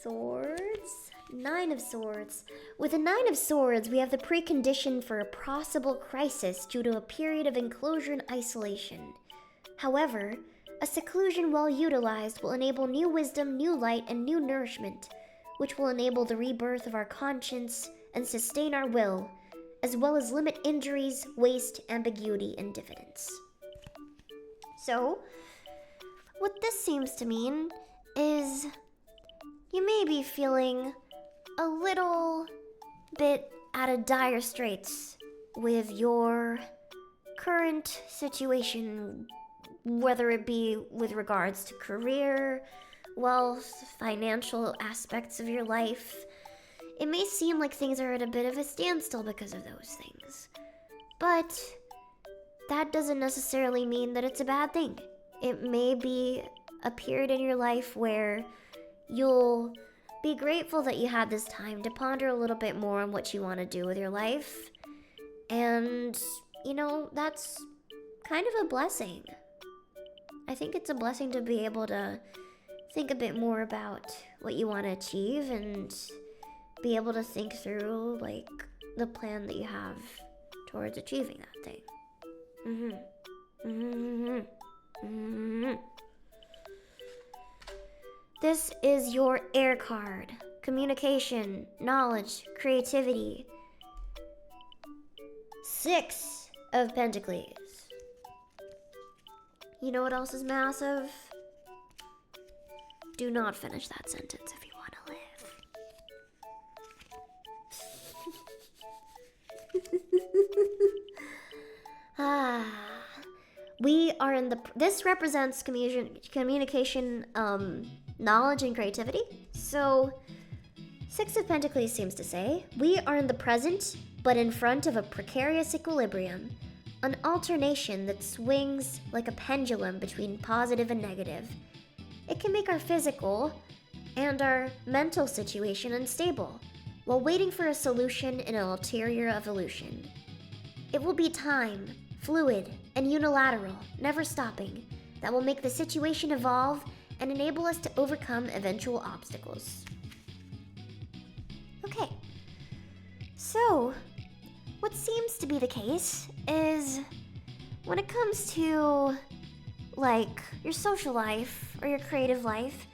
Swords. 9 of Swords. With a 9 of Swords, we have the precondition for a possible crisis due to a period of enclosure and isolation. However, a seclusion well utilized will enable new wisdom, new light, and new nourishment, which will enable the rebirth of our conscience and sustain our will, as well as limit injuries, waste, ambiguity, and diffidence. So, what this seems to mean is you may be feeling a little bit out of dire straits with your current situation, whether it be with regards to career, wealth, financial aspects of your life. It may seem like things are at a bit of a standstill because of those things, but that doesn't necessarily mean that it's a bad thing. It may be a period in your life where you'll be grateful that you had this time to ponder a little bit more on what you want to do with your life. And, you know, that's kind of a blessing. I think it's a blessing to be able to think a bit more about what you want to achieve and be able to think through, like, the plan that you have towards achieving that thing. This is your air card. Communication, knowledge, creativity. 6 of Pentacles. You know what else is massive? Do not finish that sentence if you want to live. We are in the... This represents communication, knowledge, and creativity. So, Six of Pentacles seems to say, we are in the present, but in front of a precarious equilibrium, an alternation that swings like a pendulum between positive and negative. It can make our physical and our mental situation unstable, while waiting for a solution in an ulterior evolution. It will be time, fluid, and unilateral, never stopping, that will make the situation evolve and enable us to overcome eventual obstacles. Okay, so what seems to be the case is when it comes to, like, your social life or your creative life,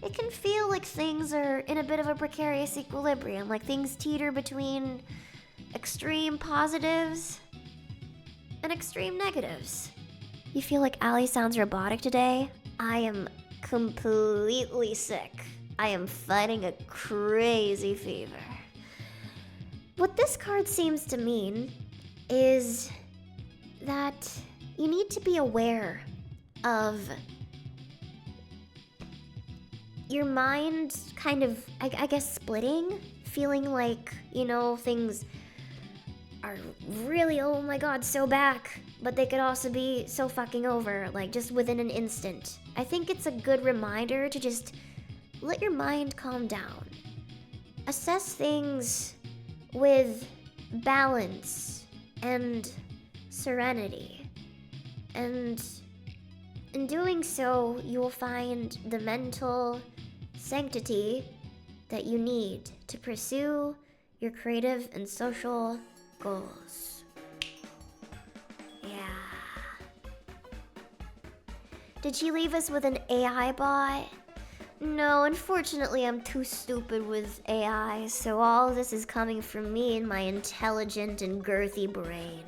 it can feel like things are in a bit of a precarious equilibrium, like things teeter between extreme positives and extreme negatives. You feel like Allie sounds robotic today? I am completely sick. I am fighting a crazy fever. What this card seems to mean is that you need to be aware of your mind kind of, I guess, splitting, feeling like, things are really, oh my god, so back, but they could also be so fucking over, like just within an instant. I think it's a good reminder to just let your mind calm down. Assess things with balance and serenity. And in doing so, you will find the mental sanctity that you need to pursue your creative and social goals. Yeah. Did she leave us with an AI bot? No, unfortunately, I'm too stupid with AI, so all this is coming from me and my intelligent and girthy brain.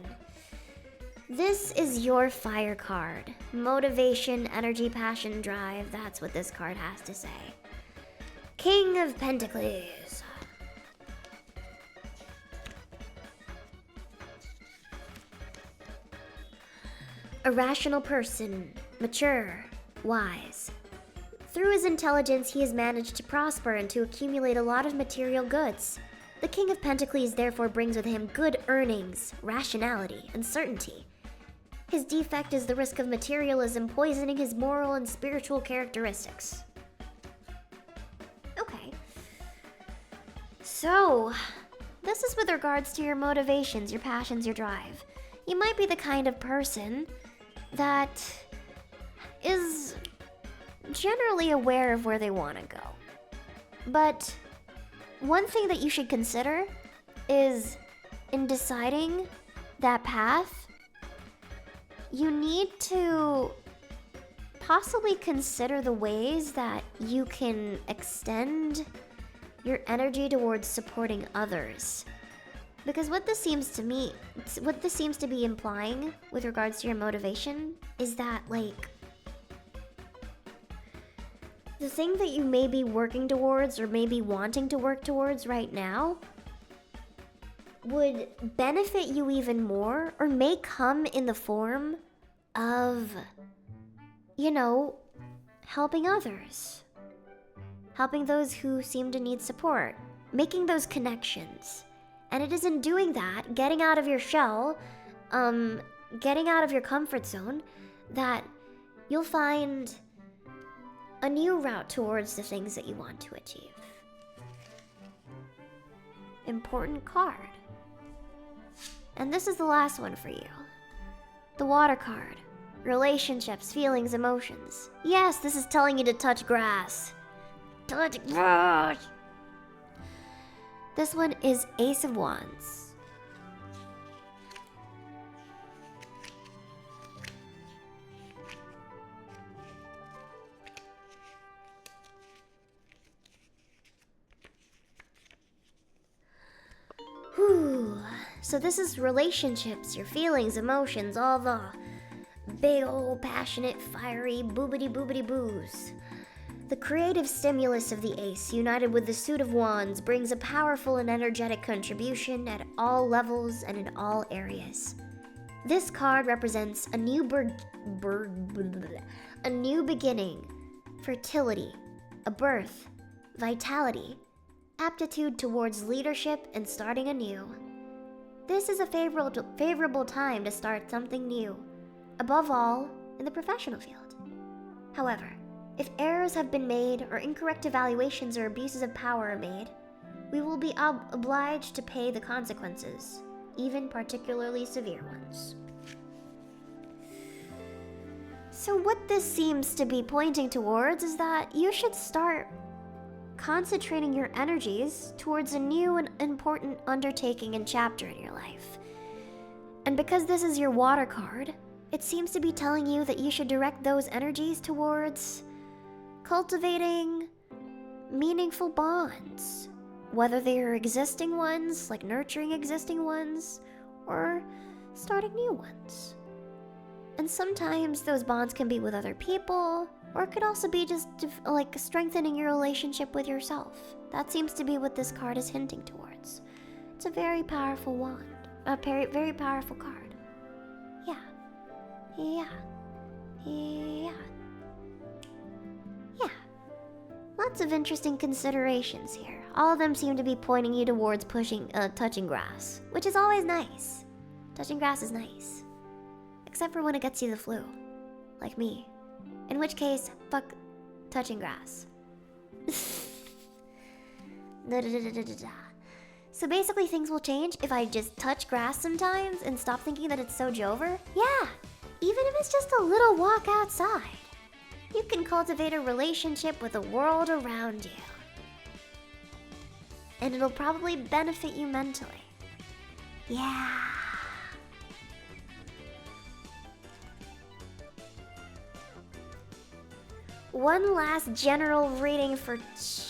This is your fire card. Motivation, energy, passion, drive. That's what this card has to say. King of Pentacles. A rational person, mature, wise. Through his intelligence, he has managed to prosper and to accumulate a lot of material goods. The King of Pentacles therefore brings with him good earnings, rationality, and certainty. His defect is the risk of materialism poisoning his moral and spiritual characteristics. Okay. So, this is with regards to your motivations, your passions, your drive. You might be the kind of person that is generally aware of where they want to go. But one thing that you should consider is in deciding that path, you need to possibly consider the ways that you can extend your energy towards supporting others. Because what this seems to be implying with regards to your motivation is that, like, the thing that you may be working towards or maybe wanting to work towards right now would benefit you even more, or may come in the form of, helping others. Helping those who seem to need support. Making those connections. And it is in doing that, getting out of your shell, getting out of your comfort zone, that you'll find a new route towards the things that you want to achieve. Important card. And this is the last one for you. The water card. Relationships, feelings, emotions. Yes, this is telling you to touch grass. Touch grass! This one is Ace of Wands. Whew. So this is relationships, your feelings, emotions, all the big old passionate, fiery, boobity boos. The creative stimulus of the Ace, united with the Suit of Wands, brings a powerful and energetic contribution at all levels and in all areas. This card represents a new beginning, fertility, a birth, vitality, aptitude towards leadership and starting anew. This is a favorable time to start something new, above all, in the professional field. However, if errors have been made or incorrect evaluations or abuses of power are made, we will be obliged to pay the consequences, even particularly severe ones. So what this seems to be pointing towards is that you should start concentrating your energies towards a new and important undertaking and chapter in your life. And because this is your water card, it seems to be telling you that you should direct those energies towards cultivating meaningful bonds, whether they are existing ones, like nurturing existing ones, or starting new ones. And sometimes those bonds can be with other people, or it could also be just like strengthening your relationship with yourself. That seems to be what this card is hinting towards. It's a very powerful wand, a very powerful card. Yeah. Lots of interesting considerations here. All of them seem to be pointing you towards touching grass, which is always nice. Touching grass is nice. Except for when it gets you the flu, like me. In which case, fuck touching grass. So basically things will change if I just touch grass sometimes and stop thinking that it's so Jover. Yeah, even if it's just a little walk outside, you can cultivate a relationship with the world around you. And it'll probably benefit you mentally. Yeah. One last general reading for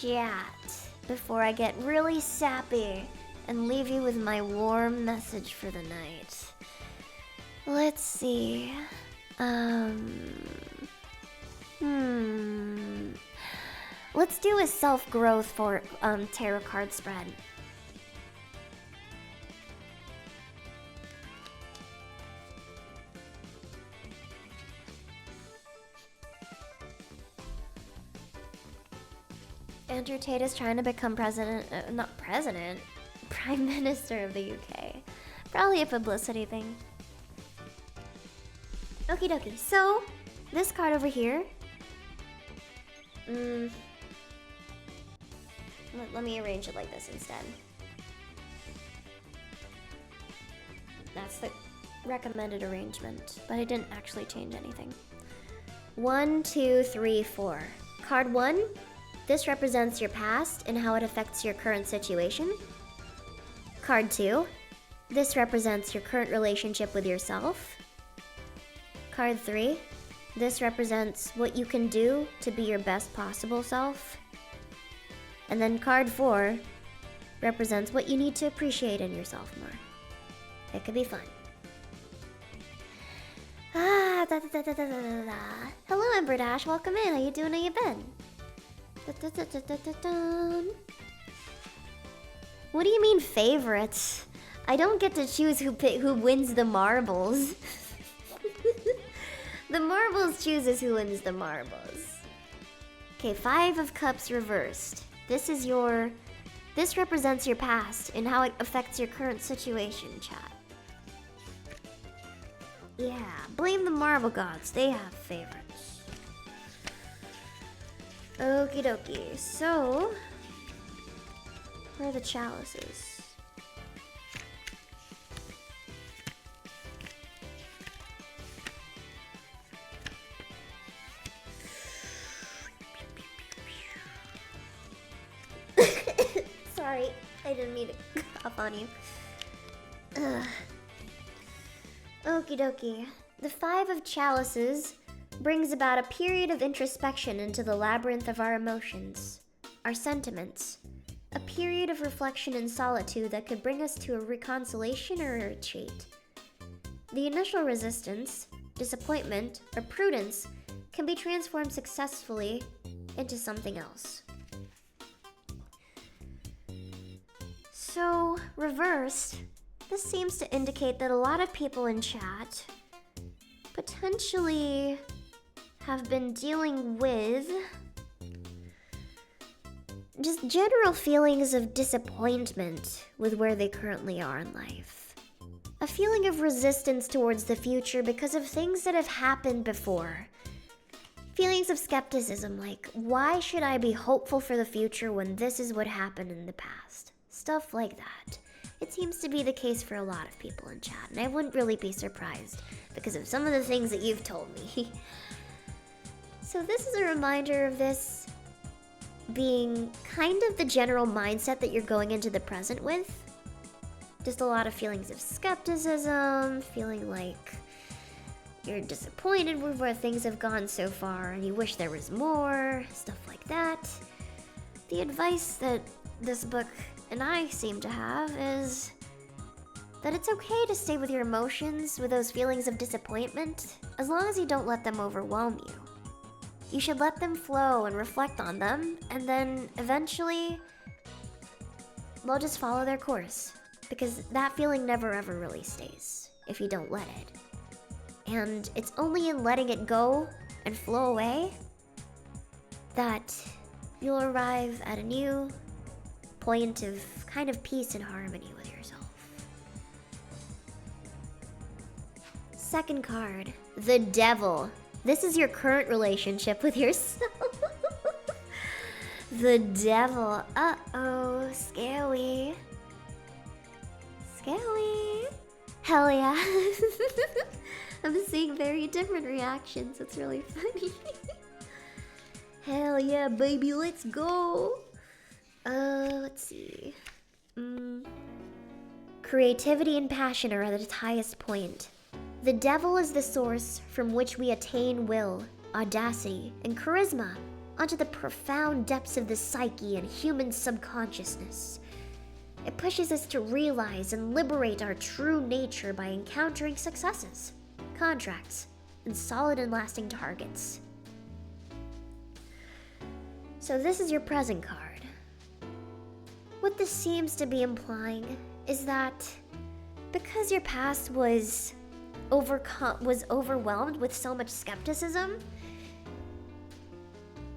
chat before I get really sappy and leave you with my warm message for the night. Let's see. Let's do a self-growth for tarot card spread. Andrew Tate is trying to become prime minister of the UK. Probably a publicity thing. Okie dokie, so this card over here. Let me arrange it like this instead. That's the recommended arrangement, but I didn't actually change anything. 1, 2, 3, 4. Card 1. This represents your past and how it affects your current situation. Card 2. This represents your current relationship with yourself. Card 3. This represents what you can do to be your best possible self. And then card 4 represents what you need to appreciate in yourself more. It could be fun. Hello, Ember Dash. Welcome in. How you doing? How you been? What do you mean favorites? I don't get to choose who wins the marbles. The marbles chooses who wins the marbles. Okay, 5 of Cups reversed. This represents your past and how it affects your current situation, chat. Yeah, blame the marble gods. They have favorites. Okie dokie, so where are the chalices? Sorry, I didn't mean to cough on you. Okie dokie. The 5 of Chalices brings about a period of introspection into the labyrinth of our emotions, our sentiments, a period of reflection and solitude that could bring us to a reconciliation or a retreat. The initial resistance, disappointment, or prudence can be transformed successfully into something else. So, reversed, this seems to indicate that a lot of people in chat potentially have been dealing with just general feelings of disappointment with where they currently are in life. A feeling of resistance towards the future because of things that have happened before. Feelings of skepticism like, why should I be hopeful for the future when this is what happened in the past? Stuff like that. It seems to be the case for a lot of people in chat, and I wouldn't really be surprised because of some of the things that you've told me. So this is a reminder of this being kind of the general mindset that you're going into the present with. Just a lot of feelings of skepticism, feeling like you're disappointed with where things have gone so far and you wish there was more, stuff like that. The advice that this book and I seem to have is that it's okay to stay with your emotions, with those feelings of disappointment, as long as you don't let them overwhelm you. You should let them flow and reflect on them, and then eventually they'll just follow their course, because that feeling never ever really stays if you don't let it. And it's only in letting it go and flow away that you'll arrive at a new point of kind of peace and harmony with yourself. Second card, the Devil. This is your current relationship with yourself. The Devil. Uh-oh, scary. Scary. Hell yeah. I'm seeing very different reactions. It's really funny. Hell yeah, baby, let's go. Let's see. Creativity and passion are at its highest point. The Devil is the source from which we attain will, audacity, and charisma onto the profound depths of the psyche and human subconsciousness. It pushes us to realize and liberate our true nature by encountering successes, contracts, and solid and lasting targets. So this is your present card. What this seems to be implying is that because your past was overwhelmed with so much skepticism,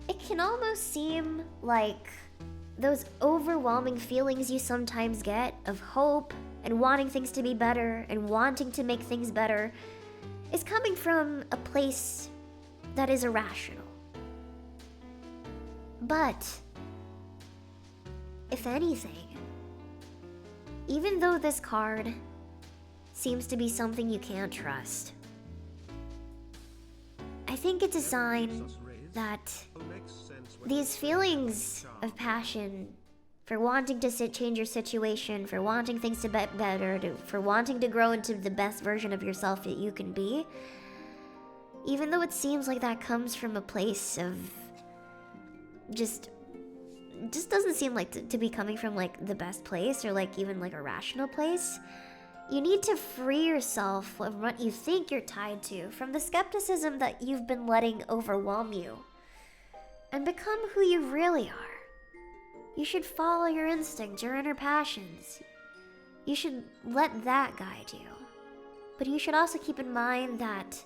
it can almost seem like those overwhelming feelings you sometimes get of hope and wanting things to be better and wanting to make things better is coming from a place that is irrational. But if anything, even though this card seems to be something you can't trust, I think it's a sign that these feelings of passion for wanting to change your situation, for wanting things to be better, for wanting to grow into the best version of yourself that you can be, even though it seems like that comes from a place of just doesn't seem like to be coming from like the best place or like even like a rational place. You need to free yourself from what you think you're tied to, from the skepticism that you've been letting overwhelm you, and become who you really are. You should follow your instincts, your inner passions. You should let that guide you. But you should also keep in mind that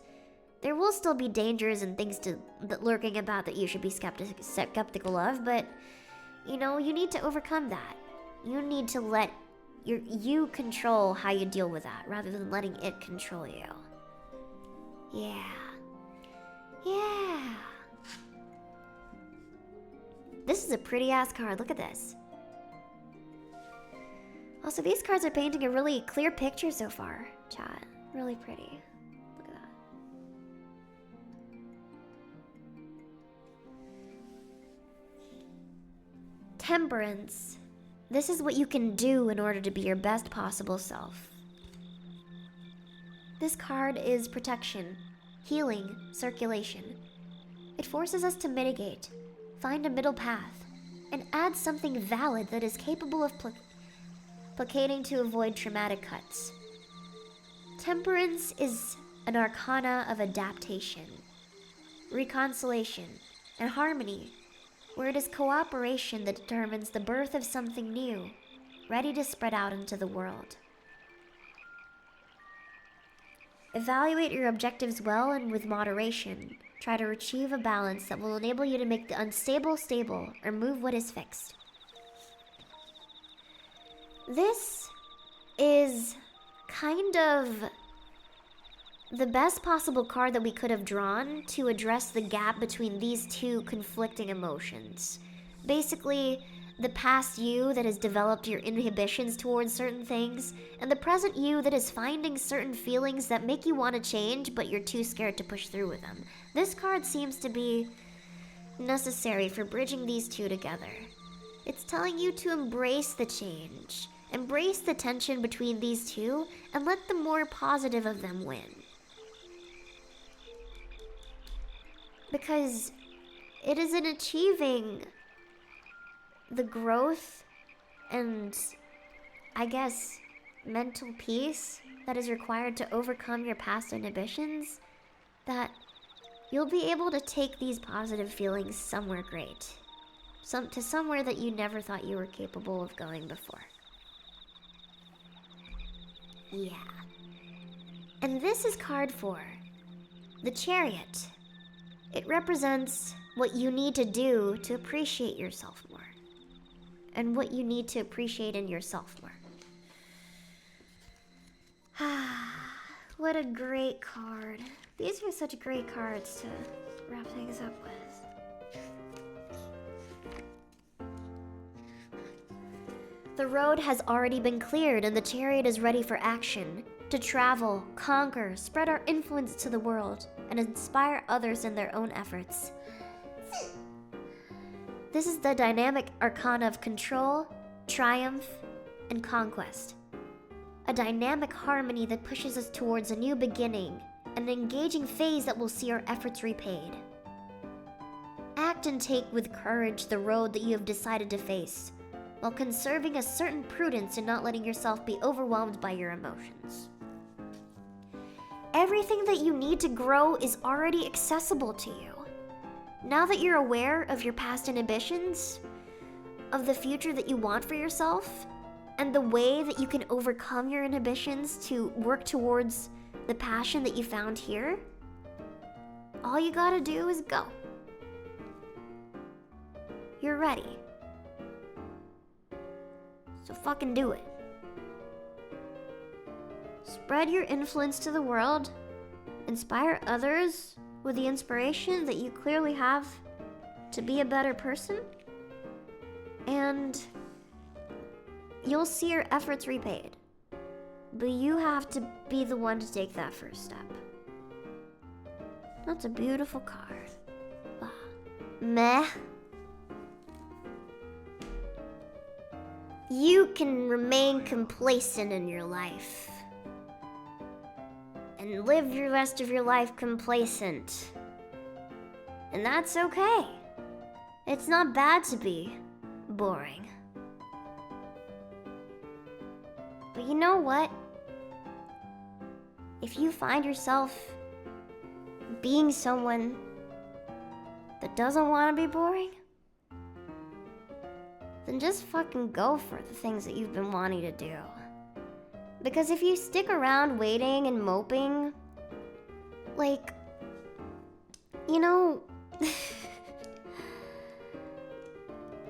there will still be dangers and things that lurking about that you should be skeptical of, but you know, you need to overcome that. You need to let you control how you deal with that rather than letting it control you. Yeah. Yeah. This is a pretty ass card. Look at this. Also, these cards are painting a really clear picture so far, chat. Really pretty. Look at that. Temperance. This is what you can do in order to be your best possible self. This card is protection, healing, circulation. It forces us to mitigate, find a middle path, and add something valid that is capable of placating to avoid traumatic cuts. Temperance is an arcana of adaptation, reconciliation, and harmony, where it is cooperation that determines the birth of something new, ready to spread out into the world. Evaluate your objectives well and with moderation. Try to achieve a balance that will enable you to make the unstable stable or move what is fixed. This is kind of the best possible card that we could have drawn to address the gap between these two conflicting emotions. Basically, the past you that has developed your inhibitions towards certain things, and the present you that is finding certain feelings that make you want to change, but you're too scared to push through with them. This card seems to be necessary for bridging these two together. It's telling you to embrace the change, embrace the tension between these two, and let the more positive of them win. Because it is in achieving the growth and, I guess, mental peace that is required to overcome your past inhibitions that you'll be able to take these positive feelings somewhere great. To somewhere that you never thought you were capable of going before. Yeah. And this is card 4, the Chariot. It represents what you need to do to appreciate yourself more. And what you need to appreciate in yourself more. What a great card. These are such great cards to wrap things up with. The road has already been cleared and the Chariot is ready for action. To travel, conquer, spread our influence to the world, and inspire others in their own efforts. This is the dynamic arcana of control, triumph, and conquest. A dynamic harmony that pushes us towards a new beginning, an engaging phase that will see our efforts repaid. Act and take with courage the road that you have decided to face, while conserving a certain prudence in not letting yourself be overwhelmed by your emotions. Everything that you need to grow is already accessible to you. Now that you're aware of your past inhibitions, of the future that you want for yourself, and the way that you can overcome your inhibitions to work towards the passion that you found here, all you gotta do is go. You're ready. So fucking do it. Spread your influence to the world. Inspire others with the inspiration that you clearly have to be a better person. And you'll see your efforts repaid. But you have to be the one to take that first step. That's a beautiful card. Meh. You can remain complacent in your life. And live the rest of your life complacent. And that's okay. It's not bad to be boring. But you know what? If you find yourself being someone that doesn't want to be boring, then just fucking go for the things that you've been wanting to do. Because if you stick around waiting and moping, like, you know,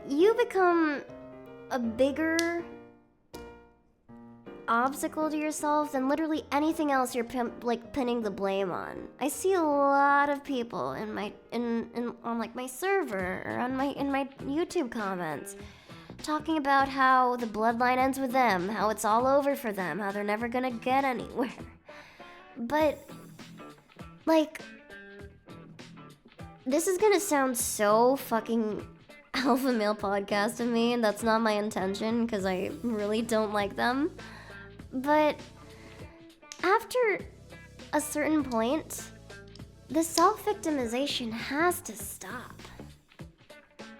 you become a bigger obstacle to yourself than literally anything else you're pinning the blame on. I see a lot of people in my on like my server or on in my YouTube comments talking about how the bloodline ends with them, how it's all over for them, how they're never gonna get anywhere. But like, this is gonna sound so fucking alpha male podcast to me, and that's not my intention because I really don't like them. But after a certain point, the self-victimization has to stop.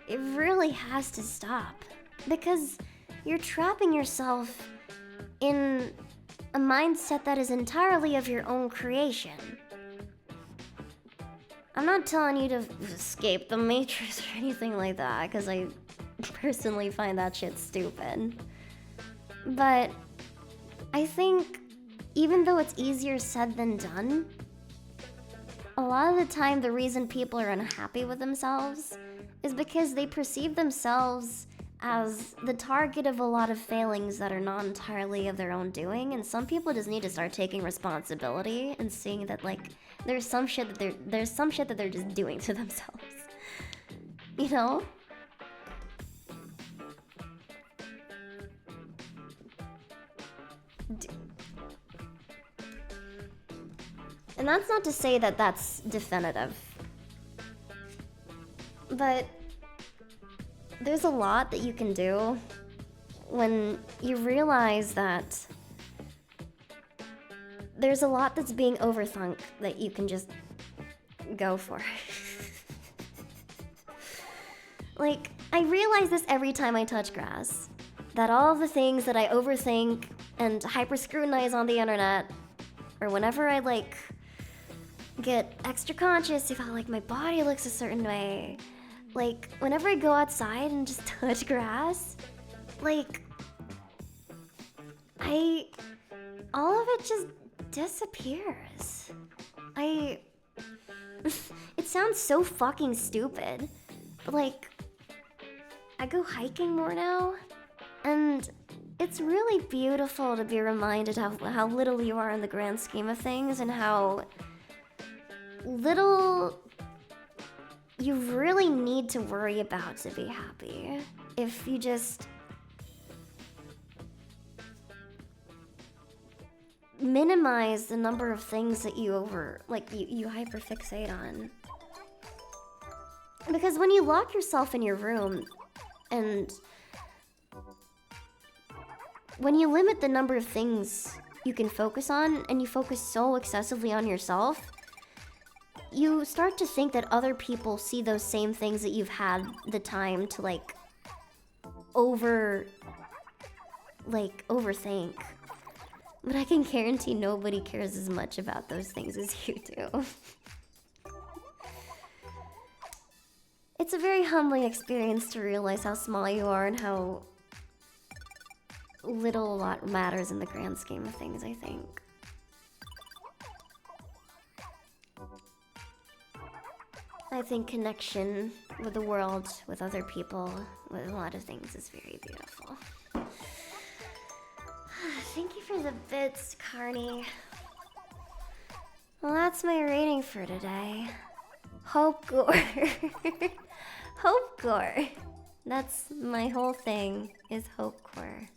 It really has to stop. Because you're trapping yourself in a mindset that is entirely of your own creation. I'm not telling you to escape the Matrix or anything like that, because I personally find that shit stupid. But I think even though it's easier said than done, a lot of the time the reason people are unhappy with themselves is because they perceive themselves as the target of a lot of failings that are not entirely of their own doing, and some people just need to start taking responsibility and seeing that like there's some shit that they're just doing to themselves. You know? And that's not to say that that's definitive. But there's a lot that you can do when you realize that there's a lot that's being overthunk that you can just go for. Like, I realize this every time I touch grass. That all the things that I overthink and hyper-scrutinize on the internet, or whenever I, like, get extra conscious of how, like, my body looks a certain way, like, whenever I go outside and just touch grass, like, all of it just disappears. It sounds so fucking stupid, but, like, I go hiking more now, and it's really beautiful to be reminded how little you are in the grand scheme of things, and how little you really need to worry about to be happy. If you just minimize the number of things that you hyperfixate on. Because when you lock yourself in your room, and when you limit the number of things you can focus on, and you focus so excessively on yourself, you start to think that other people see those same things that you've had the time to, like, overthink. But I can guarantee nobody cares as much about those things as you do. It's a very humbling experience to realize how small you are and how little a lot matters in the grand scheme of things, I think. I think connection with the world, with other people, with a lot of things is very beautiful. Thank you for the bits, Carney. Well, that's my rating for today. Hope Gore. Hope Gore. That's my whole thing, is Hope Gore.